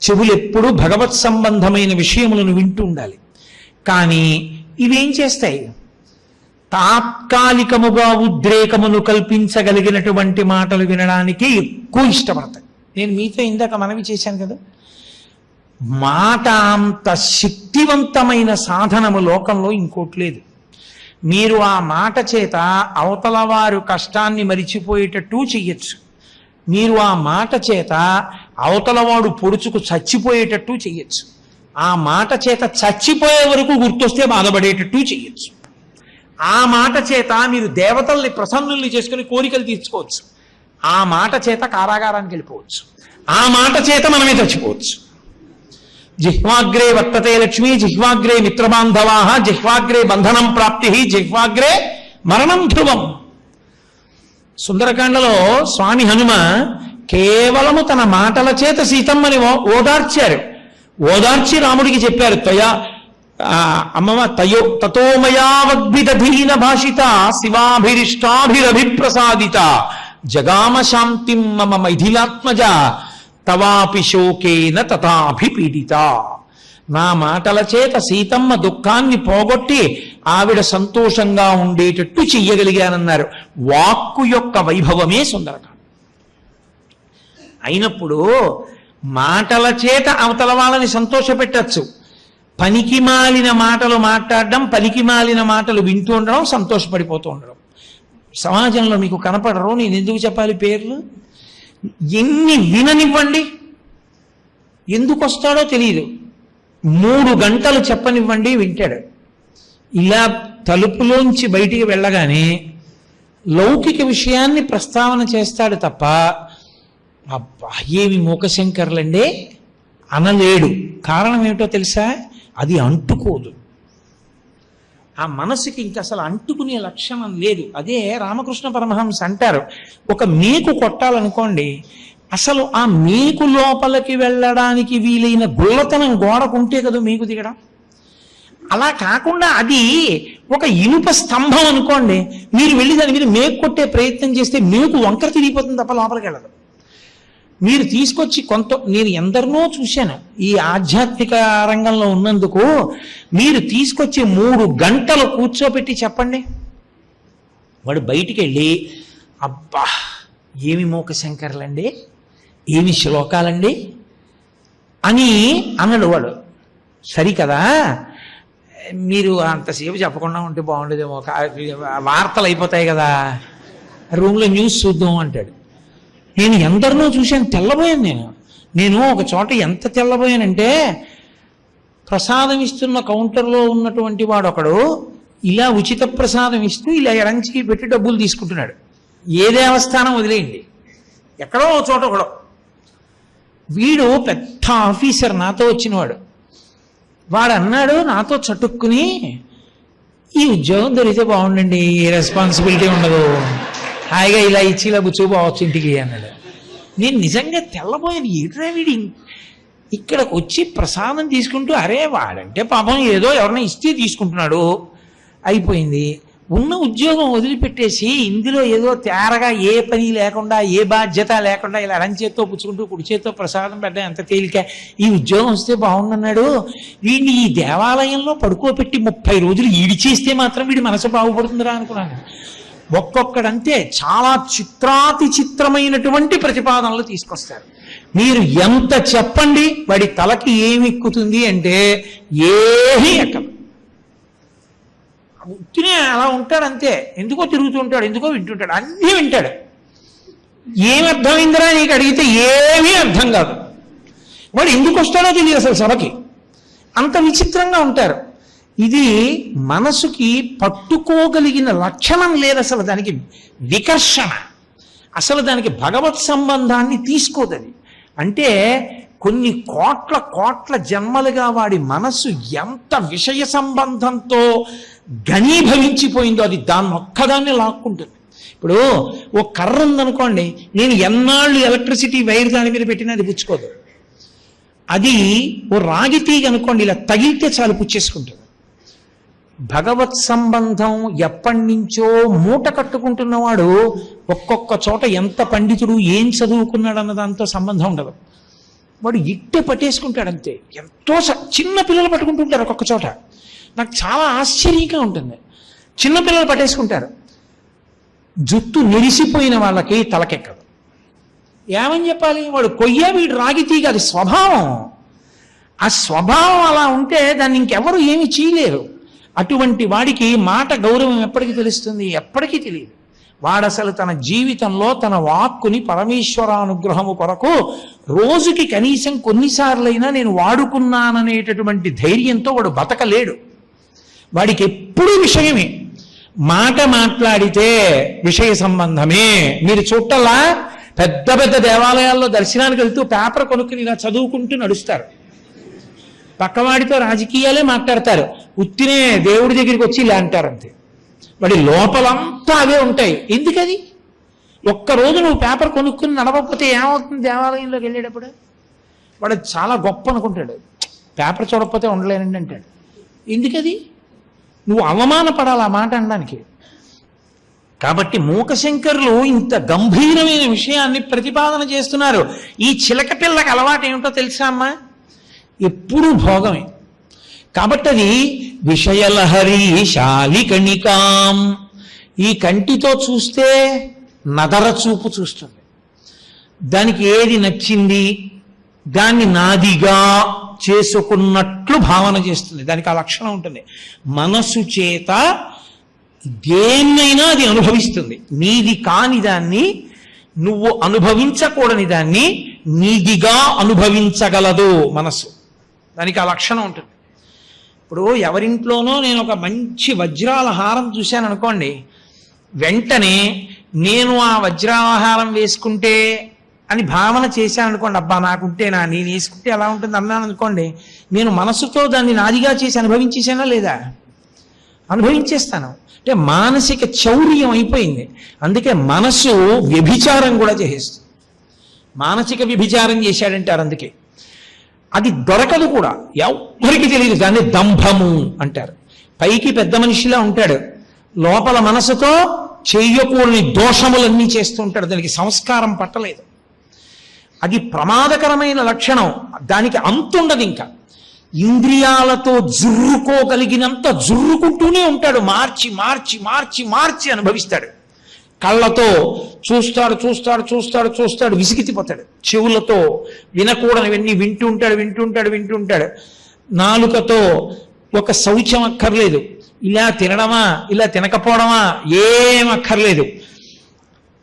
చెవులు ఎప్పుడు భగవత్ సంబంధమైన విషయములను వింటూ ఉండాలి. కానీ ఇవేం చేస్తాయి? తాత్కాలికముగా ఉద్రేకమును కల్పించగలిగినటువంటి మాటలు వినడానికి ఎక్కువ ఇష్టపడతాయి. నేను మీతో ఇందాక మనవి చేశాను కదా, మాట అంత శక్తివంతమైన సాధనము లోకంలో ఇంకోటి లేదు. మీరు ఆ మాట చేత అవతల వారు కష్టాన్ని మరిచిపోయేటట్టు చెయ్యొచ్చు. మీరు ఆ మాట చేత అవతలవాడు పొడుచుకు చచ్చిపోయేటట్టు చెయ్యొచ్చు. ఆ మాట చేత చచ్చిపోయే వరకు గుర్తొస్తే బాధపడేటట్టు చెయ్యొచ్చు. ఆ మాట చేత మీరు దేవతల్ని ప్రసన్నుల్ని చేసుకుని కోరికలు తీర్చుకోవచ్చు. ఆ మాట చేత కారాగారానికి వెళ్ళిపోవచ్చు. ఆ మాట చేత మనమే చచ్చిపోవచ్చు. జిహ్వాగ్రే వర్తతే లక్ష్మి, జిహ్వాగ్రే మిత్రబాంధవా, జిహ్వాగ్రే బంధనం ప్రాప్తి, జిహ్వాగ్రే మరణం ధ్రువం. సుందరకాండలో స్వామి హనుమ కేవలము తన మాటల చేత సీతమ్మని ఓదార్చారు. ఓదార్చి రాముడికి చెప్పారు, అమ్మమ్మ తతోమయావద్భిదధీన భాషిత శివాభిరిష్టాభిరభిప్రసాదిత జగామ శాంతిం మమ మైథిలాత్మజ తవాపి శోకేన తథాభిపీడిత. నా మాటల చేత సీతమ్మ దుఃఖాన్ని పోగొట్టి ఆవిడ సంతోషంగా ఉండేటట్టు చెయ్యగలిగానన్నారు. వాక్కు యొక్క వైభవమే సుందరకాండ. అయినప్పుడు మాటల చేత అవతల వాళ్ళని సంతోషపెట్టచ్చు. పనికి మాలిన మాటలు మాట్లాడడం, పనికి మాలిన మాటలు వింటూ ఉండడం, సంతోషపడిపోతూ ఉండడం. సమాజంలో మీకు కనపడరు, నేను ఎందుకు చెప్పాలి పేర్లు? ఎన్ని విననివ్వండి, ఎందుకు వస్తాడో తెలియదు. 3 గంటలు చెప్పనివ్వండి, వింటాడు. ఇలా తలుపులోంచి బయటికి వెళ్ళగానే లౌకిక విషయాన్ని ప్రస్తావన చేస్తాడు తప్ప అబ్బా ఏమి మూకశంకర్లండే అనలేడు. కారణం ఏమిటో తెలుసా? అది అంటుకోదు. ఆ మనసుకి ఇంక అసలు అంటుకునే లక్షణం లేదు. అదే రామకృష్ణ పరమహంస అంటారు, ఒక మేకు కొట్టాలనుకోండి, అసలు ఆ మేకు లోపలికి వెళ్ళడానికి వీలైన గుల్లతనం గోడకుంటే కదా మేకు దిగడం. అలా కాకుండా అది ఒక ఇనుప స్తంభం అనుకోండి, మీరు వెళ్ళి దాని మీద మేకు కొట్టే ప్రయత్నం చేస్తే మేకు వంకర తిరిగిపోతుంది తప్ప లోపలికి వెళ్ళదు. మీరు తీసుకొచ్చి నేను ఎందరినో చూశాను ఈ ఆధ్యాత్మిక రంగంలో ఉన్నందుకు. మీరు తీసుకొచ్చి 3 గంటలు కూర్చోబెట్టి చెప్పండి, వాడు బయటికి వెళ్ళి అబ్బా ఏమి మూకశంకర్లండి, ఏమి శ్లోకాలండి అని అన్నాడు. వాడు సరికదా, మీరు అంతసేపు చెప్పకుండా ఉంటే బాగుండేదేమో, వార్తలు అయిపోతాయి కదా, రూమ్లో న్యూస్ చూద్దాం అంటాడు. నేను ఎందరినో చూశాను, తెల్లబోయాను. నేను ఒక చోట ఎంత తెల్లబోయానంటే, ప్రసాదం ఇస్తున్న కౌంటర్లో ఉన్నటువంటి వాడు ఒకడు ఇలా ఉచిత ప్రసాదం ఇస్తూ ఇలా ఎడంచికి పెట్టి డబ్బులు తీసుకుంటున్నాడు. ఏ దేవస్థానం వదిలేయండి, ఎక్కడో చోట ఒకడో. వీడు పెద్ద ఆఫీసర్, నాతో వచ్చినవాడు. వాడు అన్నాడు నాతో చటుక్కుని, ఈ ఉద్యోగం దొరికితే బాగుండండి, ఏ రెస్పాన్సిబిలిటీ ఉండదు, హాయిగా ఇలా ఇచ్చి ఇలా కూర్చోపోవచ్చు ఇంటికి అన్నాడు. నేను నిజంగా తెల్లబోయాను, ఏట్రా వీడి ఇక్కడికి వచ్చి ప్రసాదం తీసుకుంటూ, అరే వాడంటే పాపం ఏదో ఎవరైనా ఇస్తే తీసుకుంటున్నాడు, అయిపోయింది. ఉన్న ఉద్యోగం వదిలిపెట్టేసి ఇందులో ఏదో తేరగా ఏ పని లేకుండా ఏ బాధ్యత లేకుండా ఇలా ఎడం చేత్తో పుచ్చుకుంటూ కుడి చేత్తో ప్రసాదం పెట్టడం ఎంత తేలిక, ఈ ఉద్యోగం వస్తే బాగుండన్నాడు, వీడిని ఈ దేవాలయంలో పడుకోబెట్టి 30 రోజులు ఈడిచేస్తే మాత్రం వీడి మనసు బాగుపడుతుందిరా అనుకున్నాను. ఒక్కొక్కడంతే చాలా చిత్రాతి చిత్రమైనటువంటి ప్రతిపాదనలు తీసుకొస్తారు. మీరు ఎంత చెప్పండి వాడి తలకి ఏమి ఎక్కుతుంది అంటే ఏమీ ఎక్కదు. ఉత్తినే అలా ఉంటాడు అంతే. ఎందుకో తిరుగుతుంటాడు, ఎందుకో వింటుంటాడు, అన్నీ వింటాడు. ఏమి అర్థమైందిరా నీకు అడిగితే ఏమీ అర్థం కాదు. వాడు ఎందుకు వస్తాడో తెలియదు అసలు సభకి. అంత విచిత్రంగా ఉంటారు. ఇది మనసుకి పట్టుకోగలిగిన లక్షణం లేదు అసలు, దానికి వికర్షణ, అసలు దానికి భగవత్ సంబంధాన్ని తీసుకోదని. అంటే కొన్ని కోట్ల కోట్ల జన్మలుగా వాడి మనస్సు ఎంత విషయ సంబంధంతో ఘనీభవించిపోయిందో అది దాన్ని ఒక్కదాన్ని లాక్కుంటుంది. ఇప్పుడు ఓ కర్ర ఉందనుకోండి, నేను ఎన్నాళ్ళు ఎలక్ట్రిసిటీ వైర్ దాని మీద పెట్టినా అది పుచ్చుకోదు. అది ఓ రాగి తీగ అనుకోండి, ఇలా తగిలితే చాలు పుచ్చేసుకుంటుంది. భగవత్ సంబంధం ఎప్పటి నుంచో మూట కట్టుకుంటున్నవాడు ఒక్కొక్క చోట ఎంత పండితుడు ఏం చదువుకున్నాడు అన్న దాంతో సంబంధం ఉండదు. వాడు ఇట్టే పట్టేసుకుంటాడు అంతే. ఎంతో చిన్న పిల్లలు పట్టుకుంటుంటారు ఒక్కొక్క చోట. నాకు చాలా ఆశ్చర్యంగా ఉంటుంది. చిన్నపిల్లలు పట్టేసుకుంటారు. జుట్టు నెరిసిపోయిన వాళ్ళకి తలకెక్కదు. ఏమని చెప్పాలి? వాడు కొయ్య, వీడు రాగి తీగ, అది స్వభావం. ఆ స్వభావం అలా ఉంటే దాన్ని ఇంకెవరు ఏమి చేయలేరు. అటువంటి వాడికి మాట గౌరవం ఎప్పటికీ తెలుస్తుంది? ఎప్పటికీ తెలియదు. వాడు అసలు తన జీవితంలో తన వాక్కుని పరమేశ్వరానుగ్రహము కొరకు రోజుకి కనీసం కొన్నిసార్లైనా నేను వాడుకున్నాననేటటువంటి ధైర్యంతో వాడు బతకలేడు. వాడికి ఎప్పుడూ విషయమే. మాట మాట్లాడితే విషయ సంబంధమే. మీరు చూడటల్లా పెద్ద పెద్ద దేవాలయాల్లో దర్శనానికి వెళ్తూ పేపర్ కొనుక్కుని ఇలా చదువుకుంటూ నడుస్తారు. పక్కవాడితో రాజకీయాలే మాట్లాడతారు. ఉత్తినే దేవుడి దగ్గరికి వచ్చి ఇలా అంటారంతే. వాడి లోపలంతా అవే ఉంటాయి. ఎందుకది? ఒక్కరోజు నువ్వు పేపర్ కొనుక్కుని నడవకపోతే ఏమవుతుంది? దేవాలయంలోకి వెళ్ళేటప్పుడు వాడు చాలా గొప్ప అనుకుంటాడు. పేపర్ చూడకపోతే ఉండలేనండి అంటాడు. ఎందుకది? నువ్వు అవమానపడాలి ఆ మాట అనడానికి. కాబట్టి మూకశంకరులు ఇంత గంభీరమైన విషయాన్ని ప్రతిపాదన చేస్తున్నారు. ఈ చిలక పిల్లకి అలవాటు ఏమిటో తెలుసా అమ్మా? ఎప్పుడూ భోగమే. కాబట్టి అది విషయలహరి శాలికణికాం. ఈ కంటితో చూస్తే నదర చూపు చూస్తుంది. దానికి ఏది నచ్చింది దాన్ని నాదిగా చేసుకున్నట్లు భావన చేస్తుంది. దానికి ఆ లక్షణం ఉంటుంది. మనసు చేత దేన్నైనా అది అనుభవిస్తుంది. నీది కాని దాన్ని, నువ్వు అనుభవించకూడని దాన్ని నీదిగా అనుభవించగలదు మనసు. దానికి ఆ లక్షణం ఉంటుంది. ఇప్పుడు ఎవరింట్లోనో నేను ఒక మంచి వజ్రాల హారం చూశాను అనుకోండి, వెంటనే నేను ఆ వజ్రాల హారం వేసుకుంటే అని భావన చేశాను అనుకోండి, అబ్బా నాకుంటేనా, నేను వేసుకుంటే ఎలా ఉంటుంది అన్నాను అనుకోండి, నేను మనసుతో దాన్ని నాదిగా చేసి అనుభవించేసానా లేదా? అనుభవించేస్తాను. అంటే మానసిక చౌర్యం అయిపోయింది. అందుకే మనసు వ్యభిచారం కూడా చేసేస్తుంది. మానసిక వ్యభిచారం చేశాడంటారు. అందుకే అది దొరకదు కూడా, ఎవ్వరికి తెలియదు. దాన్ని దంభము అంటారు. పైకి పెద్ద మనిషిలా ఉంటాడు, లోపల మనసుతో చెయ్యకూడని దోషములన్నీ చేస్తూ ఉంటాడు. దానికి సంస్కారం పట్టలేదు. అది ప్రమాదకరమైన లక్షణం. దానికి అంతుండదు. ఇంకా ఇంద్రియాలతో జుర్రుకోగలిగినంత జుర్రుకుంటూనే ఉంటాడు. మార్చి మార్చి మార్చి మార్చి అనుభవిస్తాడు. కళ్ళతో చూస్తాడు చూస్తాడు చూస్తాడు చూస్తాడు, విసిగితిపోతాడు. చెవులతో వినకూడనివన్నీ వింటుంటాడు. నాలుకతో ఒక శౌచం అక్కర్లేదు. ఇలా తినడమా, ఇలా తినకపోవడమా ఏం అక్కర్లేదు.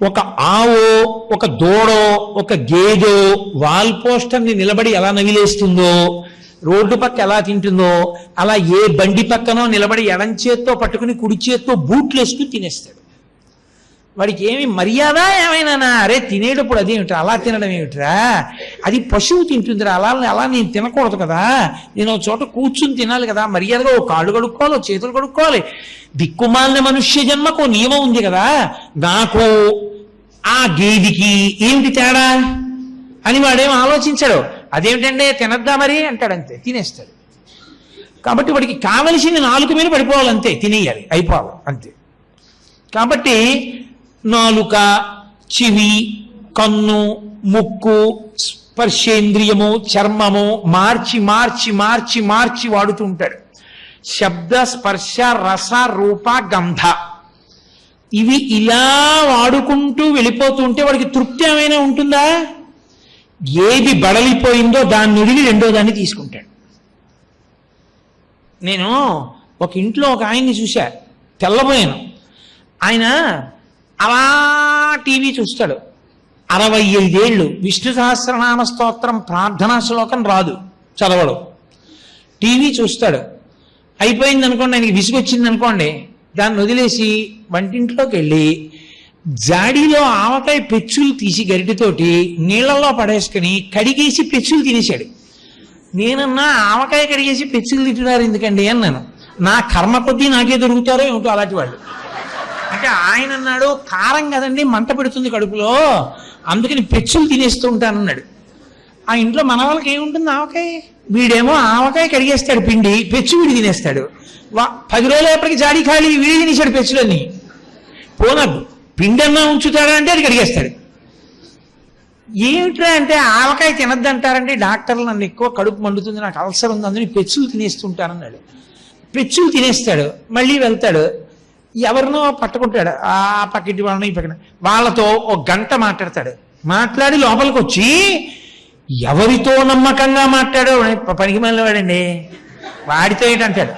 ఒక ఆవో, ఒక దూడో, ఒక గేదో వాల్ పోస్టర్ని నిలబడి ఎలా నవిలేస్తుందో, రోడ్డు పక్క ఎలా తింటుందో, అలా ఏ బండి పక్కనో నిలబడి ఎడం చేత్తో పట్టుకుని కుడి చేత్తో బూట్లు వేసుకుని తినేస్తాడు. వాడికి ఏమి మర్యాద ఏమైనా? అరే తినేటప్పుడు అదేమిట్రా, అలా తినడం ఏమిట్రా, అది పశువు తింటుందిరా, అలా నేను తినకూడదు కదా, నేను ఒక చోట కూర్చుని తినాలి కదా, మర్యాదగా ఓ కాళ్ళు కడుక్కోవాలి, ఓ చేతులు కడుక్కోవాలి. దిక్కుమాలిన మనుష్య జన్మకు నియమం ఉంది కదా, నాకు ఆ గేదికి ఏమిటి తేడా అని వాడేం ఆలోచించాడు. అదేమిటంటే తినద్దా మరి అంటాడంతే, తినేస్తాడు. కాబట్టి వాడికి కావలసింది నాలుగు మీద పడిపోవాలంతే, తినేయాలి, అయిపోవాలి అంతే. కాబట్టి నాలుక, చెవి, కన్ను, ముక్కు, స్పర్శేంద్రియము, చర్మము మార్చి మార్చి మార్చి మార్చి వాడుతూ ఉంటాడు. శబ్ద, స్పర్శ, రస, రూప, గంధ ఇవి ఇలా వాడుకుంటూ వెళ్ళిపోతూ ఉంటే వాడికి తృప్తి ఏమైనా ఉంటుందా? ఏది బడలిపోయిందో దాన్ని వదిలి రెండో దాన్ని తీసుకుంటాడు. నేను ఒక ఇంట్లో ఒక ఆయన్ని చూశా, తెల్లబోయాను. ఆయన అలా టీవీ చూస్తాడు. 65 ఏళ్ళు, విష్ణు సహస్రనామ స్తోత్రం ప్రార్థనా శ్లోకం రాదు, చదవడు, టీవీ చూస్తాడు. అయిపోయింది అనుకోండి, ఆయనకి విసుగొచ్చింది అనుకోండి, దాన్ని వదిలేసి వంటింట్లోకి వెళ్ళి జాడీలో ఆవకాయ పెచ్చులు తీసి గరిటెతోటి నీళ్లలో పడేసుకుని కడిగేసి పెచ్చులు తినేశాడు. నేనన్నా ఆవకాయ కడిగేసి పెచ్చులు తింటున్నారు ఎందుకండి అన్నాను. నా కర్మ కొద్దీ నాకే దొరుకుతారో ఏమిటో అలాంటి వాళ్ళు. అంటే ఆయన అన్నాడు, కారం కదండి మంట పెడుతుంది కడుపులో, అందుకని పెచ్చులు తినేస్తూ ఉంటానన్నాడు. ఆ ఇంట్లో మన వాళ్ళకి ఏముంటుంది, ఆవకాయ. వీడేమో ఆవకాయ కడిగేస్తాడు పిండి, పెచ్చు వీడి తినేస్తాడు. 10 రోజులప్పటికి జాడీ ఖాళీ, వీడి తినేశాడు పెచ్చులన్నీ. పోనా పిండన్నా ఉంచుతాడా అంటే అది కడిగేస్తాడు. ఏమిట్రా అంటే ఆవకాయ తినద్దంటారండి డాక్టర్లు, నన్ను ఎక్కువ కడుపు మండుతుంది, నాకు అల్సర్ ఉంది, అందుకని పెచ్చులు తినేస్తుంటానన్నాడు. పెచ్చులు తినేస్తాడు, మళ్ళీ వెళ్తాడు, ఎవరినో పట్టుకుంటాడు, ఆ పక్కటి వాళ్ళని ఈ పక్కన వాళ్ళతో ఒక గంట మాట్లాడతాడు. మాట్లాడి లోపలికి వచ్చి ఎవరితో నమ్మకంగా మాట్లాడో పనికి మళ్ళీవాడండి, వాడితో ఏంటంటాడు.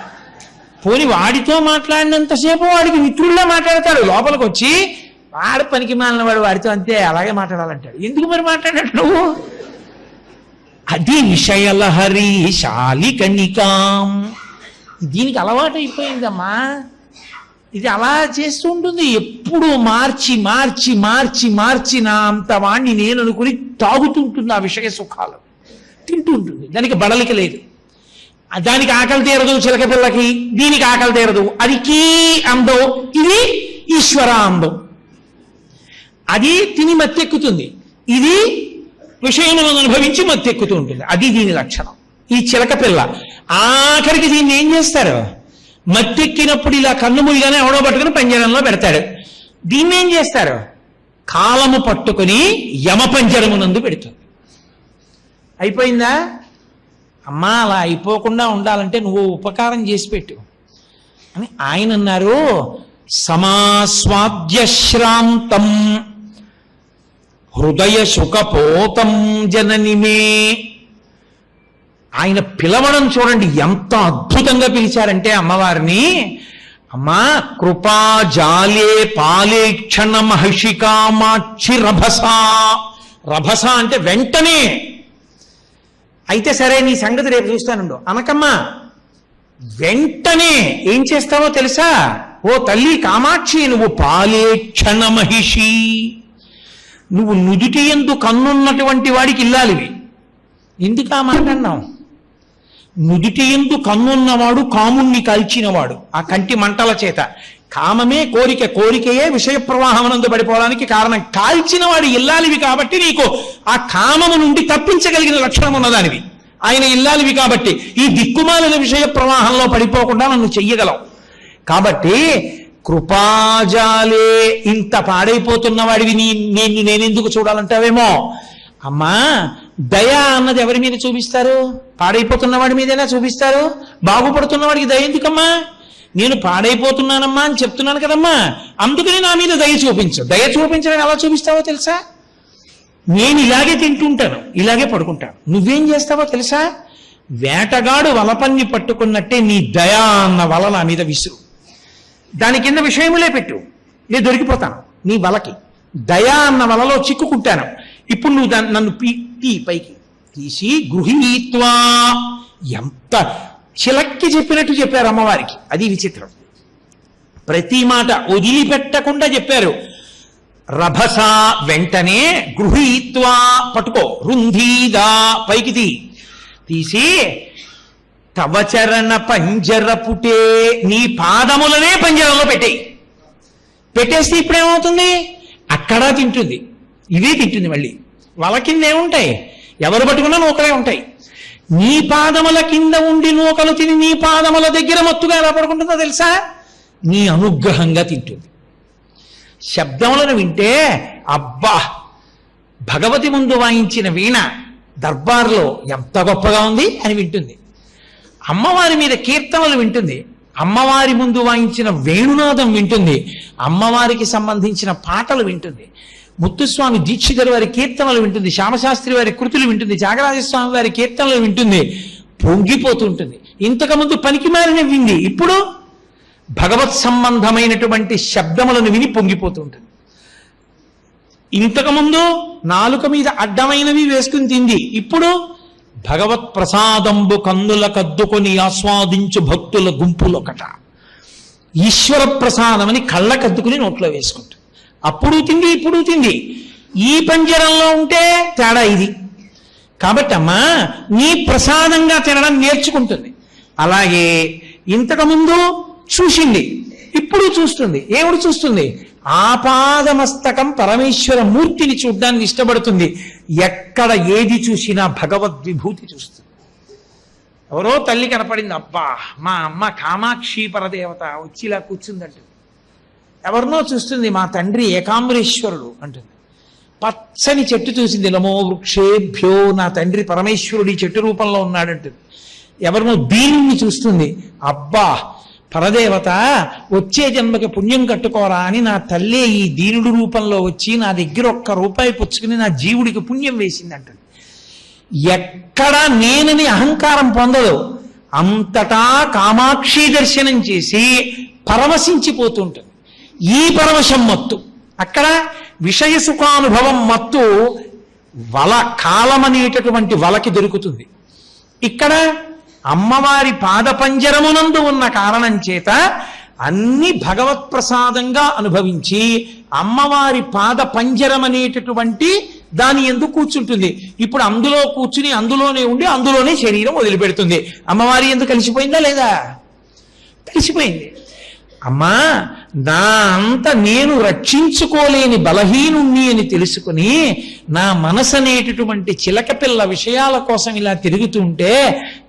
పోని వాడితో మాట్లాడినంతసేపు వాడికి మిత్రుల్లా మాట్లాడతాడు. లోపలికి వచ్చి వాడు పనికి మాలిన వాడు, వాడితో అంతే అలాగే మాట్లాడాలంటాడు. ఎందుకు మరి మాట్లాడాడు నువ్వు? అది విషయలహరి శాలికనికాం. దీనికి అలవాటు అయిపోయిందమ్మా. ఇది అలా చేస్తూ ఉంటుంది, ఎప్పుడు మార్చి మార్చి మార్చి మార్చి నా అంత వాణ్ణి నేను అనుకుని తాగుతుంటుంది ఆ విషయ సుఖాలు, తింటూ ఉంటుంది. దానికి బడలిక లేదు. దానికి ఆకలి తీరదు చిలక పిల్లకి, దీనికి ఆకలి తీరదు. అది కీ అందం, ఇది ఈశ్వర అందం. అది తిని మత్తెక్కుతుంది, ఇది విషయములను అనుభవించి మత్తెక్కుతూ ఉంటుంది. అది దీని లక్షణం. ఈ చిలక పిల్ల ఆఖరికి దీన్ని ఏం చేస్తారు, మత్తెక్కినప్పుడు ఇలా కన్ను ముడిగానే ఎవడో పట్టుకుని పంజరంలో పెడతాడు. దీన్ని ఏం చేస్తారు, కాలము పట్టుకుని యమపంజరమునందు పెడుతుంది. అయిపోయిందా? అమ్మా అలా అయిపోకుండా ఉండాలంటే నువ్వు ఉపకారం చేసి పెట్టు అని ఆయన అన్నారు. సమాస్వాద్యశ్రాంతం హృదయ సుఖపోతం జననిమే. ఆయన పిలవడం చూడండి ఎంత అద్భుతంగా పిలిచారంటే అమ్మవారిని, అమ్మా కృపాజాలే పాలేక్షణ మహిషికామాక్షి రభస. రభస అంటే వెంటనే. అయితే సరే నీ సంగతి రేపు చూస్తానుండు అనకమ్మా, వెంటనే ఏం చేస్తావో తెలుసా? ఓ తల్లి కామాక్షి, నువ్వు పాలేక్షణ మహిషి, నువ్వు నుదుటి యందు కన్నున్నటువంటి వాడికి ఇల్లాలివి. ఎందుకు ఆ మాట అన్నావు? నుదుటి యందు కన్నున్నవాడు కాముణ్ణి కాల్చినవాడు ఆ కంటి మంటల చేత. కామమే కోరిక, కోరికయే విషయ ప్రవాహమునందు పడిపోవడానికి కారణం. కాల్చిన వాడు ఇల్లాలివి కాబట్టి నీకు ఆ కామము నుండి తప్పించగలిగిన లక్షణం ఉన్నదానివి. ఆయన ఇల్లాలివి కాబట్టి ఈ దిక్కుమాలిన విషయ ప్రవాహంలో పడిపోకుండా నన్ను చెయ్యగలవు. కాబట్టి కృపాజాలే, ఇంత పాడైపోతున్న వాడివి నేనెందుకు చూడాలంటావేమో. అమ్మా దయ అన్నది ఎవరి మీద చూపిస్తారు? పాడైపోతున్న వాడి మీదైనా చూపిస్తారు. బాగుపడుతున్న వాడికి దయ ఎందుకమ్మా? నేను పాడైపోతున్నానమ్మా అని చెప్తున్నాను కదమ్మా, అందుకని నా మీద దయ చూపించు. దయ చూపించడం ఎలా చూపిస్తావో తెలుసా? నేను ఇలాగే తింటుంటాను, ఇలాగే పడుకుంటాను. నువ్వేం చేస్తావో తెలుసా? వేటగాడు వలపన్ని పట్టుకున్నట్టే నీ దయా అన్న వల నా మీద విసురు. దాని కింద విషయములే పెట్టు, నేను దొరికిపోతాను నీ వలకి. దయా అన్న వలలో చిక్కుకుంటాను. ఇప్పుడు నువ్వు నన్ను పైకి తీసి గృహీత్వా. ఎంత చిలక్కి చెప్పినట్టు చెప్పారు అమ్మవారికి. అది విచిత్రం. ప్రతి మాట వదిలిపెట్టకుండా చెప్పారు. రభస వెంటనే, గృహీత్వా పట్టుకో, రుంధీదా పైకి తీసి తవచరణ పంజరపుటే, నీ పాదములనే పంజరంలో పెట్టేస్తే ఇప్పుడేమవుతుంది? అక్కడ తింటుంది, ఇదే తింటుంది. మళ్ళీ వాళ్ళ కింద ఏముంటాయి? ఎవరు పట్టుకున్నా నూకలే ఉంటాయి. నీ పాదముల కింద ఉండి నూకలు తిని నీ పాదముల దగ్గర మత్తుగా ఎలా పడుకుంటుందో తెలుసా? నీ అనుగ్రహంగా తింటుంది. శబ్దములను వింటే అబ్బా భగవతి ముందు వాయించిన వీణ దర్బార్లో ఎంత గొప్పగా ఉంది అని వింటుంది. అమ్మవారి మీద కీర్తనలు వింటుంది, అమ్మవారి ముందు వాయించిన వేణునాదం వింటుంది, అమ్మవారికి సంబంధించిన పాటలు వింటుంది. ముత్తుస్వామి దీక్షితుల వారి కీర్తనలు వింటుంది, శ్యామశాస్త్రి వారి కృతులు వింటుంది, త్యాగరాజస్వామి వారి కీర్తనలు వింటుంది, పొంగిపోతుంటుంది. ఇంతకుముందు పనికిమాలిన వింది, ఇప్పుడు భగవత్ సంబంధమైనటువంటి శబ్దములను విని పొంగిపోతుంటుంది. ఇంతకుముందు నాలుక మీద అడ్డమైనవి వేసుకుని తింది, ఇప్పుడు భగవత్ ప్రసాదంబు కన్నుల కద్దుకొని ఆస్వాదించు భక్తుల గుంపులొకట. ఈశ్వర ప్రసాదమని కళ్ళ కద్దుకుని నోట్లో వేసుకుంటుంది. అప్పుడు తింది, ఇప్పుడు తింది. ఈ పంజరంలో ఉంటే తేడా ఇది. కాబట్టి అమ్మా నీ ప్రసాదంగా తినడం నేర్చుకుంటుంది. అలాగే ఇంతకుముందు చూసింది, ఇప్పుడు చూస్తుంది. ఏమిడు చూస్తుంది? ఆపాదమస్తకం పరమేశ్వర మూర్తిని చూడ్డాన్ని ఇష్టపడుతుంది. ఎక్కడ ఏది చూసినా భగవద్విభూతి చూస్తుంది. ఎవరో తల్లి కనపడింది, అబ్బా మా అమ్మ కామాక్షి పరదేవత వచ్చి ఇలా కూర్చుందంటుంది. ఎవరినో చూస్తుంది, మా తండ్రి ఏకాంబరేశ్వరుడు అంటుంది. పచ్చని చెట్టు చూసింది, నమో వృక్షేభ్యో, నా తండ్రి పరమేశ్వరుడు ఈ చెట్టు రూపంలో ఉన్నాడంటుంది. ఎవరినో దీనిని చూస్తుంది, అబ్బా పరదేవత వచ్చే జన్మకి పుణ్యం కట్టుకోరా అని నా తల్లే ఈ దీనుడు రూపంలో వచ్చి నా దగ్గర ₹1 పుచ్చుకుని నా జీవుడికి పుణ్యం వేసింది అంటుంది. ఎక్కడా నేనని అహంకారం పొందదు. అంతటా కామాక్షి దర్శనం చేసి పరవశించిపోతుంటుంది. ఈ పరవశం మత్తు. అక్కడ విషయ సుఖానుభవం మత్తు వల, కాలమనేటటువంటి వలకి దొరుకుతుంది. ఇక్కడ అమ్మవారి పాదపంజరమునందు ఉన్న కారణం చేత అన్ని భగవత్ ప్రసాదంగా అనుభవించి అమ్మవారి పాదపంజరం అనేటటువంటి దాని ఎందుకు కూర్చుంటుంది. ఇప్పుడు అందులో కూర్చుని అందులోనే ఉండి అందులోనే శరీరం వదిలిపెడుతుంది. అమ్మవారి ఎందుకు కలిసిపోయిందా లేదా? కలిసిపోయింది. అమ్మా నా అంత నేను రక్షించుకోలేని బలహీనుణ్ణి అని తెలుసుకుని నా మనసు అనేటటువంటి చిలక పిల్ల విషయాల కోసం ఇలా తిరుగుతుంటే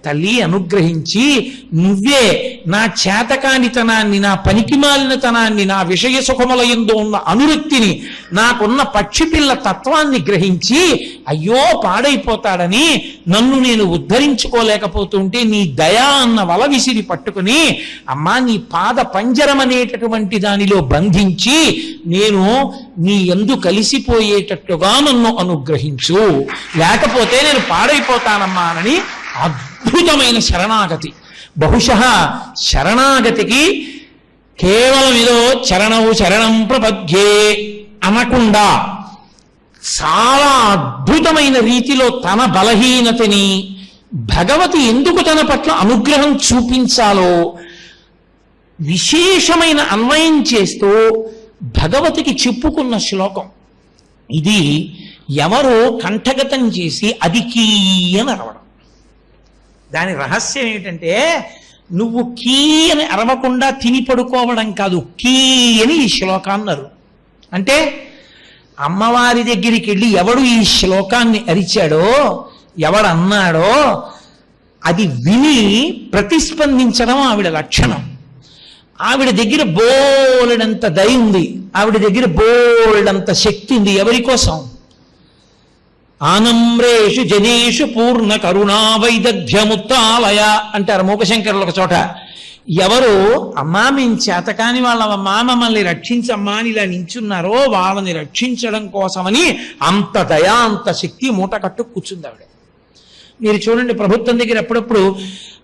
తల్లి అనుగ్రహించి నువ్వే నా చేతకానితనాన్ని, నా పనికిమాలినతనాన్ని, నా విషయ సుఖముల యందు ఉన్న అనురక్తిని, నాకున్న పక్షి పిల్ల తత్వాన్ని గ్రహించి అయ్యో పాడైపోతాడని నన్ను నేను ఉద్ధరించుకోలేకపోతుంటే నీ దయా అన్న వల విసిరి పట్టుకుని అమ్మా నీ పాద పంజరం అనేటటువంటి దానిలో బంధించి నేను నీ యందు కలిసిపోయేటట్టుగా నన్ను అనుగ్రహించు, లేకపోతే నేను పాడైపోతానమ్మా అని అద్భుతమైన శరణాగతి. బహుశః శరణాగతికి కేవలం ఏదో శరణం ప్రపద్యే అనకుండా చాలా అద్భుతమైన రీతిలో తన బలహీనతని భగవతి ఎందుకు తన పట్ల అనుగ్రహం చూపించాలో విశేషమైన అన్వయం చేస్తూ భగవతికి చెప్పుకున్న శ్లోకం ఇది. ఎవరో కంఠగతం చేసి అది కీ అని అరవడం. దాని రహస్యం ఏమిటంటే నువ్వు కీ అని అరవకుండా తిని పడుకోవడం కాదు, కీ అని ఈ శ్లోకాన్నారు. అంటే అమ్మవారి దగ్గరికి వెళ్ళి ఎవడు ఈ శ్లోకాన్ని అరిచాడో, ఎవడన్నాడో అది విని ప్రతిస్పందించడం ఆవిడ లక్షణం. ఆవిడ దగ్గర బోలెడంత దయ ఉంది, ఆవిడ దగ్గర బోలెడంత శక్తి ఉంది. ఎవరి కోసం? ఆనమ్రేషు జనేషు పూర్ణ కరుణా వైదగ్ధ్యముత్తాలయ అంటారు మూకశంకరులు ఒక చోట. ఎవరు అమ్మా మేము చేతకాని వాళ్ళమ్మా మమ్మల్ని రక్షించమ్మా అని ఇలా నించున్నారో వాళ్ళని రక్షించడం కోసమని అంత దయా అంత శక్తి మూట కట్టు కూర్చుంది ఆవిడ. మీరు చూడండి, ప్రభుత్వం దగ్గర ఎప్పుడప్పుడు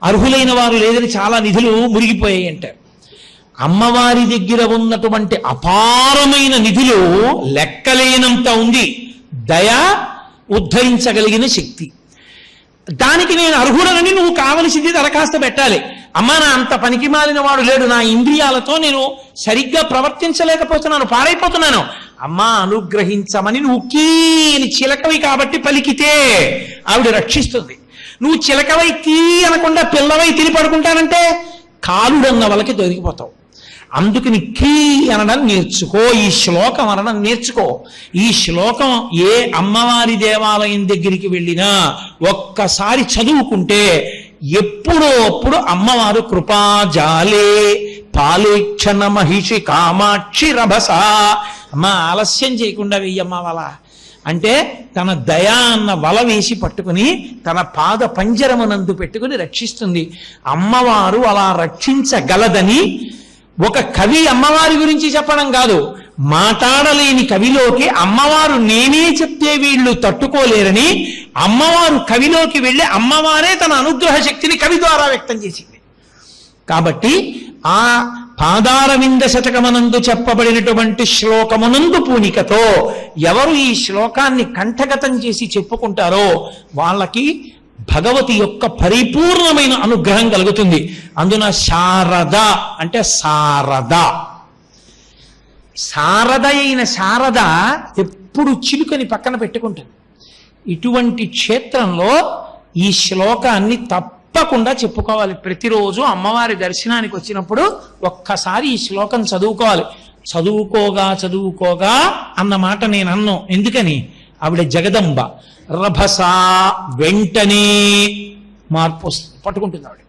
అర్హులైన వారు లేదని చాలా నిధులు మురిగిపోయాయి అంటారు. అమ్మవారి దగ్గర ఉన్నటువంటి అపారమైన నిధులు లెక్కలేనంత ఉంది. దయ, ఉద్ధరించగలిగిన శక్తి. దానికి నేను అర్హుడనని నువ్వు కావలసింది దరఖాస్తు పెట్టాలి. అమ్మా నా అంత పనికి మాలిన వాడు లేడు, నా ఇంద్రియాలతో నేను సరిగ్గా ప్రవర్తించలేకపోతున్నాను, పాడైపోతున్నాను, అమ్మా అనుగ్రహించమని నువ్వు కీని చిలకవి కాబట్టి పలికితే ఆవిడ రక్షిస్తుంది. నువ్వు చిలకవై కీ అనకుండా పిల్లవై తిని పడుకుంటానంటే కాలుడన్న వాళ్ళకి దొరికిపోతావు. అందుకని కీ అనడం నేర్చుకో, ఈ శ్లోకం అనడం నేర్చుకో. ఈ శ్లోకం ఏ అమ్మవారి దేవాలయం దగ్గరికి వెళ్ళినా ఒక్కసారి చదువుకుంటే ఎప్పుడో అప్పుడు అమ్మవారు కృపాజాలే పాలేక్షణ మహిషి కామాక్షి రభస అమ్మా ఆలస్యం చేయకుండా వెయ్యమ్మా వల అంటే తన దయా అన్న వల వేసి పట్టుకుని తన పాద పంజరమునందు పెట్టుకుని రక్షిస్తుంది. అమ్మవారు అలా రక్షించగలదని ఒక కవి అమ్మవారి గురించి చెప్పడం కాదు, మాట్లాడలేని కవిలోకి అమ్మవారు నేనే చెప్తే వీళ్ళు తట్టుకోలేరని అమ్మవారు కవిలోకి వెళ్ళి అమ్మవారే తన అనుగ్రహ శక్తిని కవి ద్వారా వ్యక్తం చేసింది. కాబట్టి ఆ పాదారవింద శతకమనందు చెప్పబడినటువంటి శ్లోకమునందు పూనికతో ఎవరు ఈ శ్లోకాన్ని కంఠగతం చేసి చెప్పుకుంటారో వాళ్ళకి భగవతి యొక్క పరిపూర్ణమైన అనుగ్రహం కలుగుతుంది. అందున శారద అంటే శారద, శారద అయిన శారద ఎప్పుడు చిలుకని పక్కన పెట్టుకుంటుంది. ఇటువంటి క్షేత్రంలో ఈ శ్లోకాన్ని తప్పకుండా చెప్పుకోవాలి. ప్రతిరోజు అమ్మవారి దర్శనానికి వచ్చినప్పుడు ఒక్కసారి ఈ శ్లోకం చదువుకోవాలి. చదువుకోగా అన్న మాట నేను అన్నాను. ఎందుకని? ఆవిడ జగదంబ. రభస వెంటనే మార్పు పట్టుకుంటుంది ఆవిడ.